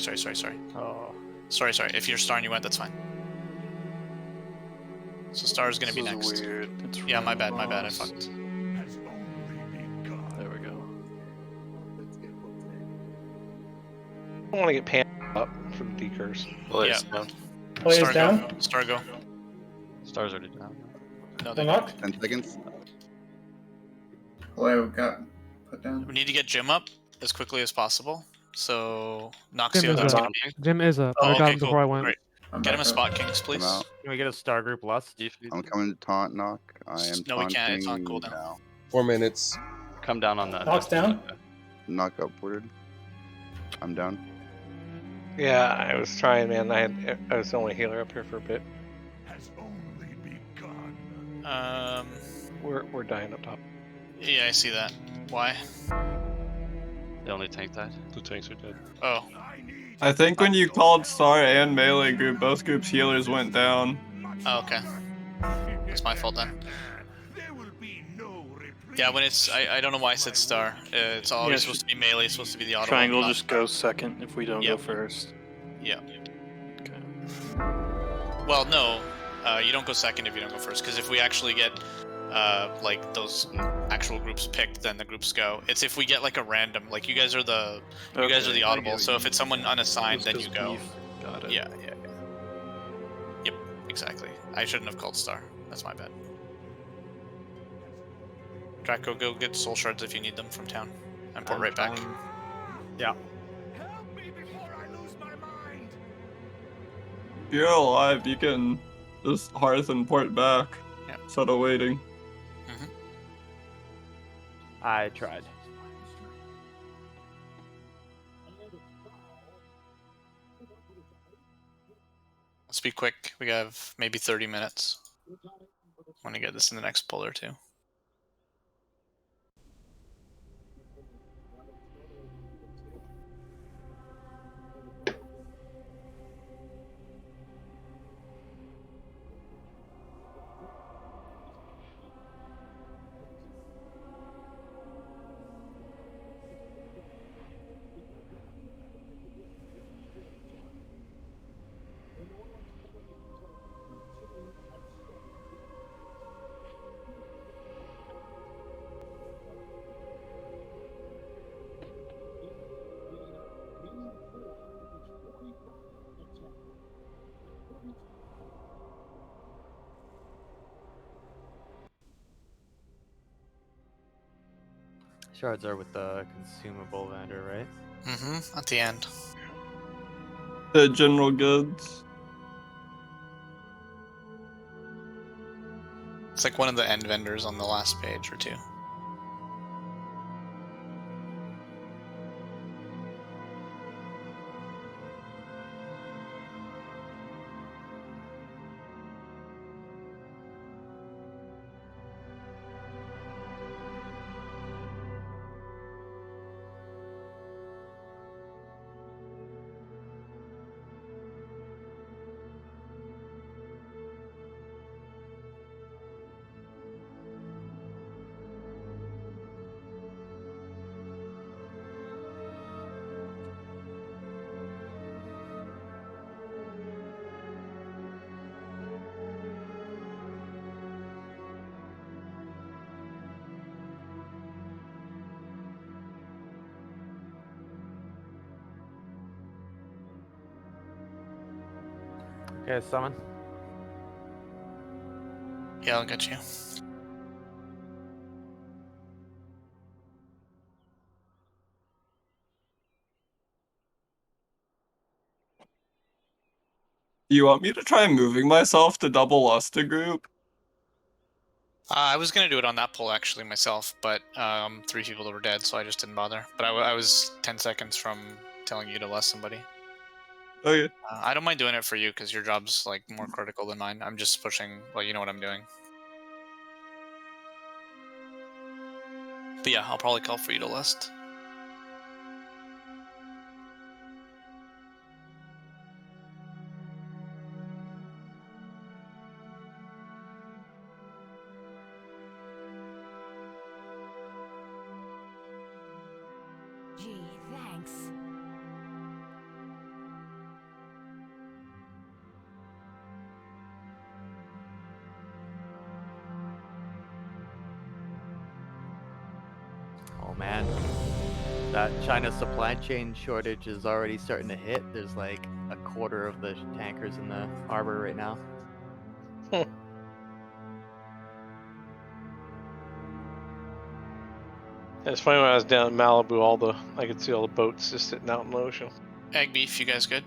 Oh. Sorry. If you're Star and you went, that's fine. So Star is gonna be This is next. weird. Yeah, my bad. I fucked. There we go. I want to get Pan up for the decurs. Yeah. Player's down? Star go. Star's already down. No, They're not? 10 seconds. Hello, got put down. We need to get Jim up as quickly as possible. So Jim Noxio, is that's up. gonna be. Jim is up. Oh, I got okay, him cool. before I went. Great. Get him a spot, Kings, please. I'm out. Can we get a star group lust? I'm coming to taunt Knock. I am No, we can't. It's on taunting cooldown. now. 4 minutes. Come down on that. Knock's down? Knock upward. I'm down. Yeah, I was trying, man. I was the only healer up here for a bit. We're dying up top. Yeah, I see that. Why? The only tank died. The tanks are dead. Oh. I think when you called Star and Melee group, both groups' healers went down. Oh, okay. It's my fault then. Yeah, when it's I don't know why I said Star. It's always supposed to be Melee. It's supposed to be the auto. Triangle just goes second if we don't go first. Yeah. Well, no, you don't go second if you don't go first. Because if we actually get like those actual groups picked, then the groups go. It's if we get like a random, like you guys are the audible. So if it's someone unassigned, then you go. Got it. Yeah. Yep, exactly. I shouldn't have called Star. That's my bad. Draco, go get soul shards if you need them from town, and port right back. Yeah. If you're alive, you can just hearth and port back instead of waiting. I tried. Let's be quick. We have maybe 30 minutes. I want to get this in the next pull or two. Shards are with the consumable vendor, right? Mm-hmm. At the end. The general goods. It's like one of the end vendors on the last page or two. Okay, summon. Yeah, I'll get you. Do you want me to try moving myself to double luster group? I was gonna do it on that pull actually myself, but 3 people that were dead, so I just didn't bother. But I was 10 seconds from telling you to less somebody. Okay. I don't mind doing it for you because your job's like more critical than mine. I'm just pushing. Well, you know what I'm doing. But yeah, I'll probably call for you to list. Gee, thanks. Oh man, that China supply chain shortage is already starting to hit. There's like a quarter of the tankers in the harbor right now. It's funny when I was down in Malibu, I could see all the boats just sitting out in the ocean. Egg beef, you guys good?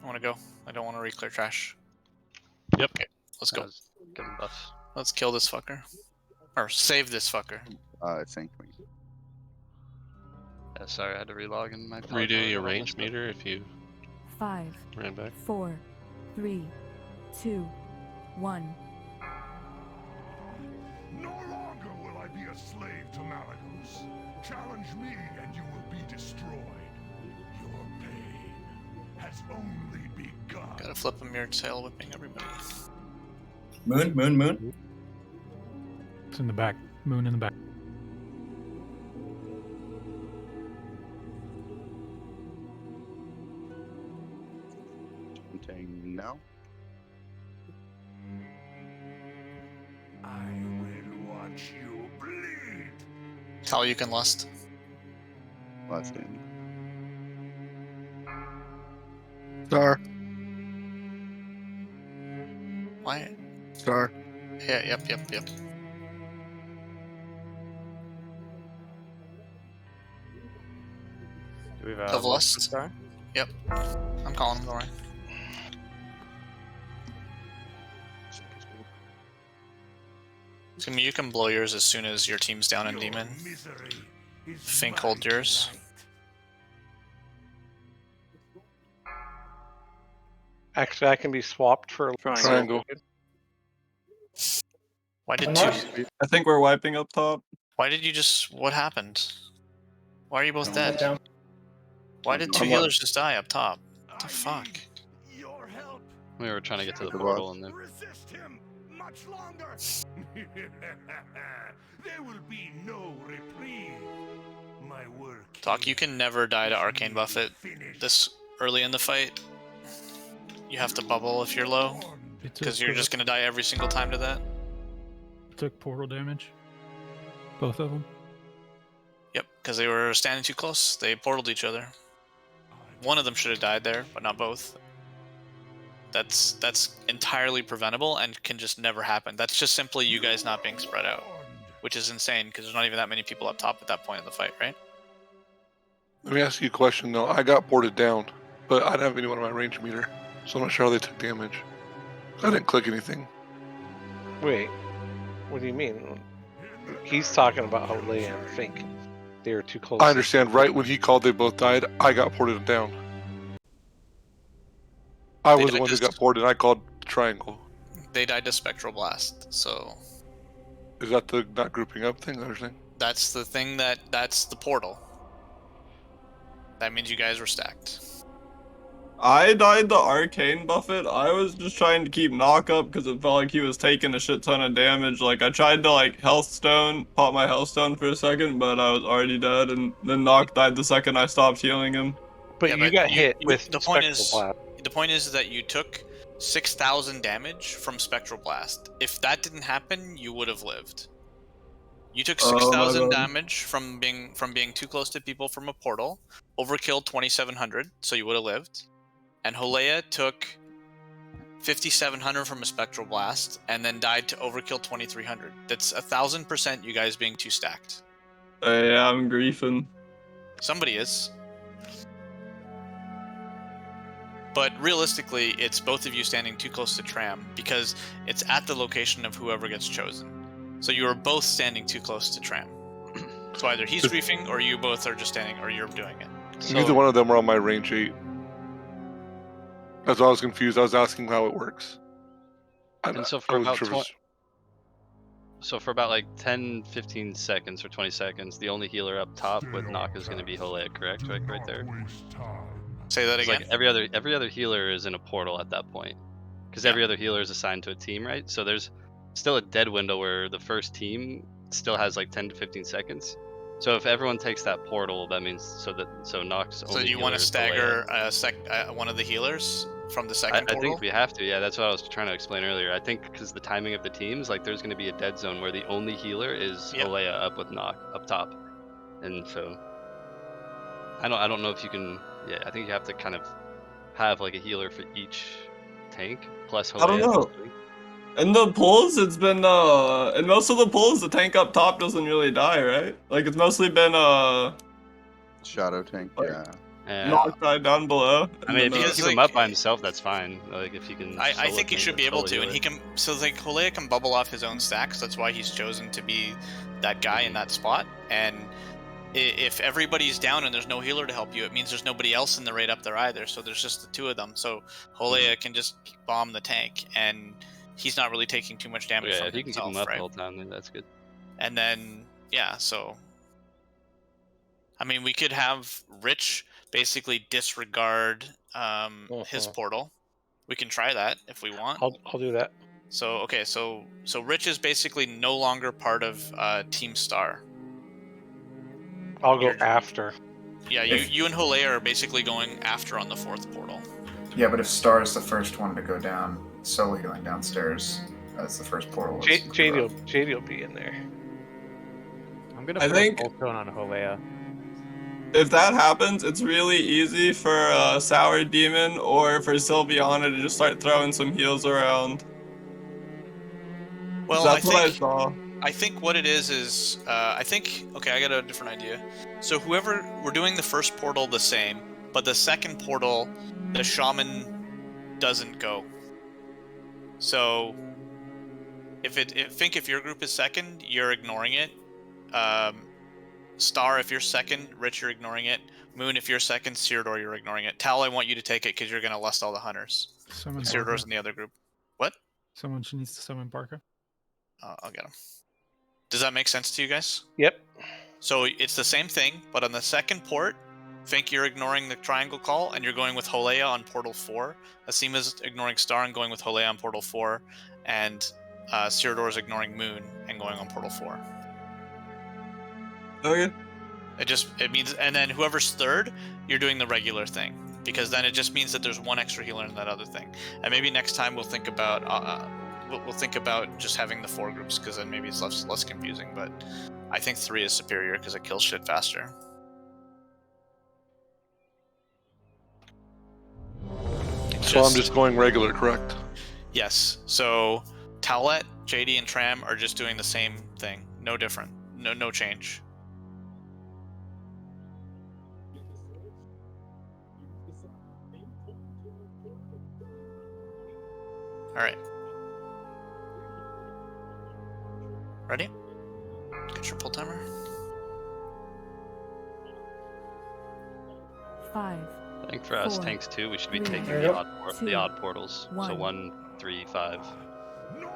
I want to go. I don't want to re-clear trash. Yep. Okay, let's go. Give him buffs. Let's kill this fucker. Or save this fucker. Thank me. Yeah, sorry, I had to relog in my. Redo your range meter if you 5, ran back. 4, 3, 2, 1. No longer will I be a slave to Malagos. Challenge me and you will be destroyed. Your pain has only begun. Gotta flip him, you're tail whipping everybody. Moon. It's in the back. Moon in the back. No. I will watch you bleed. How you can lust. Last stand. Star. Why? Star. Yeah, yep. Do we have Of a lust? star? Yep. I'm calling him, don't worry. So you can blow yours as soon as your team's down in demon. Fink hold yours. Actually, I can be swapped for Triangle. Why did Not- two? I think we're wiping up top. Why did you just? What happened? Why are you both Down. dead? Why did two I'm healers just die up top? What the fuck? We were trying to get to the The portal boss. and then. Resist him much longer. There will be no reprieve. My work. Doc, you can never die to arcane buff it this early in the fight. You have to bubble if you're low, because you're just gonna die every single time to that. Took portal damage. Both of them. Yep, because they were standing too close. They portaled each other. One of them should have died there, but not both. That's entirely preventable and can just never happen. That's just simply you guys not being spread out, which is insane because there's not even that many people up top at that point in the fight, right? Let me ask you a question though. I got ported down, but I didn't have anyone on my range meter, so I'm not sure how they took damage. I didn't click anything. Wait, what do you mean? He's talking about how Leia and Fink. They were too close. I understand. Right when he called, they both died. I got ported down. I was the one who got ported. I called triangle. They died to Spectral Blast, so Is that the not grouping up thing? I understand. that's the thing that's the portal. That means you guys were stacked. I died to arcane buffet. I was just trying to keep knock up because it felt like he was taking a shit ton of damage. Like I tried to like health stone, pop my health stone for a second, but I was already dead, and then knock died the second I stopped healing him. But Yeah, you got hit with the point Spectral is Blast. the point is that you took 6,000 damage from Spectral Blast. If that didn't happen, you would have lived. You took 6,000 damage from being too close to people from a portal. Overkill 2,700, so you would have lived. And Holea took 5,700 from a Spectral Blast, and then died to overkill 2,300. That's 1,000% you guys being too stacked. Yeah, I'm griefing. Somebody is. But realistically, it's both of you standing too close to Tram, because it's at the location of whoever gets chosen. So you are both standing too close to Tram. So either he's griefing, or you both are just standing, or you're doing it. Neither one of them were on my range 8. That's why I was confused. I was asking how it works. And so for about like 10, 15 seconds or 20 seconds, the only healer up top with knock is going to be Holea, correct? Right there. Say that again. Like every other healer is in a portal at that point, because every other healer is assigned to a team, right? So there's still a dead window where the first team still has like 10 to 15 seconds. So if everyone takes that portal, that means so Nox. So do you want to stagger one of the healers from the second portal? I think we have to. Yeah, that's what I was trying to explain earlier. I think because the timing of the teams, like there's going to be a dead zone where the only healer is Holea up with Nox up top, and so I don't know if you can. Yeah, I think you have to kind of have like a healer for each tank plus Holea. I don't know. In the pulls, it's been in most of the pulls, the tank up top doesn't really die, right? Like it's mostly been shadow tank, Yeah. Knock died down below. I mean, if he can keep him up by himself, that's fine. Like if he can. I think he should be able to, and he can. So like Holea can bubble off his own stacks. That's why he's chosen to be that guy in that spot. And if everybody's down and there's no healer to help you, it means there's nobody else in the raid up there either. So there's just the two of them. So Holea can just bomb the tank, and he's not really taking too much damage from if he can himself, keep him up right? the whole time, then that's good. And then so I mean, we could have Rich basically disregard his portal. We can try that if we want. I'll do that. So okay, so Rich is basically no longer part of Team Star. I'll go after. Yeah, you and Holea are basically going after on the 4th portal. Yeah, but if Star is the first one to go down, solo healing downstairs, that's the first portal. JD will be in there. I'm gonna I put think- a full stone on Holea. If that happens, it's really easy for Sour Demon or for Sylviana to just start throwing some heals around. Well, That's what I saw. I think what it is I think okay, I got a different idea. So we're doing the first portal the same, but the second portal, the shaman doesn't go. So if your group is second, you're ignoring it. Star, if you're second, Rich, you're ignoring it. Moon, if you're second, Cyrodiil, you're ignoring it. Tal, I want you to take it because you're gonna lust all the hunters. Summon Cyrodiil's Barca. in the other group. What? Someone needs to summon Barca. I'll get him. Does that make sense to you guys? Yep. So it's the same thing, but on the second port, Fink, you're ignoring the triangle call, and you're going with Holea on portal 4. Asima's ignoring Star and going with Holea on portal 4, and Cyrodiil's ignoring Moon and going on portal 4. Okay. It means, and then whoever's third, you're doing the regular thing, because then it just means that there's one extra healer in that other thing. And maybe next time we'll think about just having the 4 groups, because then maybe it's less confusing. But I think 3 is superior because it kills shit faster. So I'm just going regular, correct? Yes. So Towlet, JD, and Tram are just doing the same thing. No different. No change. All right. Ready? Get your pull timer. 5. I think for us 4, tanks too, we should be 3, taking There the you go. the odd portals. So 1. 1, 3, 5. No longer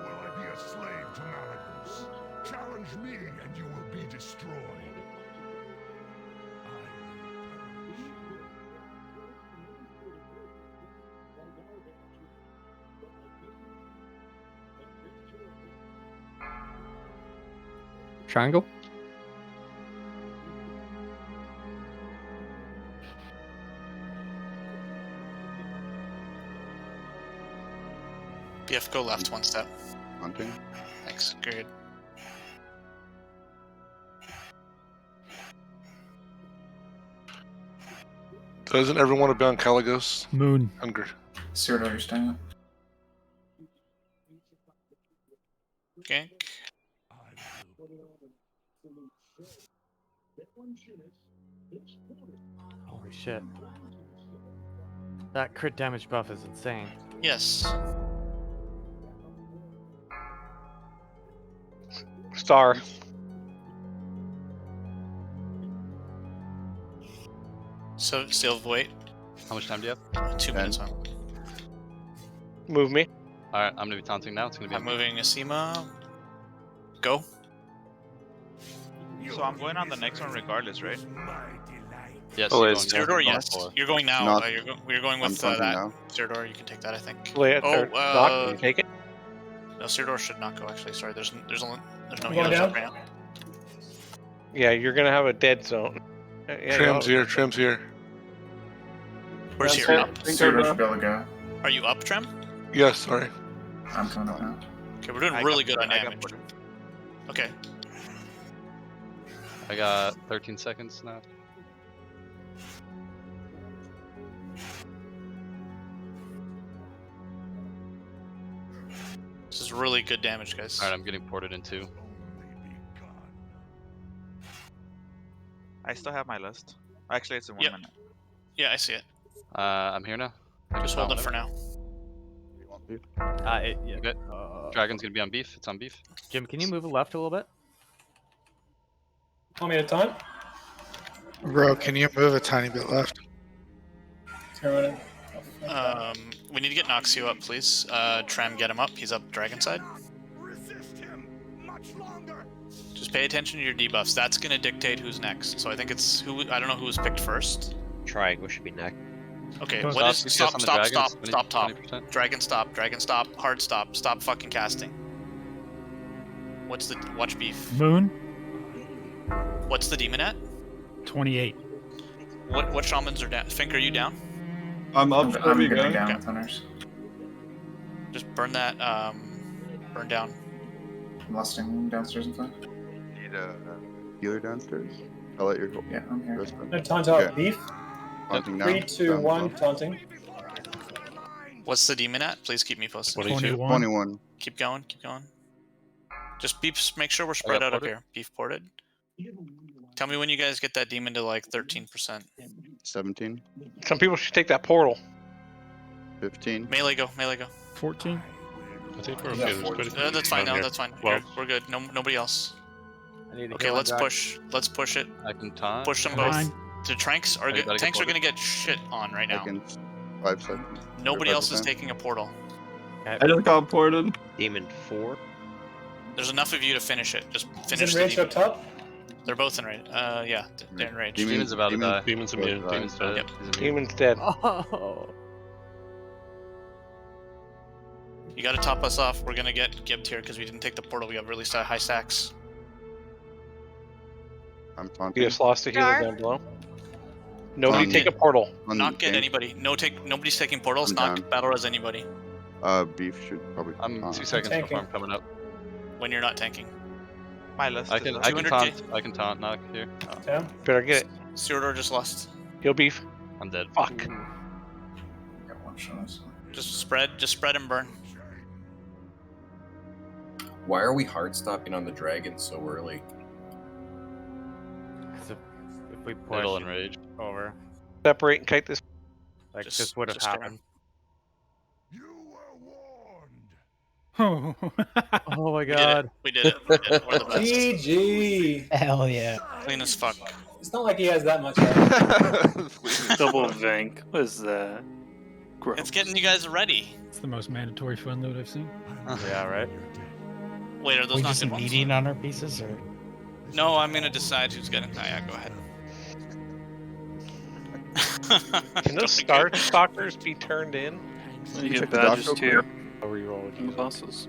will I be a slave to Malagos. Challenge me and you will be destroyed. Triangle. BF, go left 1 step. Hunting. Thanks. Good. Doesn't everyone want to be on Caligos? Moon. Hunger. Cyrodiil, you're staying up. Gank. Holy shit. That crit damage buff is insane. Yes. Star. So still wait. How much time do you have? 2 minutes on. Move me. Alright, I'm gonna be taunting now. It's gonna be I'm moving Asima. Go. So I'm going on the next one regardless, right? Yes. Oh, you're it's going Cyrodiil, down yes. four. You're going now. Not- You're going with I'm that. now. Cyrodiil, you can take that, I think. Doc, Oh, can you take it? no, Cyrodiil should not go. Actually, sorry. There's no Going healers down? right now. Yeah, you're gonna have a dead zone. Yeah, Trim's you'll- here. Trim's here. Where's Yeah, your up? Cyrodiil should be able to go. Are you up, Trem? Yes, sorry. I'm coming up now. Okay, we're doing I really got good on ported, I got damage. ported. Okay. I got 13 seconds now. This is really good damage, guys. Alright, I'm getting ported in 2. I still have my list. Actually, it's in 1 Yep. minute. Yeah, I see it. I'm here now. Just hold it for now. Yeah. Good. Dragon's gonna be on beef. It's on beef. Jim, can you move left a little bit? How many at a time? Bro, can you move a tiny bit left? We need to get Noxio up, please. Trem, get him up. He's up dragon side. Just pay attention to your debuffs. That's going to dictate who's next. So I think it's I don't know who was picked first. Triangle should be next. Okay, Stop, what is DPS stop on the stop dragons, stop 20 stop top. 20%. Dragon stop, hard stop fucking casting. What's the watch beef? Moon, What's the demon at? 28. What shamans are down? Fink, are you down? I'm up. I'm Where are you gonna going? down with hunters. Just burn that burn down. Lusting downstairs and fine. Need a healer downstairs. I'll let your Yeah, I'm here. rest of No, taunt out Okay. beef. Taunting now. 3, 2, Down 1, above. taunting. What's the demon at? Please keep me posted. 21. 21. Keep going, keep going. Just beef, make sure we're spread out up ported. here. Beef ported. Tell me when you guys get that demon to like 13%. 17. Some people should take that portal. 15. Melee go, melee go. 14. I think we're Yeah, okay. There's quite a few That's fine. down No, here. that's fine. Well, We're good. No, nobody else. I need to Okay, kill let's my dragon. push. Let's push it. I can taunt. Push them Fine. both. The tanks are You good. gotta get Tanks are ported. gonna get shit on right now. Seconds. 5 seconds. Nobody else is 5%. taking a portal. I just got ported. Demon 4. There's enough of you to finish it. Just Is finish it the range demon. up top? They're both in rage. Yeah, they're in rage. Demon's about to die. Demon's immune. Both Demon's dead. Yep. He's immune. Demon's dead. Oh. You gotta top us off. We're gonna get gibbed here because we didn't take the portal. We have really high stacks. I'm taunting. You just lost a healer down below. Nobody Um, take a portal. On Not the get game. anybody. Nobody's taking portals. I'm Not down. battle res anybody Beef should probably. I'm taunt. 2 seconds tanking. before I'm coming up. when you're not tanking. My list. I can 200K. taunt. I can taunt knock here. Oh, Down. Better get it. Theodore just lost. Heal beef. I'm dead. Fuck. Got one shot. Just spread and burn. Why are we hard stopping on the dragon so early? Because if we push Middle and rage. over, Separate and kite this. like Just- this would have just storm. happened. Oh. Oh my We did it. god. We did it. We're the best. GG. Hell yeah. Clean as fuck. It's not like he has that much health. Double Vank. What is that? Gross. It's getting you guys ready. It's the most mandatory fun loot I've seen. Yeah, right? Wait, are those We not just good ones? meeting on our pieces, or No, I'm gonna decide who's getting. Oh, yeah, go ahead. Can those star stalkers be turned in? You Check get the dock badges real too. I'll reroll it. In the bosses.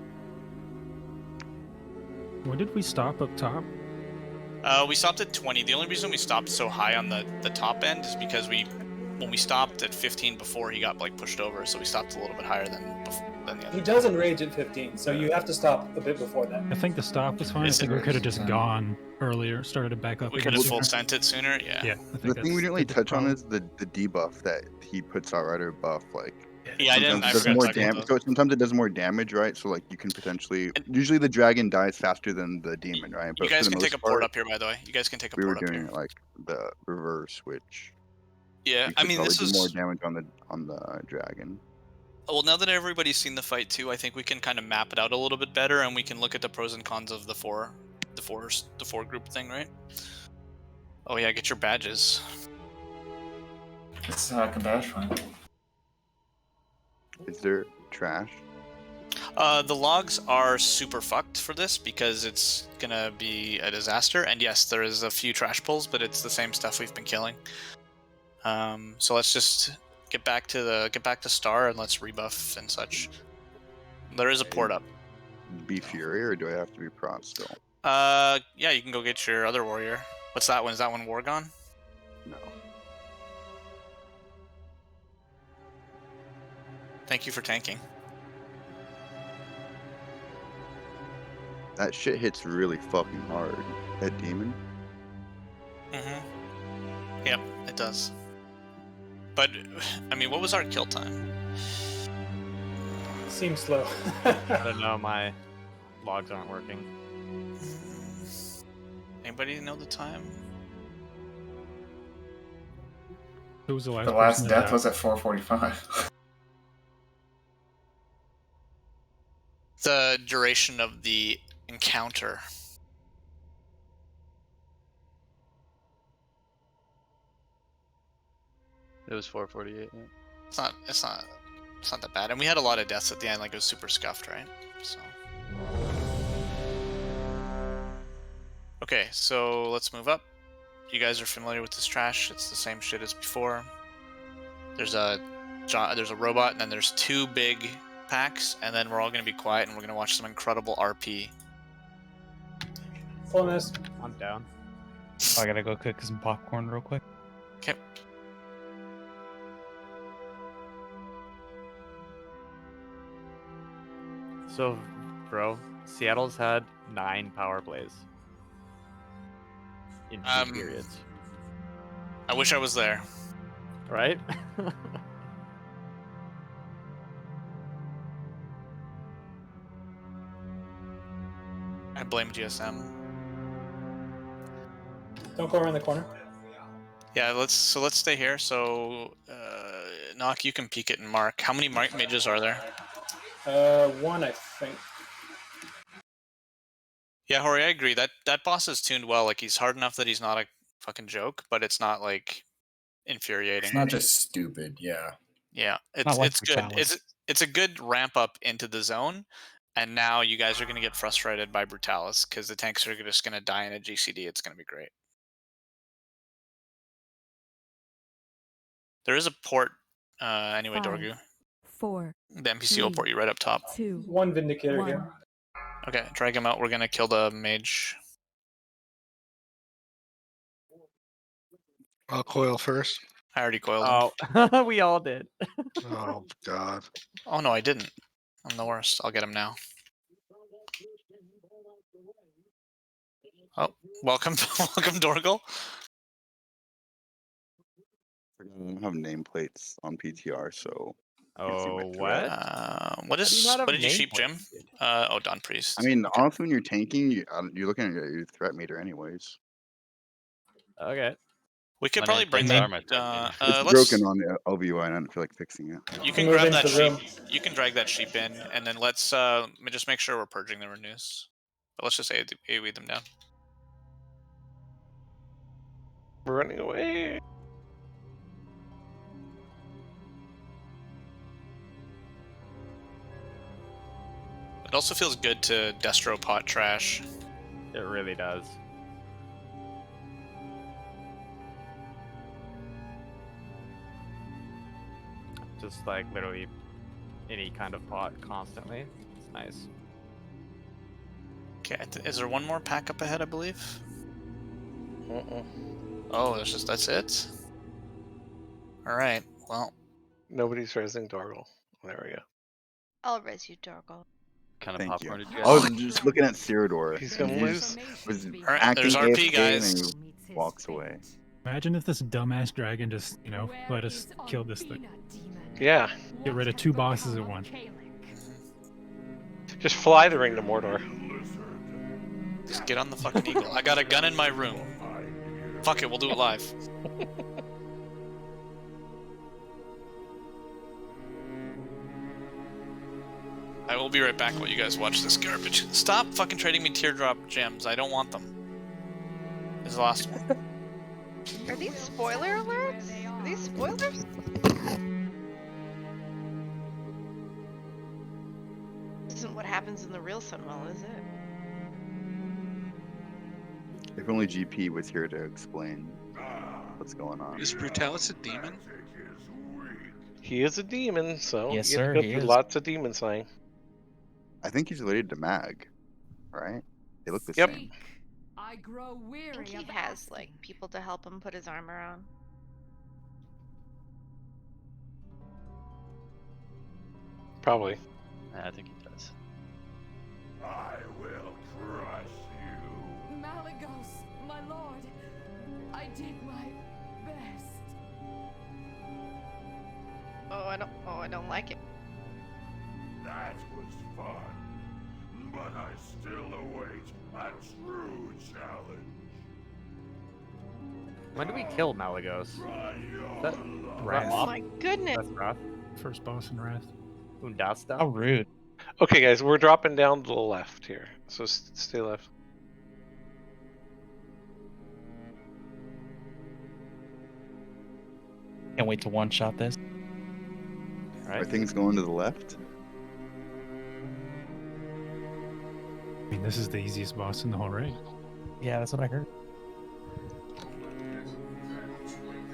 When did we stop up top? We stopped at 20. The only reason we stopped so high on the top end is because when we stopped at 15 before, he got like pushed over, so we stopped a little bit higher than the He other. does enrage at 15, so you have to stop a bit before that. I think the stop was fine. I Is think it- we could have just gone earlier, started to back up. We again could have full sooner. sent it sooner. Yeah. Yeah, I The think thing we that's didn't really the touch on problem. is the debuff that he puts out, right? Or buff, like. Yeah, I didn't. Sometimes I it does forgot more to talk about damage. those. So sometimes it does more damage, right? So like you can potentially. Usually the dragon dies faster than the demon, right? You guys for the can take most a port part, up here, by the way. You guys can take a We were port up doing here. it like the reverse, which. Yeah, you I could mean, probably this do is more damage on the dragon. well. Now that everybody's seen the fight too, I think we can kind of map it out a little bit better, and we can look at the pros and cons of the four group thing, right? Oh yeah, get your badges. It's Kabash fine. Is there trash? The logs are super fucked for this because it's gonna be a disaster. And yes, there is a few trash pulls, but it's the same stuff we've been killing. So let's just get back to Star and let's rebuff and such. There is a port up. Be Fury, or do I have to be Prot still? Yeah, you can go get your other warrior. What's that one? Is that one Wargon? No. Thank you for tanking. That shit hits really fucking hard. That demon. Mm-hmm. Yep, it does. But, I mean, what was our kill time? Seems slow. I don't know, my logs aren't working. Anybody know the time? Who was the last The last person to death die? was at 4:45. The duration of the encounter. It was 4:48. Yeah. It's not that bad. And we had a lot of deaths at the end, like it was super scuffed, right? So. Okay, so let's move up. you guys are familiar with this trash. It's the same shit as before. There's a robot, and then there's 2 big packs, and then we're all gonna be quiet, and we're gonna watch some incredible RP. Fullness. I'm down. I gotta go cook some popcorn real quick. Okay. So, bro, Seattle's had 9 power plays in 2 periods. I wish I was there. Right? I blame GSM. Don't go around the corner. Yeah, let's stay here. So, Knock, you can peek it and mark. How many mages are there? 1, I think. Yeah, Hori, I agree. That boss is tuned well. Like, he's hard enough that he's not a fucking joke, but it's not like infuriating. It's not just stupid, yeah. Yeah, Not like it's good. Brutalis. It's a good ramp up into the zone, and now you guys are gonna get frustrated by Brutalis because the tanks are just gonna die in a GCD. It's gonna be great. There is a port, anyway, 5, Dorgu. 4. The NPC will port you right up top. 2. 1 Vindicator 1. here. Okay, drag him out. We're gonna kill the mage. I'll coil first. I already coiled him. Oh, we all did. Oh God. Oh no, I didn't. I'm the worst. I'll get him now. Oh, welcome, welcome, Dorgle. I don't have nameplates on PTR, so. Oh, what? What How do you not have did you sheep, Jim? nameplates? Oh, Dawn Priest. I mean, honestly, when you're tanking, you're looking at your threat meter anyways. Okay. We could probably bring nameplates that. are my It's broken on the LVUI, and I don't feel like fixing it. You can Move grab into that the sheep. room. You can drag that sheep in, and then let's just make sure we're purging the renews. But let's just AoE them down. We're running away. It also feels good to destro pot trash. It really does. Just like literally any kind of pot constantly. It's nice. Okay, is there one more pack up ahead, I believe? Uh-uh. Oh, that's it? Alright, well. Nobody's resing Dorgle. There we go. I'll res you, Dorgle. Kind of Thank popcorn you. did you I was have? just looking at Cyrodiil. He's gonna He lose. was Alright, acting there's RP, AFK, guys. and he walks away. Imagine if this dumbass dragon just, let us kill this thing. Yeah. Get rid of 2 bosses at once. Just fly the ring to Mordor. Just get on the fucking eagle. I got a gun in my room. Fuck it, we'll do it live. I will be right back while you guys watch this garbage. Stop fucking trading me teardrop gems. I don't want them. This is the last one. Are these spoiler alerts? Are these spoilers? This isn't what happens in the real Sunwell, is it? If only GP was here to explain what's going on. Is Brutalis a demon? He is a demon, so Yes, you have sir, to go he through is. lots of demon slaying. I think he's related to Mag, right? They look the Yep. same. I grow weary. I think he has like people to help him put his armor on. Probably. I think he does. I will crush you. Malagos, my lord, I did my best. Oh, I don't like it. That was fun, but I still await a true challenge. When do we kill Malagos? That Wrath. Oh my goodness. That's Wrath. First boss in Wrath. Undasta. How rude. Okay, guys, we're dropping down to the left here, so stay left. Can't wait to one-shot this. Are things going to the left? I mean, this is the easiest boss in the whole raid. Yeah, that's what I heard.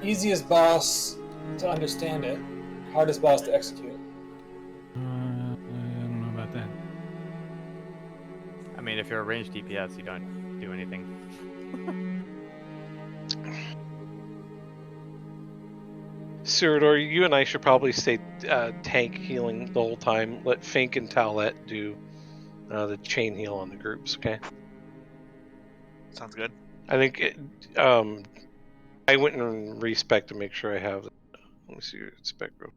Easiest boss to understand it, hardest boss to execute. I don't know about that. I mean, if you're a ranged DPS, you don't do anything. Cyrodiil, you and I should probably stay tank healing the whole time. Let Fink and Towlette do the chain heal on the groups, okay? Sounds good. I think I went and respec to make sure I have. Let me see your spec real.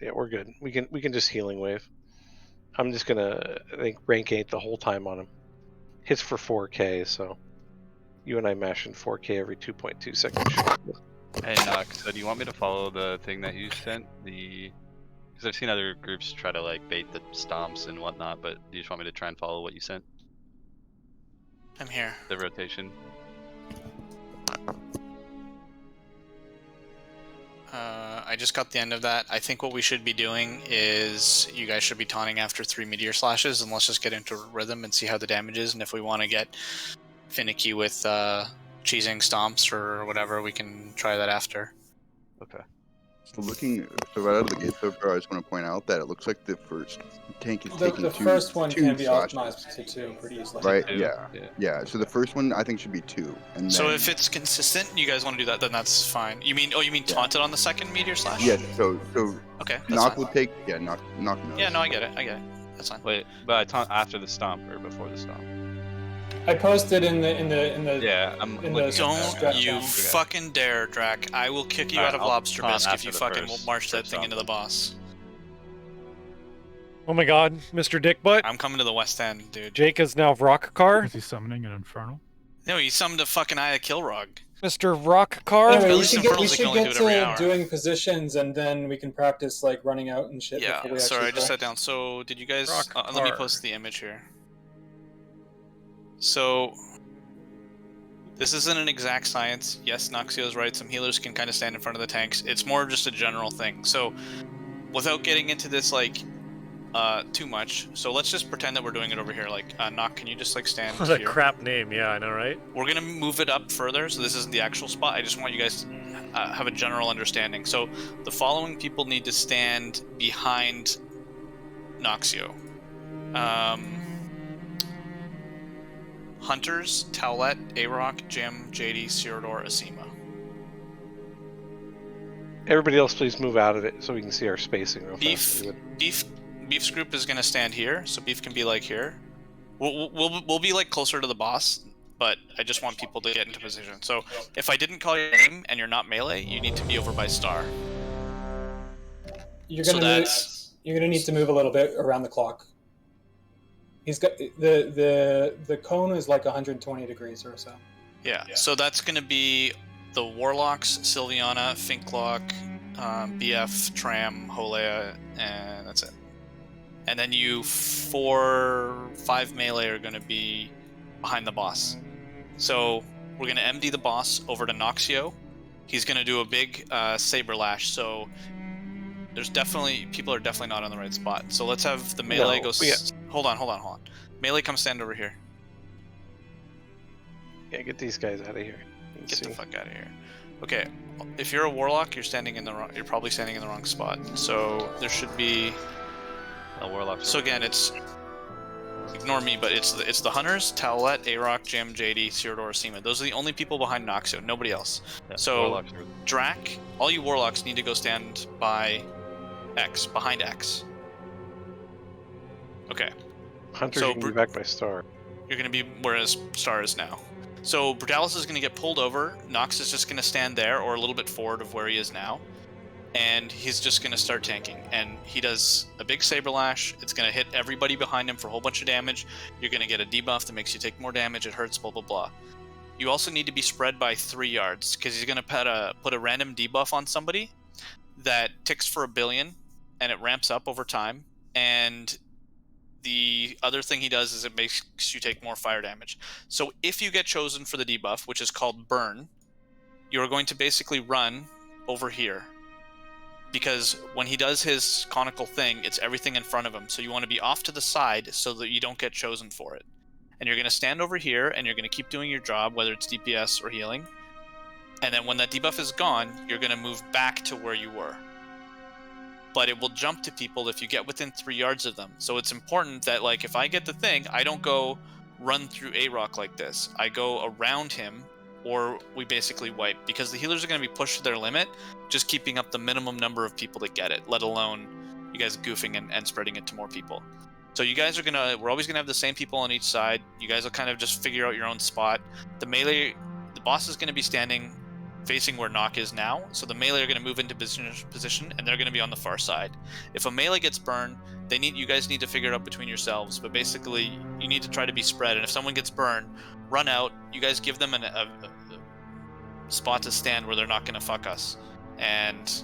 Yeah, we're good. We can just healing wave. I'm just gonna rank 8 the whole time on him. Hits for 4K, so you and I mash in 4K every 2.2 seconds. Hey Nox, so do you want me to follow the thing that you sent? Because I've seen other groups try to like bait the stomps and whatnot, but do you just want me to try and follow what you sent? I'm here. The rotation. I just got the end of that. I think what we should be doing is you guys should be taunting after 3 meteor slashes, and let's just get into rhythm and see how the damage is. And if we want to get finicky with cheesing stomps or whatever, we can try that after. Okay. So right out of the gate so far, I just want to point out that it looks like the first tank is taking The two first one two can be slashes. optimized to 2 pretty easily. Right? Two? Yeah. So the first one I think should be 2, and So then, if it's consistent, you guys want to do that, then that's fine. You mean taunted on the second meteor slash? yes. So Okay, that's knock fine. will take knock knows. Yeah, no, I get it. That's fine. Wait, but I taunt after the stomp or before the stomp? I posted in the Yeah, I'm in looking the at that. Don't you Okay. fucking dare, Drac. I will kick you Alright, out of I'll Lobster taunt Bisque if after you the fucking first- march that first thing stomp into the then. boss. Oh my god, Mr. Dickbutt. I'm coming to the West End, dude. Jake is now Rockcar. Is he summoning an Infernal? No, he summoned a fucking Eye of Kilrog. Mr. Rockcar. Anyway, we least should Infernals get can only do it every to hour. doing positions, and then we can practice like running out and shit. Yeah, before we sorry, I actually just play. sat down. So, did you guys... Rock let me hard. post the image here. So, this isn't an exact science. Yes, Noxio's right. Some healers can kind of stand in front of the tanks. It's more just a general thing. So, without getting into this, like, too much, so let's just pretend that we're doing it over here. Like, Nock, can you just, like, stand What a here? crap name, yeah, I know, right? We're gonna move it up further, so this isn't the actual spot. I just want you guys to have a general understanding. So the following people need to stand behind Noxio. Hunters, Towlette, Arok, Jim, JD, Cyrodiil, Asima. Everybody else, please move out of it so we can see our spacing real fast. Beef's group is gonna stand here, so Beef can be like here. We'll be like closer to the boss, but I just want people to get into position. So if I didn't call your name and you're not melee, you need to be over by Star. You're So gonna you're gonna need to move a little bit around the clock. He's got the cone is like 120 degrees or so. Yeah. So that's gonna be the Warlocks, Sylviana, Finklock, BF, Tram, Holea, and that's it. And then you 4-5 melee are gonna be behind the boss. So we're gonna MD the boss over to Noxio. He's gonna do a big Saber Lash. So there's people are definitely not on the right spot. So let's have the melee go. Hold on. Melee, come stand over here. Yeah, get these guys out of here. Get the fuck out of here. Okay, if you're a warlock, you're probably standing in the wrong spot. So there should be a warlock. So again, it's ignore me, but it's the hunters, Towlette, Arok, Jim, JD, Cyrodiil, Asima. Those are the only people behind Noxio, nobody else. Yeah, so Drac, all you warlocks need to go stand by X, behind X. Okay. Hunter, so you can be back by Star. You're gonna be where Star is now. So Brutalis is gonna get pulled over. Nox is just gonna stand there or a little bit forward of where he is now. And he's just gonna start tanking. And he does a big Saber Lash. It's gonna hit everybody behind him for a whole bunch of damage. You're gonna get a debuff that makes you take more damage. It hurts, blah, blah, blah. You also need to be spread by 3 yards because he's gonna put a random debuff on somebody that ticks for 1 billion and it ramps up over time. And the other thing he does is it makes you take more fire damage. So if you get chosen for the debuff, which is called Burn, you're going to basically run over here. Because when he does his conical thing, it's everything in front of him. So you want to be off to the side so that you don't get chosen for it. and you're going to stand over here, and you're going to keep doing your job, whether it's DPS or healing. And then when that debuff is gone, you're going to move back to where you were. But it will jump to people if you get within 3 yards of them. So it's important that, like, if I get the thing, I don't go run through A-Rock like this. I go around him, or we basically wipe. Because the healers are going to be pushed to their limit, just keeping up the minimum number of people that get it, let alone you guys goofing and spreading it to more people. So you guys are going to... We're always going to have the same people on each side. You guys will kind of just figure out your own spot. The melee... The boss is going to be standing facing where Nock is now, so the melee are going to move into position, and they're going to be on the far side. If a melee gets burned, you guys need to figure it out between yourselves, but basically, you need to try to be spread, and if someone gets burned, run out, you guys give them a spot to stand where they're not going to fuck us, and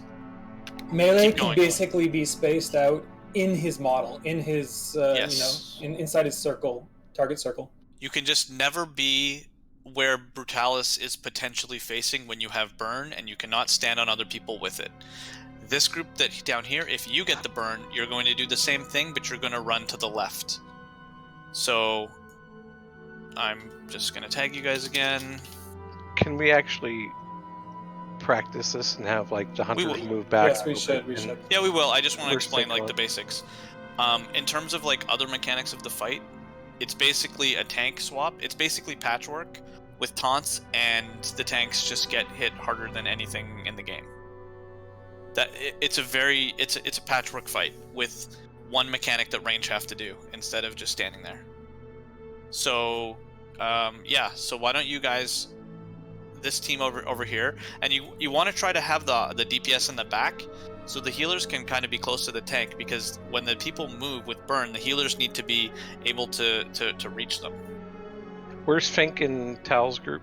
melee can basically be spaced out in his model, in his, yes. inside his circle, target circle. You can just never be where Brutalis is potentially facing when you have burn, and you cannot stand on other people with it. This group that down here, if you get the burn, you're going to do the same thing, but you're going to run to the left. So I'm just going to tag you guys again. Can we actually practice this and have like the hunters move back? Yes, we should. Yeah, we will. I just want to explain like the basics. In terms of like other mechanics of the fight, it's basically a tank swap. It's basically patchwork with taunts, and the tanks just get hit harder than anything in the game. It's a patchwork fight with one mechanic that range have to do instead of just standing there. So yeah, so why don't you guys, this team over here, and you want to try to have the DPS in the back, so the healers can kind of be close to the tank, because when the people move with burn, the healers need to be able to reach them. Where's Fink in Tal's group?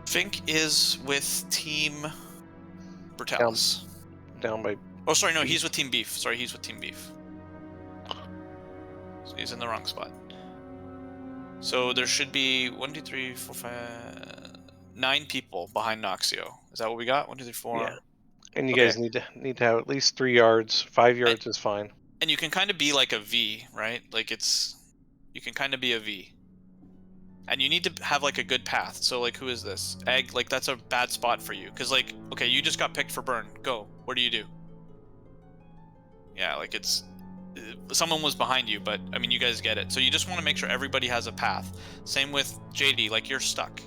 Fink is with Team Brutalis. Down by... Oh, sorry, no, he's with Team Beef. Sorry, he's with Team Beef. So he's in the wrong spot. So there should be 1, 2, 3, 4, 5... 9 people behind Noxio. Is that what we got? 1, 2, 3, 4... Yeah. And you guys need to have at least 3 yards. 5 yards is fine. And you can kind of be like a V, right? Like you can kind of be a V. And you need to have like a good path. So like, who is this? Egg, like that's a bad spot for you. Cause like, okay, you just got picked for burn. Go. What do you do? Yeah, like someone was behind you, but I mean, you guys get it. So you just want to make sure everybody has a path. Same with JD, like you're stuck.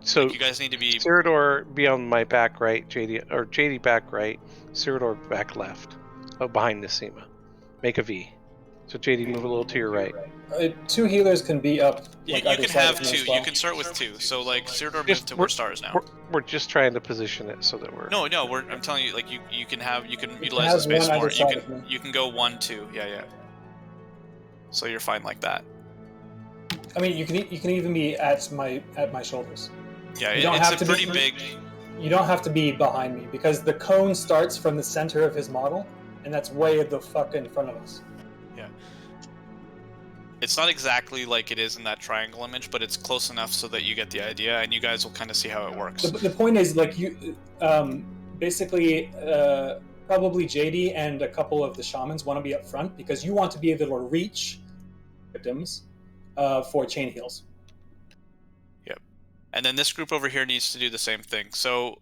So like you guys need to be... Ciridor be on my back right, JD back right, Ciridor back left. Oh, behind Nasima. Make a V. So JD, move a little to your right. 2 healers can be up. You can have 2. You can start with 2. So like Ciridor moved to where stars now. We're just trying to position it so that we're... No, I'm telling you, like you can utilize the space more. You can go 1, 2. Yeah. So you're fine like that. I mean, you can even be at my shoulders. Yeah, it's a pretty big. You don't have to be behind me, because the cone starts from the center of his model, and that's way the fuck in front of us. Yeah. It's not exactly like it is in that triangle image, but it's close enough so that you get the idea, and you guys will kind of see how it works. The point is, like, you basically probably JD and a couple of the shamans want to be up front, because you want to be able to reach victims for chain heals. Yep. And then this group over here needs to do the same thing. So,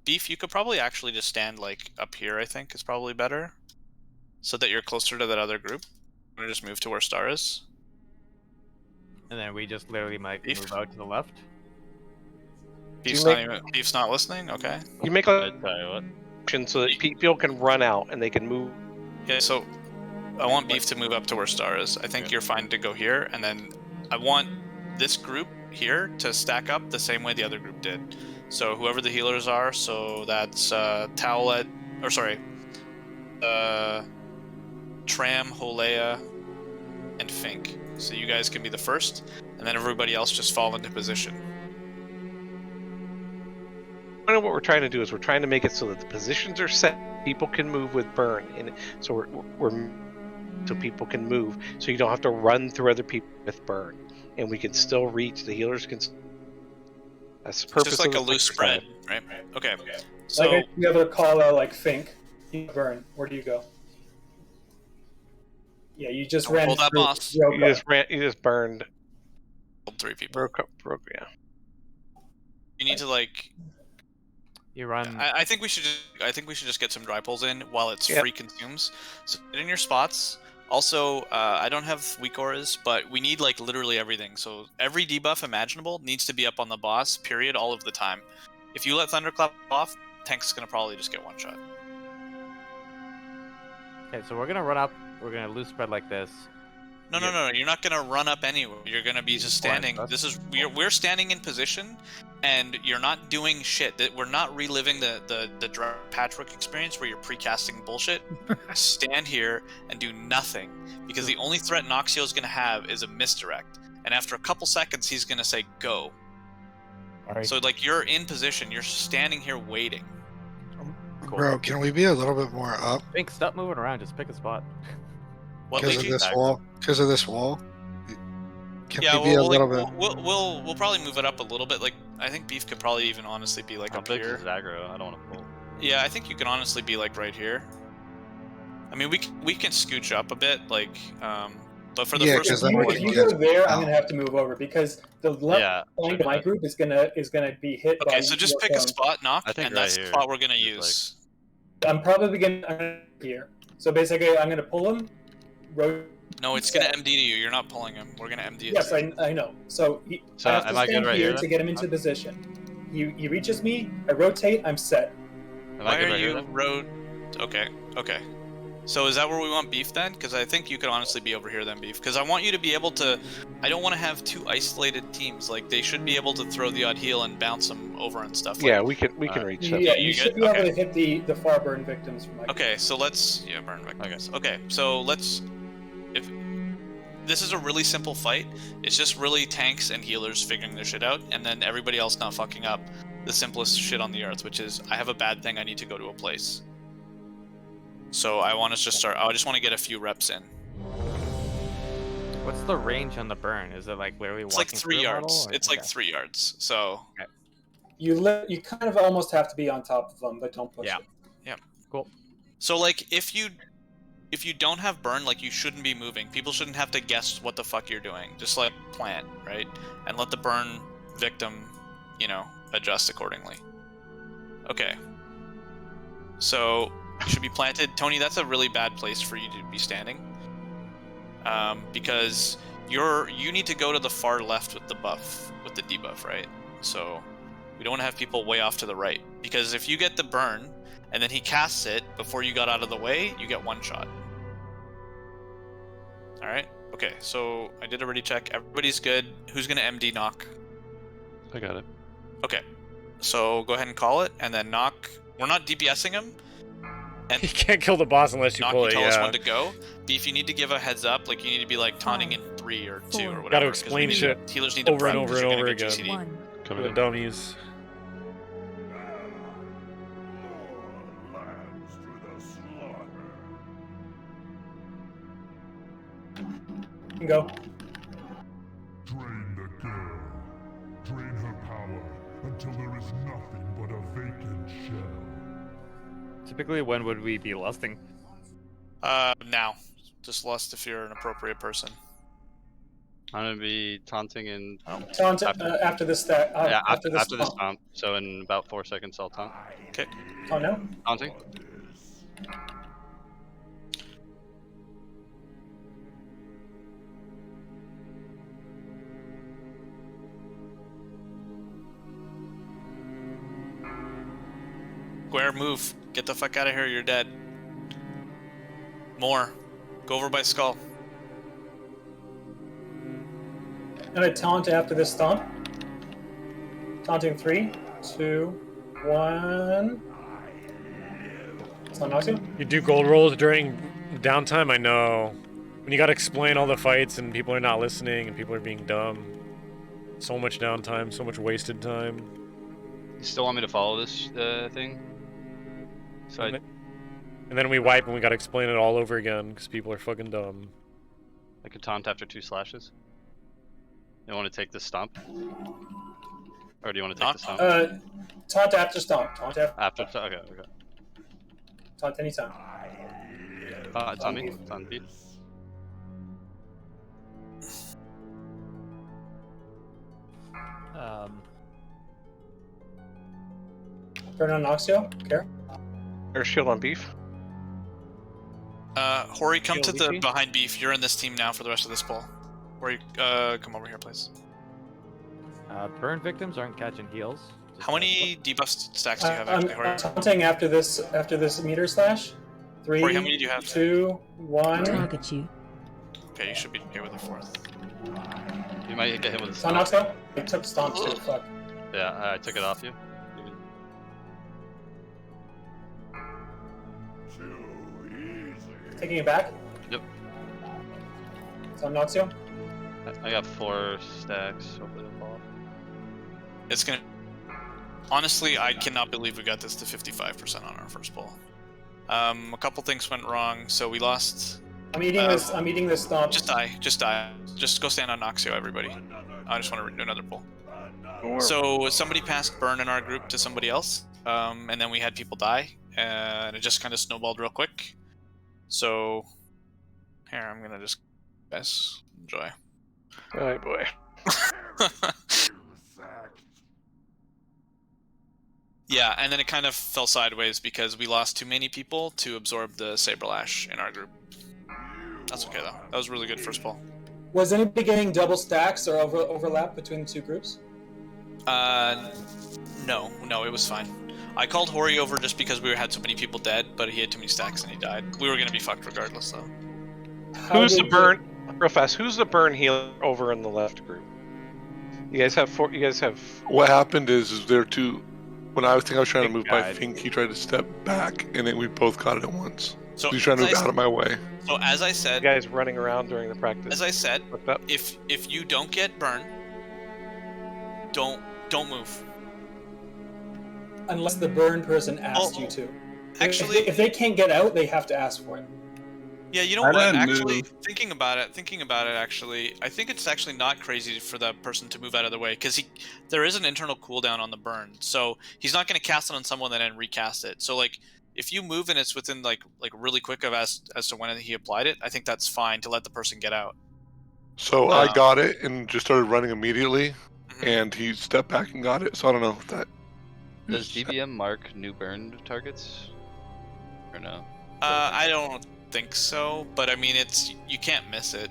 Beef, you could probably actually just stand like up here, I think is probably better. So that you're closer to that other group. I'm gonna just move to where Star is. And then we just literally might move out to the left. Beef's not listening? Okay. You make a so that people can run out and they can move. Yeah, so I want Beef to move up to where Star is. I think you're fine to go here, and then I want this group here to stack up the same way the other group did. So whoever the healers are, so that's Towlet, or sorry, Tram, Holea, and Fink. So you guys can be the first, and then everybody else just fall into position. I know what we're trying to do is we're trying to make it so that the positions are set, people can move with burn, and so we're so people can move, so you don't have to run through other people with burn, and we can still reach the healers. That's the purpose. It's just like a loose spread, right? Okay. So like the other call out, like Fink, burn. Where do you go? Yeah, you just Don't ran pull that through boss. Ryoka. You just burned. Killed 3 people. Yeah. You need to like. You run. I think we should. I think we should just get some dry pulls in while it's free consumes. So get in your spots. Also, I don't have weak auras, but we need like literally everything. So every debuff imaginable needs to be up on the boss. Period. All of the time. If you let Thunderclap off, tank's gonna probably just get one shot. Okay, so we're gonna run up. We're gonna loose spread like this. No. You're not gonna run up anywhere. You're gonna be just standing. This is we're standing in position, and you're not doing shit. That we're not reliving the patchwork experience where you're precasting bullshit. Stand here and do nothing, because the only threat Noxio is gonna have is a misdirect, and after a couple seconds he's gonna say go. Alright. So like you're in position. You're standing here waiting. Cool. Bro, can we be a little bit more up? Think, stop moving around. Just pick a spot. What, Because of Leachy? this wall? Because of this wall? Can Yeah, we be a little bit? we'll probably move it up a little bit. Like I think Beef could probably even honestly be like How up big here. is aggro? I don't want to pull. Yeah, I think you can honestly be like right here. I mean, we can scooch up a bit, like, but for the Yeah, first. because then If you go there, I'm gonna have to move over because the left flank of my group is gonna be hit by. Okay, so just pick a spot, knock, and right that's the here spot we're gonna is, use. I'm probably gonna here. So basically, I'm gonna pull him. No, it's gonna MD to you. You're not pulling him. We're gonna MD it. Yes, to you. I know. So, So I have am to I good stand right here here to then? get him into position. He reaches me. I rotate. I'm set. Am Why I good are right here you then? Okay. So is that where we want Beef then? Because I think you could honestly be over here then, Beef. Because I want you to be able to. I don't want to have 2 isolated teams. Like they should be able to throw the odd heal and bounce them over and stuff. Yeah, like, we can reach them. Yeah, You you should good? be able Okay. to hit the far burn victims from my group. Okay, so let's burn victims. Okay, so let's if this is a really simple fight. It's just really tanks and healers figuring their shit out, and then everybody else not fucking up the simplest shit on the earth, which is I have a bad thing. I need to go to a place. So I want to just start. I just want to get a few reps in. What's the range on the burn? Is it like literally It's like walking 3 through a yards. model, or- It's like 3 yards. So You kind of almost have to be on top of them, but don't push it. yeah. Cool. So like if you don't have burn, like you shouldn't be moving. People shouldn't have to guess what the fuck you're doing. Just like plan, right? And let the burn victim, adjust accordingly. Okay. So you should be planted. Tony, that's a really bad place for you to be standing. Because you need to go to the far left with the debuff, right? So we don't want to have people way off to the right. Because if you get the burn and then he casts it before you got out of the way, you get 1 shot. Alright, okay, so I did a ready check. Everybody's good. Who's gonna MD knock? I got it. Okay, so go ahead and call it, and then knock. We're not DPSing him. And You can't kill the boss unless you knock, pull you it, tell us yeah. when to go. Beef, you need to give a heads up. Like, you need to be like taunting in 3 or 2 or whatever. Gotta 'cause explain we shit need- Healers need to over and prep, over 'cause and you're over gonna get again. GCD. For Coming the in. dummies. Lambs to the slaughter. You can go. Drain the girl. Drain her power until there is nothing but a vacant shell. Typically, when would we be lusting? Now. Just lust if you're an appropriate person. I'm gonna be taunting in. Taunt after this stat. Yeah, after this after this stomp. So in about 4 seconds, I'll taunt. Okay. Oh no. Taunting. Square, move. Get the fuck out of here, you're dead. More. Go over by skull. I'm gonna taunt after this stomp. Taunting 3, 2, 1. So knocks you. You do gold rolls during downtime? I know. When you gotta explain all the fights and people are not listening and people are being dumb. So much downtime, so much wasted time. You still want me to follow this thing? So And then we wipe and we gotta explain it all over again because people are fucking dumb. I could taunt after 2 slashes. You want to take the stomp? Or do you want to take the stomp? Taunt after stomp. Taunt after. Okay. Taunt anytime. It's on me. It's on me. Turn on Noxio. Care. Air shield on beef. Hori, come to the Luigi? behind beef. You're in this team now for the rest of this poll. Hori, come over here, please. Burn victims aren't catching heals. How many debuff stacks do you have actually, Hori? I'm counting after this meter slash. 3, Hori, how many do you have? 2, 1. Target you. Okay, you should be okay with the 4th. You might get him with a On stomp. Noxio? I took stomp too. Fuck. Yeah, I took it off you. Taking it back. Yep. It's on Noxio. I got 4 stacks. Hopefully it'll fall. It's gonna. Honestly, I cannot believe we got this to 55% on our first poll. A couple things went wrong, so we lost. I'm eating this. I'm eating this stomp. Just die. Just die. Just go stand on Noxio, everybody. I just want to do another poll. So somebody passed burn in our group to somebody else, and then we had people die, and it just kind of snowballed real quick. So here, I'm gonna just guys enjoy. Oh boy. Yeah, and then it kind of fell sideways because we lost too many people to absorb the Saberlash in our group. That's okay though. That was a really good first poll. Was anybody getting double stacks or overlap between the two groups? No, it was fine. I called Hori over just because we had so many people dead, but he had too many stacks and he died. We were gonna be fucked regardless, though. Who's the burn? Real fast. Who's the burn healer over in the left group? You guys have 4. You guys have. What happened is there two. When I was trying to move by Fink, he tried to step back, and then we both got it at once. So he's trying to move out of my way. So as I said, you guys running around during the practice. As I said, if you don't get burned, don't move. Unless the burn person asks you to. Actually, if they can't get out, they have to ask for it. Yeah, you know what? Actually, thinking about it, actually, I think it's actually not crazy for that person to move out of the way because there is an internal cooldown on the burn, so he's not going to cast it on someone and then recast it. So like, if you move and it's within like really quick of as to when he applied it, I think that's fine to let the person get out. So I got it and just started running immediately, and he stepped back and got it. So I don't know if that. Does DBM mark new burned targets? Or no? I don't think so, but I mean, you can't miss it.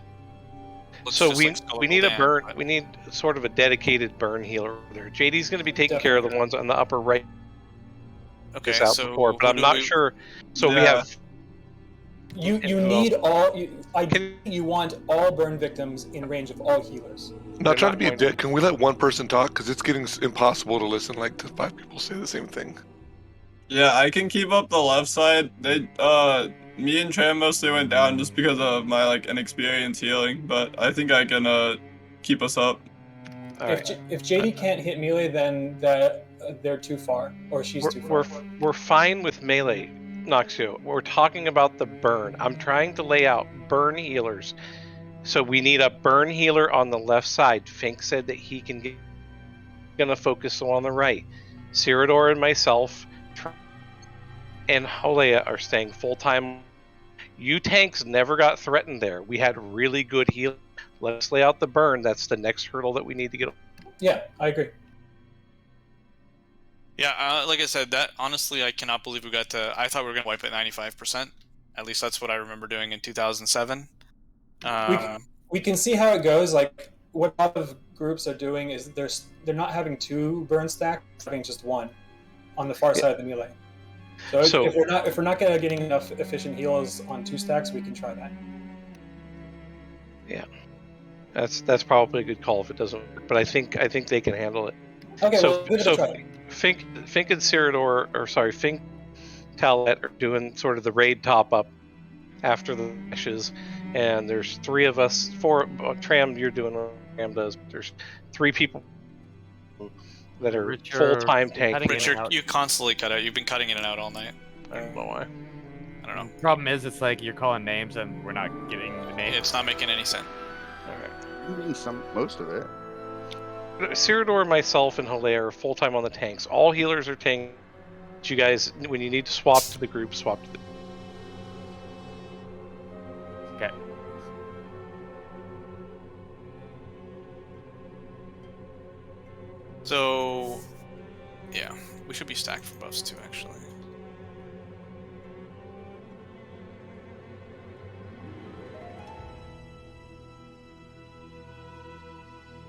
So we need a burn. We need sort of a dedicated burn healer there. JD's going to be taking care of the ones on the upper right. Okay, this out so before, but I'm not sure. So we have. You need all. You want all burn victims in range of all healers. I'm not trying to be a dick. Can we let one person talk? Because it's getting impossible to listen like to 5 people say the same thing. Yeah, I can keep up the left side. Me and Tram mostly went down just because of my like inexperience healing, but I think I can keep us up. If JD can't hit melee, then they're too far, or she's too far. We're fine with melee, Noxio. We're talking about the burn. I'm trying to lay out burn healers. So we need a burn healer on the left side. Fink said that he can get. Gonna focus on the right. Ciridor and myself and Holea are staying full time. You tanks never got threatened there. We had really good heal. Let's lay out the burn. That's the next hurdle that we need to get. Yeah, I agree. Yeah, like I said, that honestly, I cannot believe we got to. I thought we were gonna wipe at 95%. At least that's what I remember doing in 2007. We can see how it goes. Like what a lot of groups are doing is they're not having 2 burn stacks, they're having just 1 on the far side of the melee. So if we're not getting enough efficient heals on 2 stacks, we can try that. Yeah, that's probably a good call if it doesn't work. But I think they can handle it. Okay, so try. Fink and Ciridor, or sorry, Fink, Talet are doing sort of the raid top up after the ashes, and there's 3 of us. 4 Tram, you're doing what Tram does. But there's 3 people that are full-time tank. Richard, you constantly cut out. You've been cutting in and out all night. I don't know why. I don't know. Problem is, it's like you're calling names and we're not getting the names. It's not making any sense. Most of it. Ciridor, myself, and Hilaire are full-time on the tanks. All healers are tanks. You guys, when you need to swap to the group, swap to the. Okay. So, yeah, We should be stacked for buffs too, actually.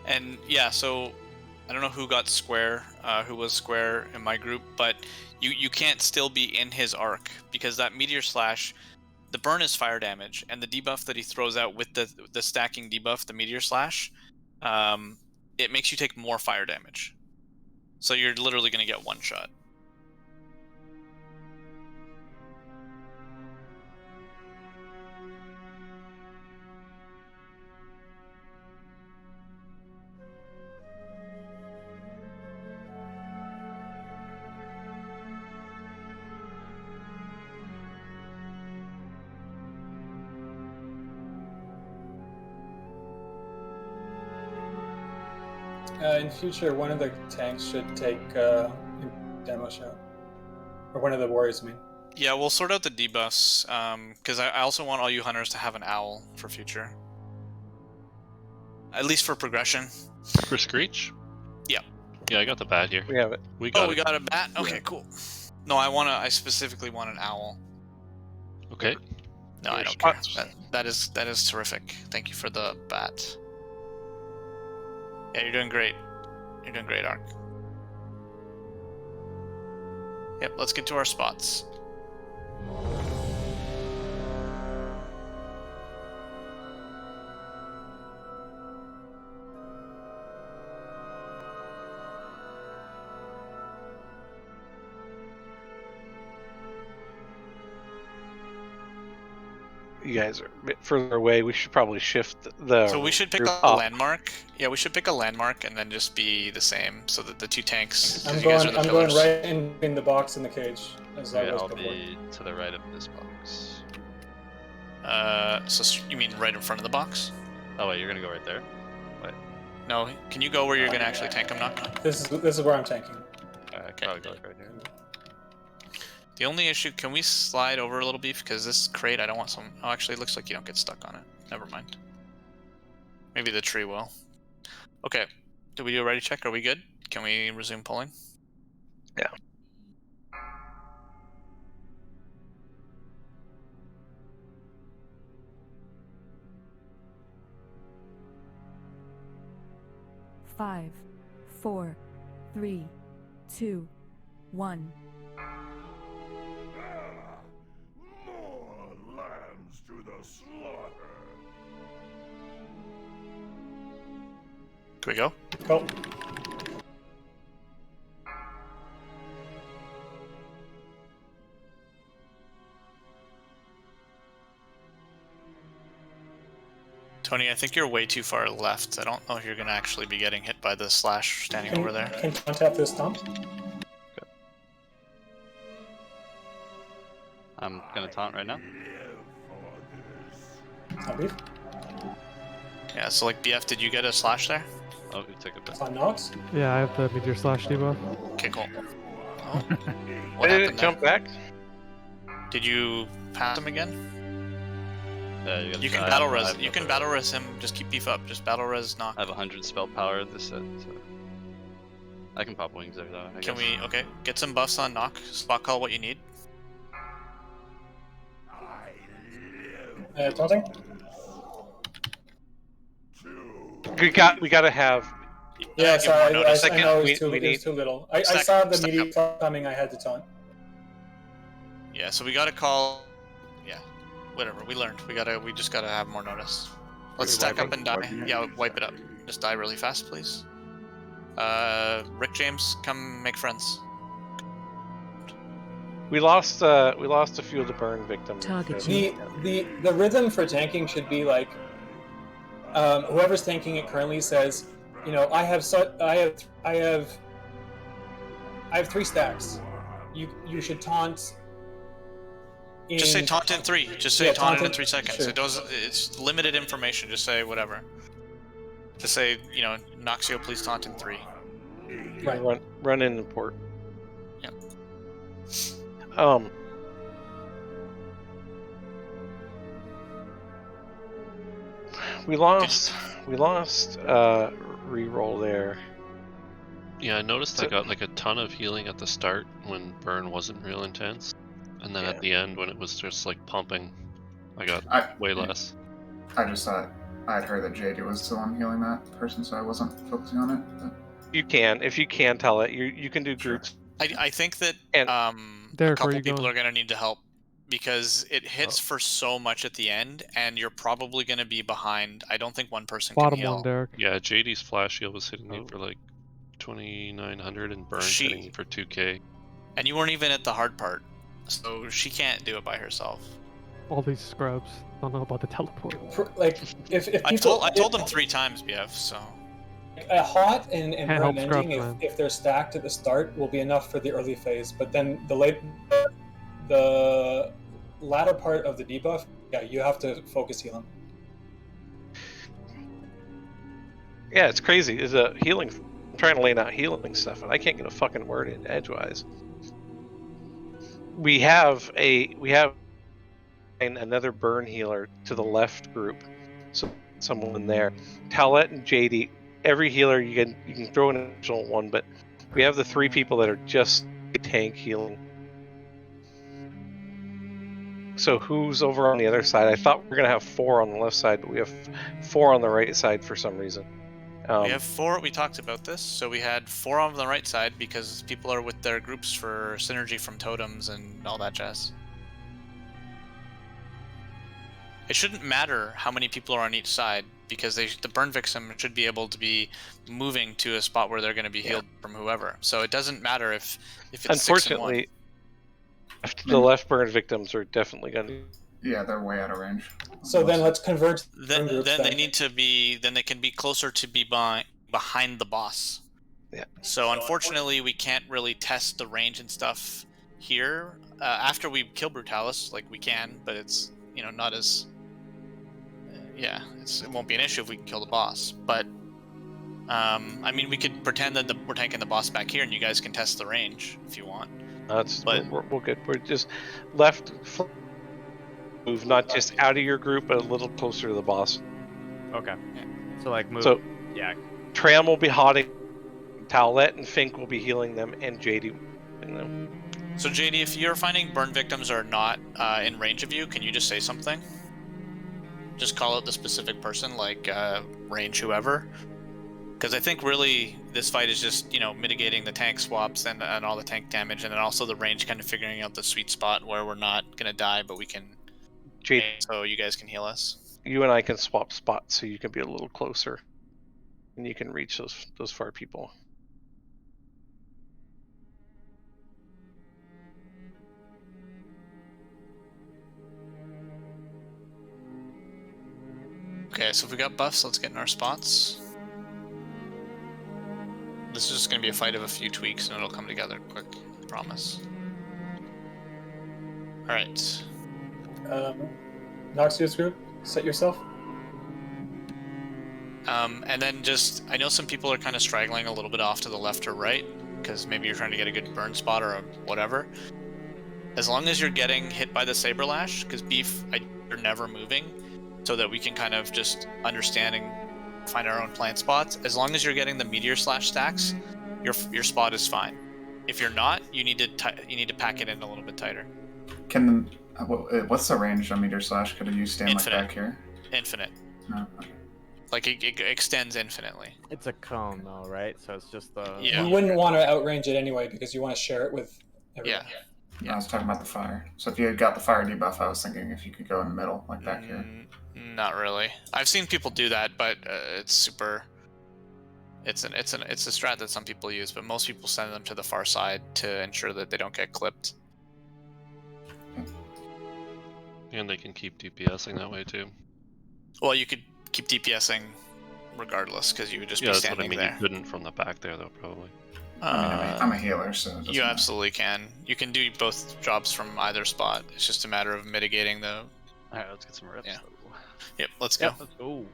And yeah, so I don't know who got square, who was square in my group, but you can't still be in his arc because that meteor slash, the burn is fire damage, and the debuff that he throws out with the stacking debuff, the meteor slash, it makes you take more fire damage. So you're literally going to get one shot. In future, one of the tanks should take demo shot, or one of the warriors, I mean. Yeah, we'll sort out the debuffs, because I also want all you hunters to have an owl for future. At least for progression. For Screech? Yeah. Yeah, I got the bat here. We have it. We got we got a bat? Okay, cool. No, I specifically want an owl. Okay. No, I don't care. That is terrific. Thank you for the bat. Yeah, you're doing great. You're doing great, Ark. Yep, let's get to our spots. You guys are a bit further away. We should probably shift the. So we should pick group a up. landmark. Yeah, we should pick a landmark and then just be the same, so that the two tanks. 'cause I'm you guys going. are the I'm going pillars. right in between the box and the cage, as I Yeah, was I'll before. be to the right of this box. So you mean right in front of the box? Oh wait, you're gonna go right there? Wait. No, can you go where you're gonna actually tank him, Knock? This is where I'm tanking. I can probably go right here. The only issue, can we slide over a little beef? Because this crate, I don't want some... Oh, actually, it looks like you don't get stuck on it. Never mind. Maybe the tree will. Okay. Did we do a ready check? Are we good? Can we resume pulling? Yeah. Five, 4, 3, 2, 1. More lambs to the slaughter. Can we go? Go. Tony, I think you're way too far left. I don't know if you're going to actually be getting hit by the slash standing over there. Can you tap this stump? I'm gonna taunt right now. Yeah, so like BF, did you get a slash there? Oh, we took it back. On Nox? Yeah, I have the meteor slash debuff. Okay, cool. Oh. What Did it happened jump there? back? Did you pass him again? You can I battle have- I res. have You can battle res him. Just keep beef up. Just battle res Knock. I have 100 spell power this set, so I can pop wings there though. I Can guess. we? Okay, get some buffs on Knock. Spot call what you need. Taunting? We gotta have. Yeah, sorry, I know we it was need- too little. I Stack- saw the stack meteor coming, I had to taunt. Yeah, so we gotta call. Yeah, whatever. We learned. We just gotta have more notice. Let's stack up and die. Yeah, wipe it up. Just die really fast, please. Rick James, come make friends. We lost a few of the burn victims. The rhythm for tanking should be like, whoever's tanking it currently says, you know, I have 3 stacks. You should taunt. Just say taunt in 3. Just say Yeah, taunt in taunt 3 seconds. sure. It does. It's limited information. Just say whatever. Just say, you know, Noxio, please taunt in 3. Right. Run in the port. Yep. We lost reroll there. Yeah, I noticed I got like a ton of healing at the start when burn wasn't real intense, and then at the end when it was just like pumping, I got way less. I just thought I'd heard that JD was the one healing that person, so I wasn't focusing on it. But... If you can tell it, you can do groups. I think that And a Derek, where couple you people going? are going to need to help because it hits for so much at the end, and you're probably going to be behind. I don't think one person Bottom can heal. one, Derek. Yeah, JD's flash shield was hitting me for like 2,900, and Burn's hitting me for 2K. And you weren't even at the hard part, so she can't do it by herself. All these scrubs don't know about the teleport. Like, if people... I told them 3 times, BF, so... A hot and Can't burn help ending, scrubs, man. if they're stacked at the start, will be enough for the early phase. But then the latter part of the debuff, yeah, you have to focus healing. Yeah, it's crazy. Is a healing. I'm trying to lay out healing stuff, and I can't get a fucking word in edgewise. We have another burn healer to the left group, so someone there. Talette and JD. Every healer you can throw an additional one, but we have the 3 people that are just tank healing. So who's over on the other side? I thought we were gonna have 4 on the left side, but we have 4 on the right side for some reason. We have 4. We talked about this, so we had 4 on the right side because people are with their groups for synergy from totems and all that jazz. It shouldn't matter how many people are on each side because the burn victim should be able to be moving to a spot where they're going to be healed from whoever. So it doesn't matter if it's unfortunately 6 and 1. the left burn victims are definitely going to. Yeah, they're way out of range. So then let's converge. Then they need to be. Then they can be closer to be behind the boss. Yeah. So unfortunately, we can't really test the range and stuff here. After we kill Brutalis, like we can, but it's not as. Yeah, it won't be an issue if we can kill the boss. But I mean, we could pretend that we're tanking the boss back here, and you guys can test the range if you want. We're good. We're just left. Move not just out of your group, but a little closer to the boss. Okay. So like move. So yeah. Tram will be hotting. Towlette and Fink will be healing them, and JD will be healing them. So JD, if you're finding burn victims are not in range of you, can you just say something? Just call out the specific person, like range whoever. Because I think really this fight is just mitigating the tank swaps and all the tank damage, and then also the range, kind of figuring out the sweet spot where we're not gonna die, but we can. So you guys can heal us. You and I can swap spots, so you can be a little closer, and you can reach those far people. Okay, so if we got buffs, let's get in our spots. This is just going to be a fight of a few tweaks, and it'll come together quick, I promise. Alright. Noxious group, set yourself. And then I know some people are kind of straggling a little bit off to the left or right, because maybe you're trying to get a good burn spot or whatever. As long as you're getting hit by the Saber Lash, because Beef, you're never moving, so that we can kind of just understand and find our own plant spots. As long as you're getting the Meteor Slash stacks, your spot is fine. If you're not, you need to pack it in a little bit tighter. What's the range on Meteor Slash? Could you stand Infinite. like back here? Infinite. No. Okay. Like it extends infinitely. It's a cone though, right? So it's just the. Yeah. You wouldn't want to outrange it anyway because you want to share it with everyone. Yeah. I was talking about the fire. So if you had got the fire debuff, I was thinking if you could go in the middle, like back here. Not really. I've seen people do that, but it's super. It's a strat that some people use, but most people send them to the far side to ensure that they don't get clipped. And they can keep DPSing that way too. Well, you could keep DPSing regardless, because you would just be standing there. You couldn't from the back there though, probably. I'm a healer, so you absolutely can. You can do both jobs from either spot. It's just a matter of mitigating the. All right, let's get some reps. Yeah. Yep, let's go. Let's go.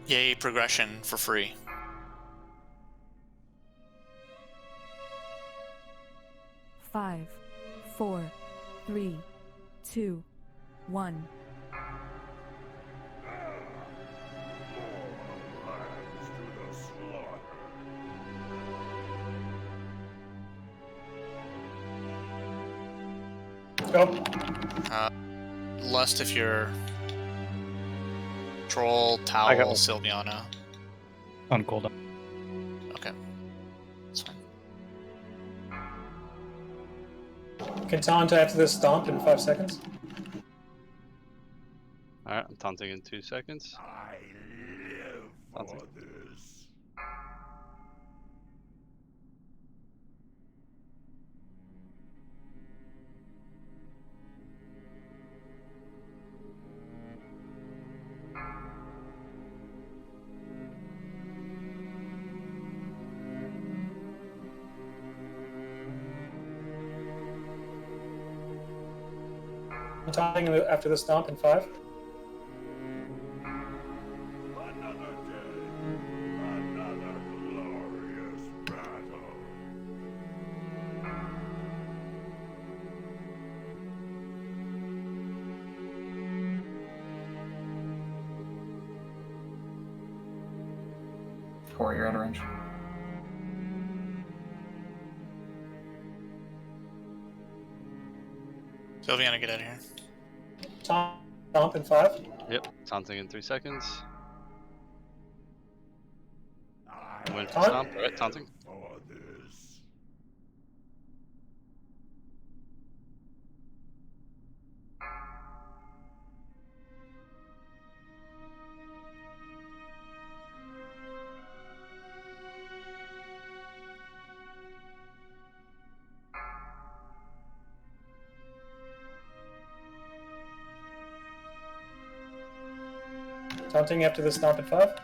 Yay, progression for free. Five, 4, 3, 2, 1. Go. Lust if you're Troll, I got Towel, one. Sylviana. On cooldown. Okay. That's fine. Can taunt after this stomp in 5 seconds? Alright, I'm taunting in 2 seconds. Taunting. I'm taunting after the stomp in 5. Four, you're out of range. Sylviana, get out of here. Stomp in 5. Yep, taunting in 3 seconds. I'm waiting for Taunt? stomp. Alright, taunting. Taunting after the stomp in 5.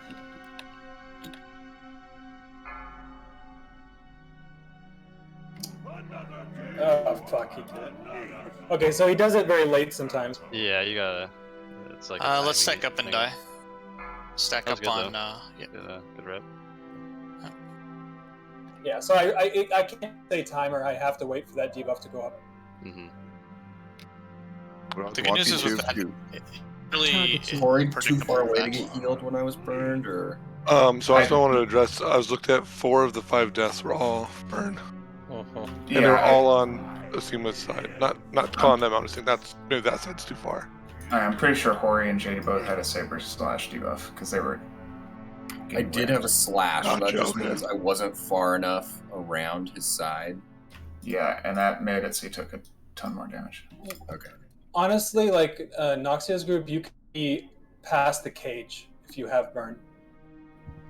Oh, fuck, he did it. Okay, so he does it very late sometimes. Yeah, you gotta. It's like. Let's stack up and die. Stack up good, on. Yeah. Good rep. Yeah, so I can't say timer. I have to wait for that debuff to go up. Mm-hmm. The good news is with that, it really Corey, too predictable far away to that. get healed when I was burned, or? So I also wanted to address. I was looked at 4 of the 5 deaths were all burned, and Yeah, they're all on Asima's side. Not calling them out. I'm saying maybe that side's too far. I'm pretty sure Hori and Jay both had a Saber Slash debuff because they were. I did have a slash, but that Gotcha, just okay. means I wasn't far enough around his side. Yeah, and that made it so he took a ton more damage. Okay. Honestly, like Noxia's group, you can be past the cage if you have burn.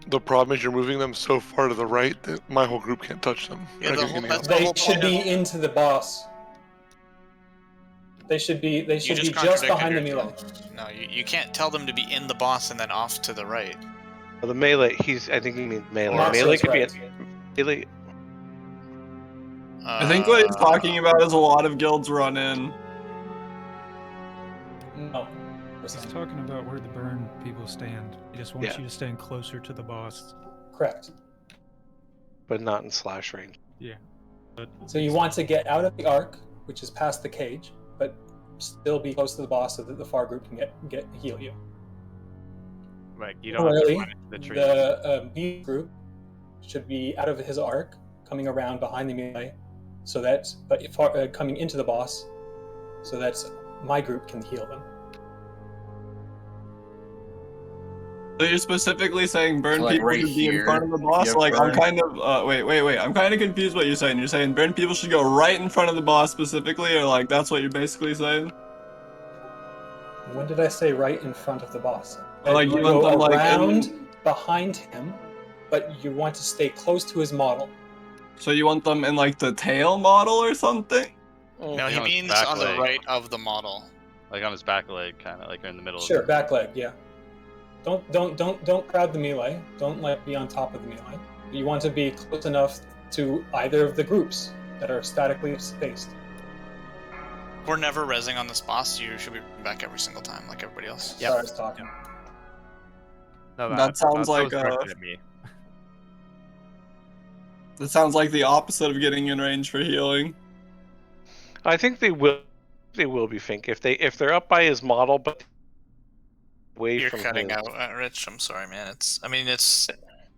The problem is you're moving them so far to the right that my whole group can't touch them. Yeah, Not the getting whole- any that's help. the They whole should point be into the boss. They should be. They should be just behind the melee. No, you can't tell them to be in the boss and then off to the right. Well, the melee. I think he means melee. Noxia's Melee could right. be melee. I think what he's talking about is a lot of guilds run in. No. He's talking about where the burn people stand. He just wants Yeah. you to stand closer to the boss. Correct. But not in slash range. Yeah. But So you want to get out of the arc, which is past the cage, but still be close to the boss so that the far group can heal you. Right, you don't have to Similarly, run into the tree. the B group should be out of his arc, coming around behind the melee, so that coming into the boss, so that my group can heal them. So you're specifically saying burn Like people right should be in here, front of the boss? you have Like, I'm burn. kind of, wait. I'm kind of confused what you're saying. You're saying burn people should go right in front of the boss specifically, or like, that's what you're basically saying? When did I say right in front of the boss? Or, like, you go want them, like, around behind him, but you want to stay close to his model. So you want them in, like, the tail model or something? No, he on his means back on the leg. right of the model. Like on his back leg, kind of like in the middle. Sure, of it. back leg, yeah. Don't crowd the melee. Don't be on top of the melee. You want to be close enough to either of the groups that are statically spaced. We're never rezzing on this boss. You should be back every single time, like everybody else. Sorry, I was talking. No, That sounds like me. That sounds like the opposite of getting in range for healing. I think they will. They will be Fink if they're up by his model, but away You're from cutting his. out, Rich. I'm sorry, man. It's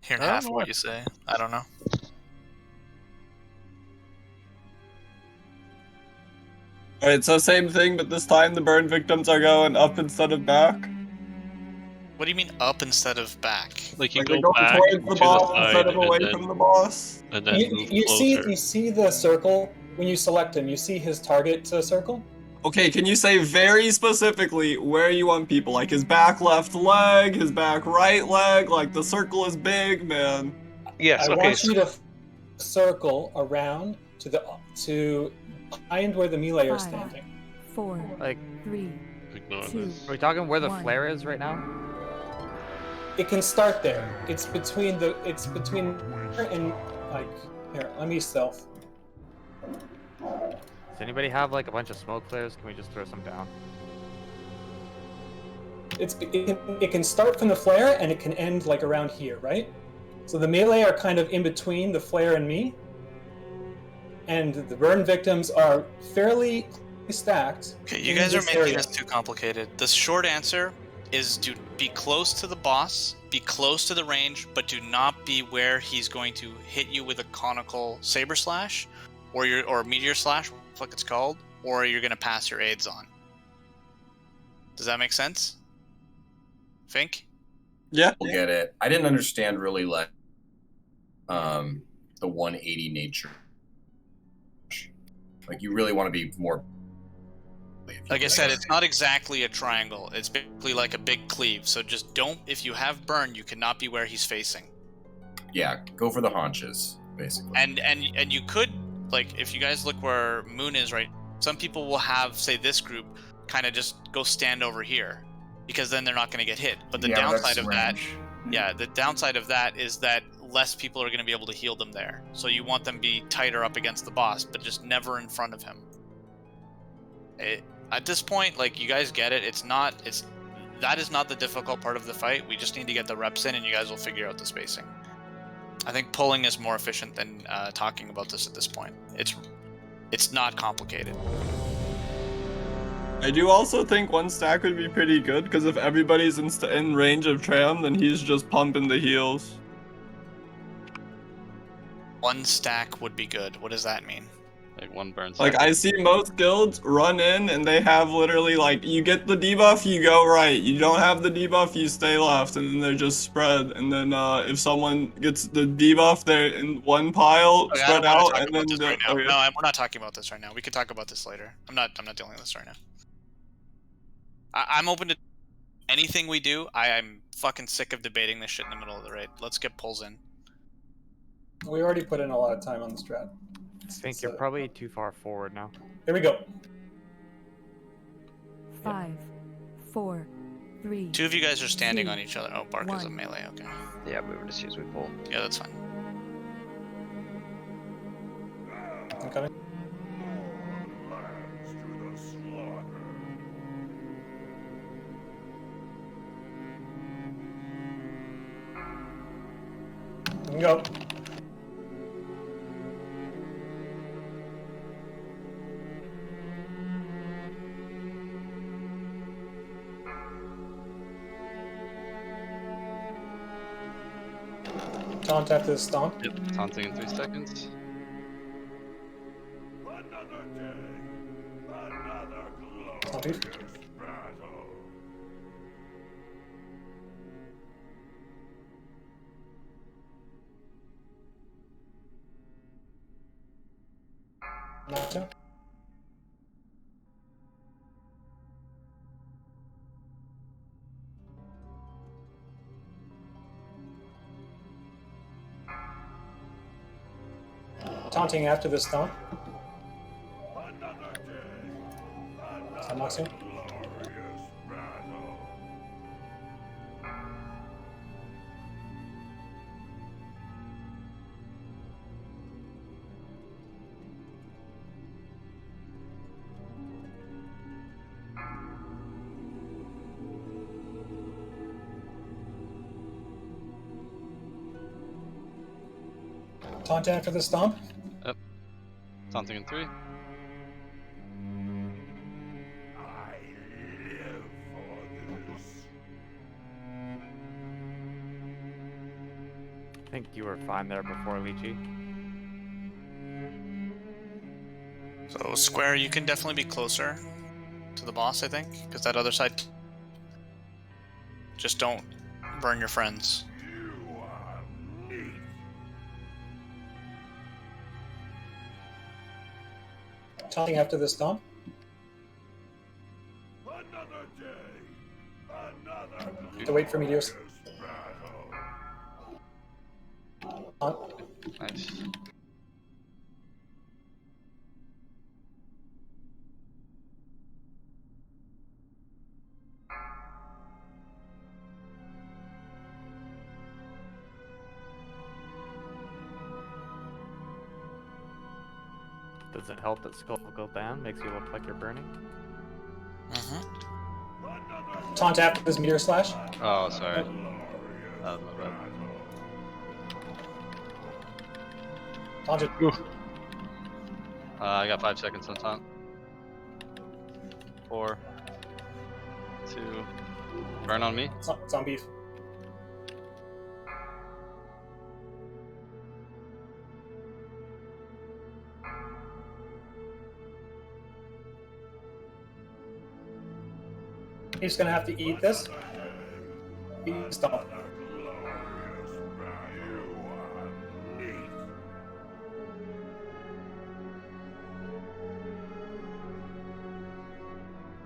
hearing I don't half know of what you say. I don't know. Alright, so same thing, but this time the burn victims are going up instead of back. What do you mean up instead of back? Like you Like they're go going back towards the to boss the side instead of away and then, from the boss. and then move You closer. see the circle when you select him. You see his target circle. Okay, can you say very specifically where you want people? Like his back left leg, his back right leg, like the circle is big, man. Yes, I okay. want you to circle around to behind where the melee are standing. 4, Like 3, Ignore 2. this. Are we talking where the 1. flare is right now? It can start there. It's between and like here. Let me stealth. Does anybody have like a bunch of smoke flares? Can we just throw some down? It can start from the flare and it can end like around here, right? So the melee are kind of in between the flare and me, and the burn victims are fairly stacked. Okay, you in guys are this making area. this too complicated. The short answer is to be close to the boss, be close to the range, but do not be where he's going to hit you with a conical saber slash, or meteor slash, what it's called, or you're gonna pass your aids on. Does that make sense? Fink? Yeah. We'll get it. I didn't understand really like the 180 nature. Like you really want to be more. Like I said, it's not exactly a triangle. It's basically like a big cleave. So just don't. If you have burn, you cannot be where he's facing. Yeah, go for the haunches, basically. And you could, like, if you guys look where Moon is, right? Some people will have, say, this group kind of just go stand over here, because then they're not going to get hit. But the downside of that, the downside of that is that less people are going to be able to heal them there. So you want them to be tighter up against the boss, but just never in front of him. At this point, like, you guys get it. That is not the difficult part of the fight. We just need to get the reps in, and you guys will figure out the spacing. I think pulling is more efficient than talking about this at this point. It's not complicated. I do also think one stack would be pretty good, because if everybody's in range of Tram, then he's just pumping the heals. One stack would be good. What does that mean? Like one burn stack. Like I see most guilds run in and they have literally like, you get the debuff, you go right. You don't have the debuff, you stay left, and then they're just spread. And then if someone gets the debuff, they're in one pile, Okay, spread I don't out, want to talk and about then this right now. okay. No, we're not talking about this right now. We can talk about this later. I'm not dealing with this right now. I'm open to anything we do. I'm fucking sick of debating this shit in the middle of the raid. Let's get pulls in. We already put in a lot of time on the strat. I think you're probably too far forward now. Here we go. 5, 4, 3. Two of you guys are standing on each other. Oh, Bark is a 1. melee. Okay. Yeah, we were just use we pull. Yeah, that's fine. I'm coming. Here we go. Taunt after the stomp. Yep, taunting in 3 seconds. Stompy. Gotcha. Taunting after the stomp. Maxim. Taunt after the stomp. Yep. Taunting in 3. I think you were fine there before, Lychee. So So Square, you can definitely be closer to the boss, I think, because that other side. Just don't burn your friends. Taunting after the stomp. To wait for meteors. Nice. Does it help that skull will go down? Makes you look like you're burning? Taunt after this meteor slash. Oh, sorry. My bad. Taunted. I got 5 seconds on taunt. 4, 2, burn on me. It's on beef. He's gonna have to eat this. Stop.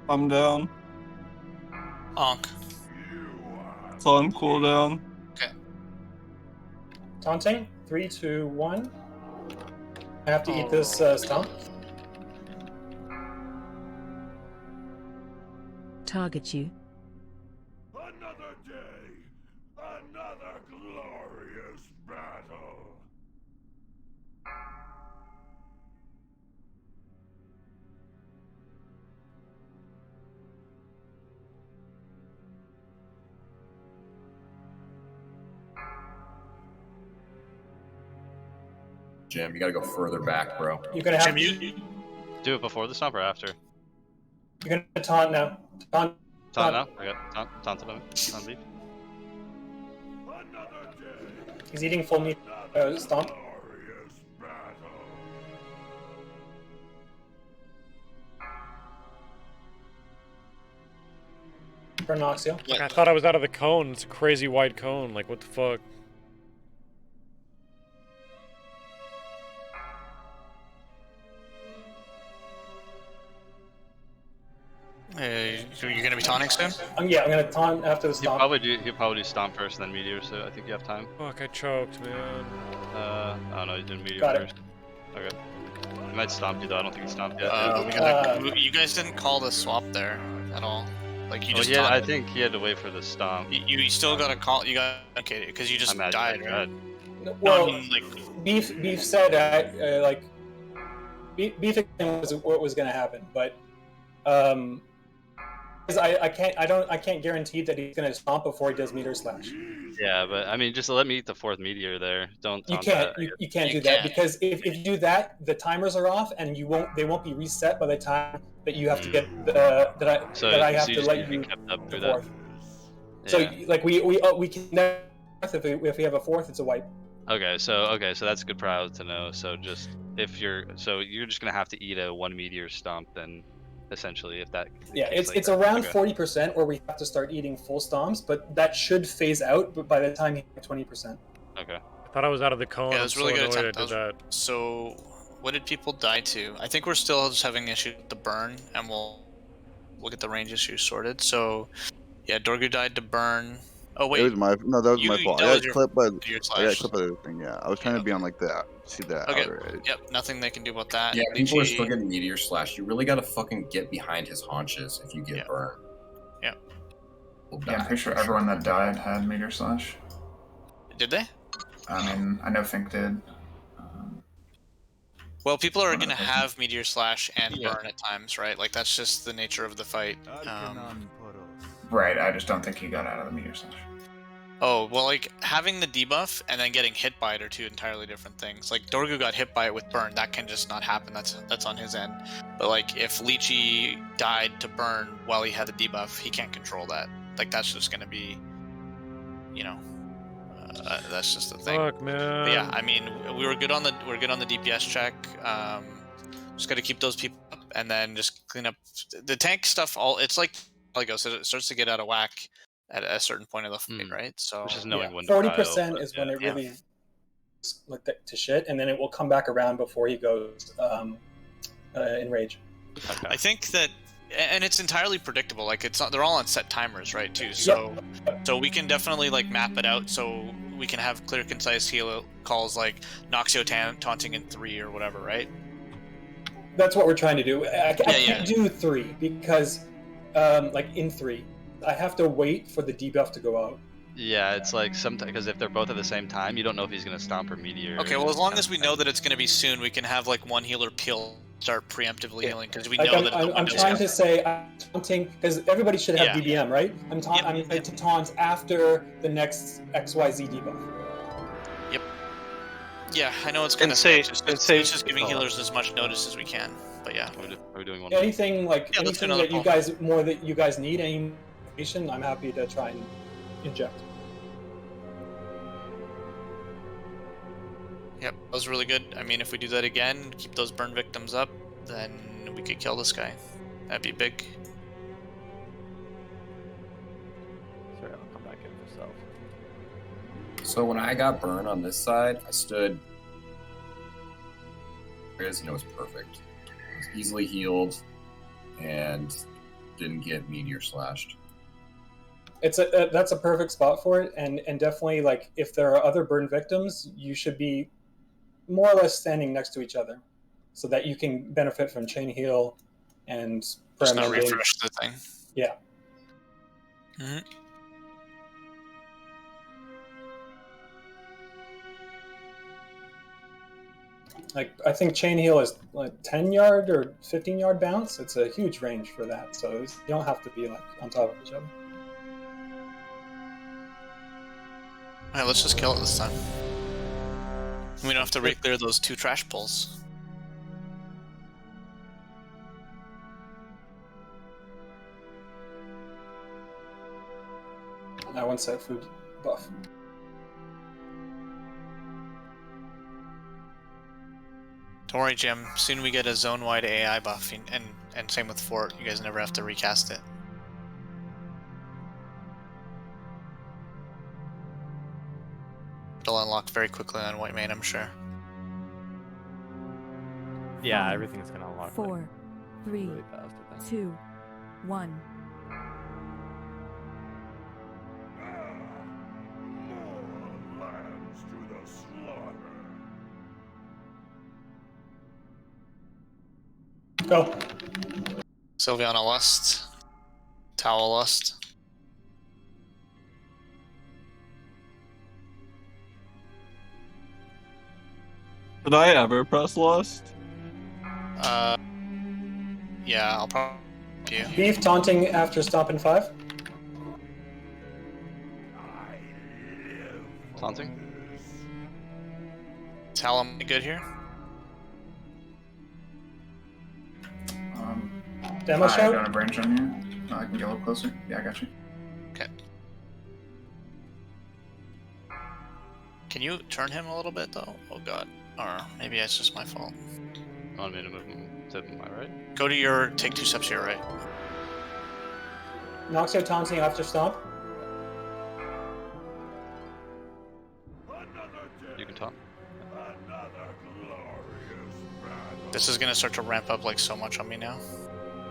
I'm down. Onk. It's on cooldown. Okay. Taunting. 3, 2, 1. I have to eat this stomp. Target you. Another day, another glorious battle. Jim, you gotta go further back, bro. You're gonna have to do it before the stomp or after? You're gonna taunt now. Taunt. Taunt now? I got taunted on beef. He's eating full meat stomp. For Noxio. I thought I was out of the cone. It's a crazy wide cone. Like, what the fuck? So you're gonna be taunting soon? Yeah, I'm gonna taunt after the stomp. He'll probably do stomp first and then meteor, so I think you have time. Fuck, I choked, man. Oh no, he's doing meteor Got it. first. Okay. He might stomp you though, I don't think he stomped yet. You guys didn't call the swap there at all. Like you just. Yeah, I taunted. think he had to wait for the stomp. You still gotta call. You got okay because you just died. Right? Well, No, I mean, like Beef said like Beef was what was gonna happen, but because I can't guarantee that he's gonna stomp before he does meteor slash. Yeah, but I mean, just let me eat the 4th meteor there. Don't. You taunt can't. that. You can't do that because if you do that, the timers are off and they won't be reset by the time that you have to get that I have to let you kept up the through 4th. that. So Yeah. like we can never if we have a 4th, it's a wipe. Okay, so that's good prowess to know. So just you're just gonna have to eat a 1 meteor stomp then, essentially, if that. Yeah, case it's like that. around Okay. 40% where we have to start eating full stomps, but that should phase out. But by the time you get 20%. Okay. I thought I was out of the cone. yeah, I'm that's really so good annoyed I attempt. did that. So, what did people die to? I think we're still just having issues with the burn, and we'll get the range issues sorted. So, yeah, Dorgu died to burn. Oh wait, It was my that was my fault. I got clipped by everything. Yeah, I was trying to be on like that, see that Okay. outer edge. Yep. Nothing they can do about that. Yeah, people are Lychee- still getting meteor slash. You really gotta fucking get behind his haunches if you get burned. Yeah. Yeah, I'm pretty sure everyone that died had meteor slash. Did they? I mean, I know Fink did. Well, people are gonna have meteor slash and burn at times, right? Like that's just the nature of the fight. Right, I just don't think he got out of the meteor slash. Oh, well, like having the debuff and then getting hit by it are two entirely different things. Like Dorgu got hit by it with burn, that can just not happen. That's on his end. But like if Lychee died to burn while he had the debuff, he can't control that. Like that's just gonna be, you know, that's just the thing. Fuck, man. But yeah, I mean, we're good on the DPS check. Just got to keep those people up, and then just clean up the tank stuff. It's like it starts to get out of whack at a certain point of the fight, right? So Which is knowing when 40% is when it really like to shit, and then it will come back around before he goes in rage. I think that, and it's entirely predictable. Like they're all on set timers, right? Too. So we can definitely like map it out so we can have clear, concise heal calls like Noxio taunting in 3 or whatever, right? That's what we're trying to do. I can't do 3 because, like in 3, I have to wait for the debuff to go out. Yeah, it's like sometimes because if they're both at the same time, you don't know if he's gonna stomp or meteor. Okay, well as long as we know that it's gonna be soon, we can have like one healer peel start preemptively healing because we know that. I'm trying to say I'm taunting because everybody should have DBM, right? I'm trying to taunt after the next XYZ debuff. Yep. Yeah, I know it's kind of it's just giving healers as much notice as we can, but yeah. Are we doing one? Anything anything that you guys need, any information, I'm happy to try and inject. Yep, that was really good. I mean, if we do that again, keep those burn victims up, then we could kill this guy. That'd be big. Sorry, I'll come back in for self. So when I got burned on this side, I stood and it was perfect. I was easily healed and didn't get meteor slashed. That's a perfect spot for it, and definitely like if there are other burn victims, you should be more or less standing next to each other, so that you can benefit from chain heal and just not refresh the thing. Yeah. Mm-hmm. Like I think chain heal is like 10-yard or 15-yard bounce. It's a huge range for that, so you don't have to be like on top of each other. Alright, let's just kill it this time. We don't have to re-clear those 2 trash pulls. I want set food buff. Don't worry, Jim. Soon we get a zone-wide AI buff, and same with Fort. You guys never have to recast it. It'll unlock very quickly on Whitemane, I'm sure. Yeah, everything's gonna unlock. 4, 3, 2, 1. Go. Sylviana Lust. Towel Lust. Did I ever press Lust? Yeah, I'll probably you. Beef taunting after stomp in 5. Taunting. Tell him good here. Demo I shout? got a branch on you. Oh, I can get a little closer. Yeah, I got you. Okay. Can you turn him a little bit though? Oh god. Or maybe it's just my fault. I want me to move him to my right. Go to your take 2 steps to your right. Noxio taunting after stomp. You can taunt. This is gonna start to ramp up like so much on me now.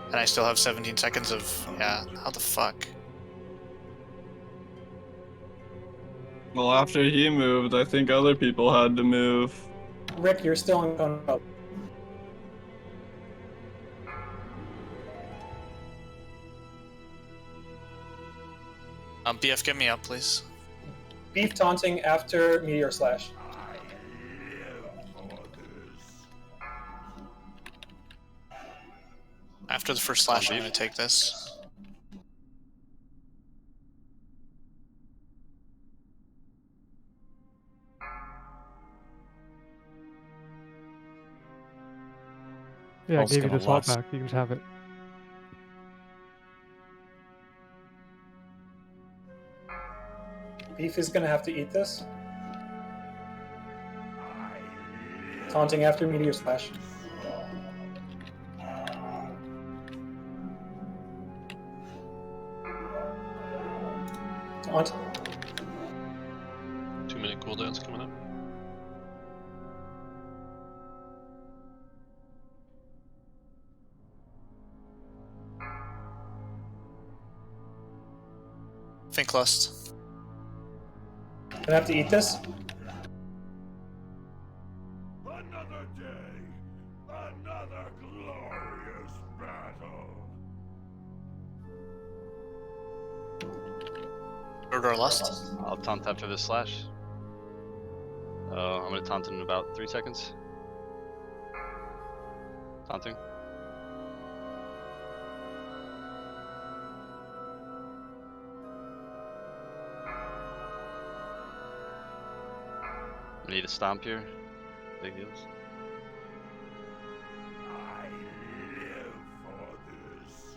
And I still have 17 seconds of, yeah, how the fuck? Well, after he moved, I think other people had to move. Rick, you're still in control. BF, get me up, please. Beef taunting after meteor slash. After the first slash, I'm gonna take this. Yeah, I gave you the salt back. You can just have it. Beef is gonna have to eat this. Taunting after meteor slash. Taunt. 2-minute cooldowns coming up. Think Lust. Gonna have to eat this. Another day, another glorious battle. Or Lust. I'll taunt after this slash. I'm gonna taunt in about 3 seconds. Taunting. I need a stomp here. Big heals. I live for this.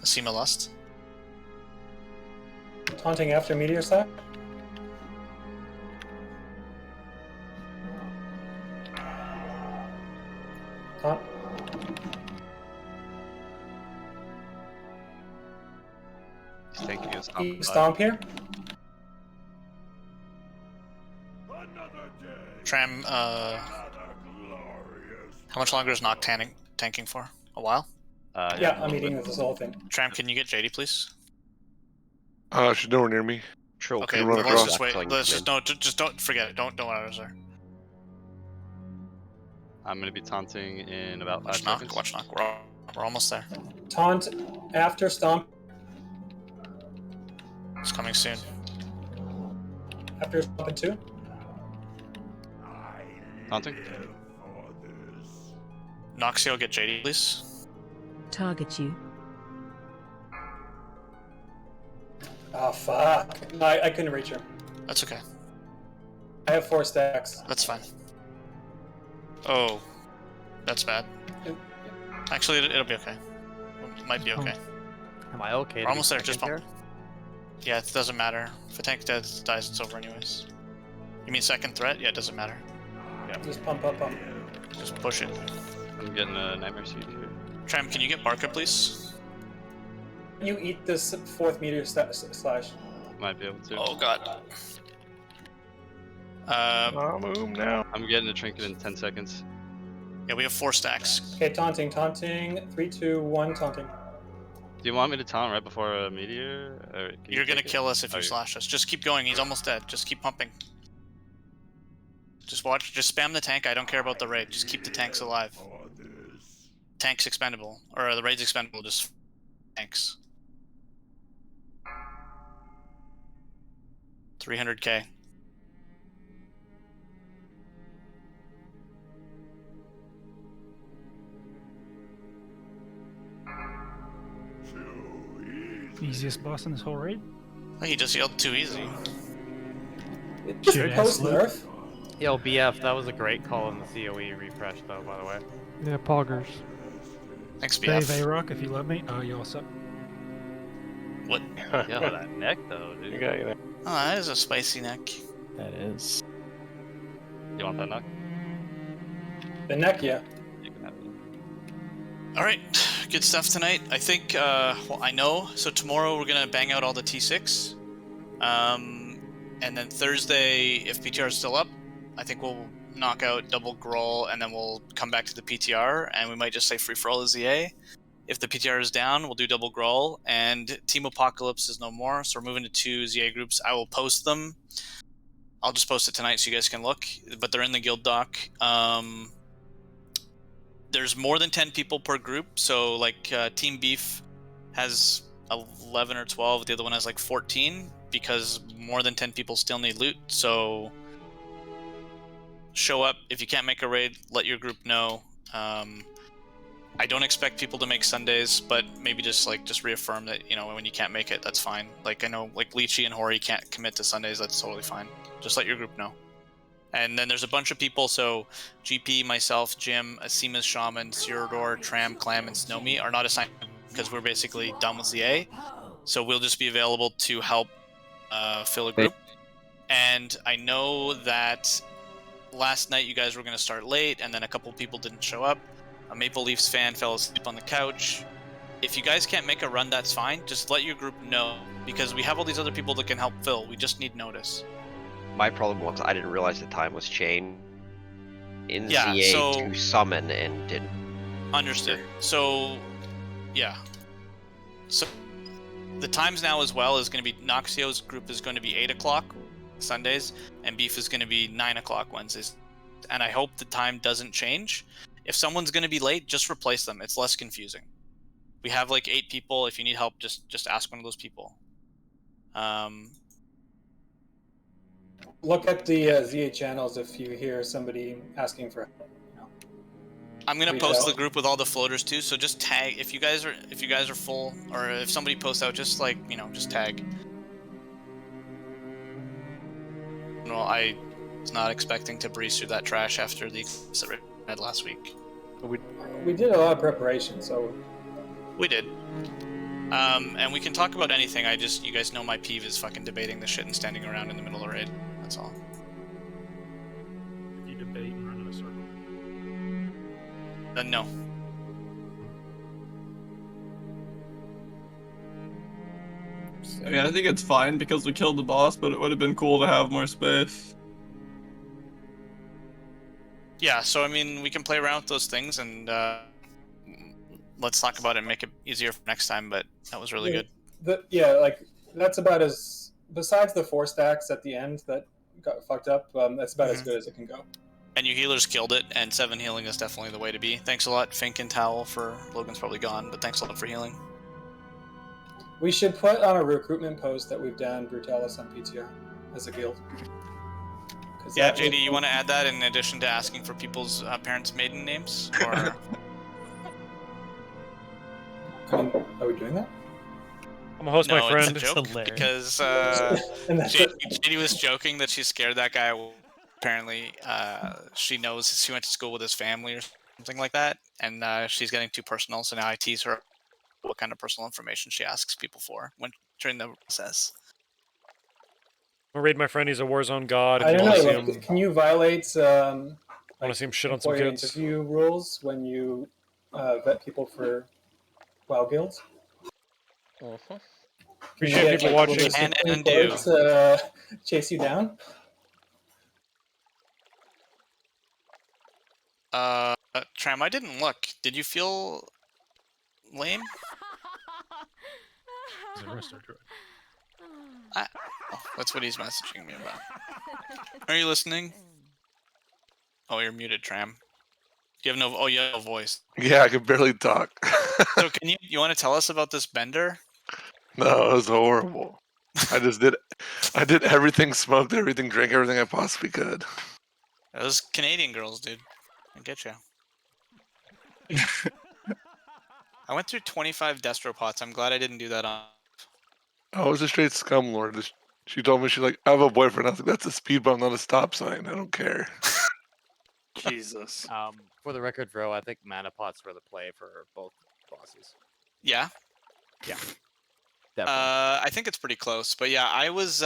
Asima Lust. Taunting after Meteor Slash. Taunt. He's taking a stomp. Stomp here. Tram, how much longer is Noct tanking for? A while? Yeah, I'm eating this whole thing. Tram, can you get JD, please? She's nowhere near me. Troll, Okay, can run let's across. just wait. Let's just don't forget it. Don't others there. I'm gonna be taunting in about 5 Watch seconds. Noct. Watch Noct. We're almost there. Taunt after Stomp. It's coming soon. After Stomp 2. Taunting. Noxio, get JD, please. Target you. Oh, fuck. No, I couldn't reach her. That's okay. I have 4 stacks. That's fine. Oh, that's bad. Actually, it'll be okay. It might be okay. Am I okay? We're almost there. Just pump. Yeah, it doesn't matter. If a tank dies, it's over anyways. You mean second threat? Yeah, it doesn't matter. Yeah. Just pump. Just push it. I'm getting a Nightmare Seed here. Tram, can you get Barca, please? You eat this 4th Meteor Slash. Might be able to. Oh god. Now. I'm getting a trinket in 10 seconds. Yeah, we have 4 stacks. Okay, taunting. 3, 2, 1, taunting. Do you want me to taunt right before a meteor? Or can You're gonna take it? kill us if you Okay. slash us. Just keep going. He's almost dead. Just keep pumping. Just watch. Just spam the tank. I don't care about the raid. Just keep the tanks alive. Tanks expendable, or the raid's expendable. Just tanks. 300k. Easiest boss in this whole raid. He just yelled too easy. Just post nerf. Yo, BF, that was a great call in the COE refresh, though, by the way. Yeah, poggers. Thanks, Dave BF. A-Rock, if you let me. Oh, you all suck. What? Yo, that neck, though, dude. You got you there. Oh, that is a spicy neck. That is. You want that neck? The neck, yeah. You can have it. Alright, good stuff tonight. I think, well, I know. So tomorrow we're gonna bang out all the T6. And then Thursday, if PTR is still up, I think we'll knock out double Groll, and then we'll come back to the PTR, and we might just say free for all is ZA. If the PTR is down, we'll do double Groll, and Team Apocalypse is no more, so we're moving to 2 ZA groups. I will post them. I'll just post it tonight so you guys can look, but they're in the guild doc. There's more than 10 people per group, so like Team Beef has 11 or 12, the other one has like 14, because more than 10 people still need loot. So show up. If you can't make a raid, let your group know. I don't expect people to make Sundays, but maybe just reaffirm that, you know, when you can't make it, that's fine. Like I know like Lychee and Hori can't commit to Sundays, that's totally fine. Just let your group know. And then there's a bunch of people, so GP, myself, Jim, Asima's Shaman, Ciridor, Tram, Clam, and Snowme are not assigned because we're basically done with ZA. So we'll just be available to help fill a group. And I know that last night you guys were going to start late, and then a couple people didn't show up. A Maple Leafs fan fell asleep on the couch. If you guys can't make a run, that's fine. Just let your group know, because we have all these other people that can help fill. We just need notice. My problem was I didn't realize the time was changed in Yeah, ZA so- to summon and didn't. Understood. So, yeah. So, the times now as well is going to be Noxio's group is going to be 8 o'clock Sundays, and Beef is going to be 9 o'clock Wednesdays. And I hope the time doesn't change. If someone's going to be late, just replace them. It's less confusing. We have like 8 people. If you need help, just ask one of those people. Look at the ZA channels if you hear somebody asking for help. I'm gonna Reach post out. the group with all the floaters too. So just tag if you guys are full, or if somebody posts out, just like just tag. Well, I was not expecting to breeze through that trash after the eclipse that we had last week. We did a lot of preparation, so We did. And we can talk about anything. You guys know my peeve is fucking debating the shit and standing around in the middle of the raid. That's all. You debate and run in a circle. No. I mean, I think it's fine because we killed the boss, but it would have been cool to have more space. Yeah, so I mean, we can play around with those things, and let's talk about it and make it easier for next time. But that was really good. Like that's about as. Besides the 4 stacks at the end that got fucked up, that's about as good as it can go. And you healers killed it, and 7 healing is definitely the way to be. Thanks a lot, Fink and Towel, for Logan's probably gone, but thanks a lot for healing. We should put on a recruitment post that we've done Brutalis on PTR as a guild. Yeah, JD, you want to add that in addition to asking for people's parents' maiden names, or? Are we doing that? I'm gonna host my friend. It's a joke because JD was joking that she scared that guy. Apparently, she knows she went to school with his family or something like that, and she's getting too personal. So now I tease her what kind of personal information she asks people for during the process. I'm gonna raid my friend. He's a Warzone god. I If you don't want know. to see him, Can you violate want to see him shit on some employee kids. interview rules when you vet people for WoW guilds? Appreciate people watching. And do. Chase you down? Tram, I didn't look. Did you feel lame? That's what he's messaging me about. Are you listening? Oh, you're muted, Tram. You have no. Oh, you have no voice. Yeah, I can barely talk. So can you want to tell us about this bender? No, it was horrible. I did everything, smoked everything, drank everything I possibly could. Those Canadian girls, dude. I get you. I went through 25 destro pots. I'm glad I didn't do that on. I was a straight scumlord. She told me, she's like, I have a boyfriend. I was like, that's a speed bump, not a stop sign. I don't care. Jesus. For the record, bro, I think mana pots were the play for both bosses. Yeah. Yeah. I think it's pretty close, but yeah, I was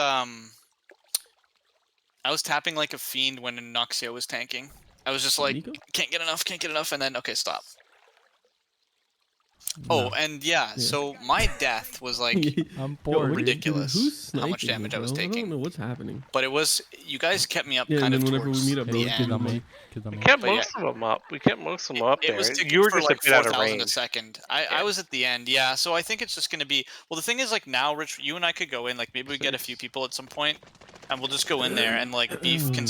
tapping like a fiend when Noxio was tanking. I was just like, can't get enough, and then okay, stop. Oh, and yeah, so my death was like I'm bored. ridiculous. Dude, who's how much sniping damage me, I was bro? taking. I don't know what's happening. But it was you guys kept me up Yeah, kind and of then whenever we towards meet up, bro, the kids end. on me. We kept But yeah. most of them up. We kept most of them up there. It was ticking You were for just like a bit out of 4,000 a range. second. I was at the end, yeah. So I think it's just gonna be. Well, the thing is, like now, Rich, you and I could go in. Like maybe we get a few people at some point, and we'll just go in there and like Beef can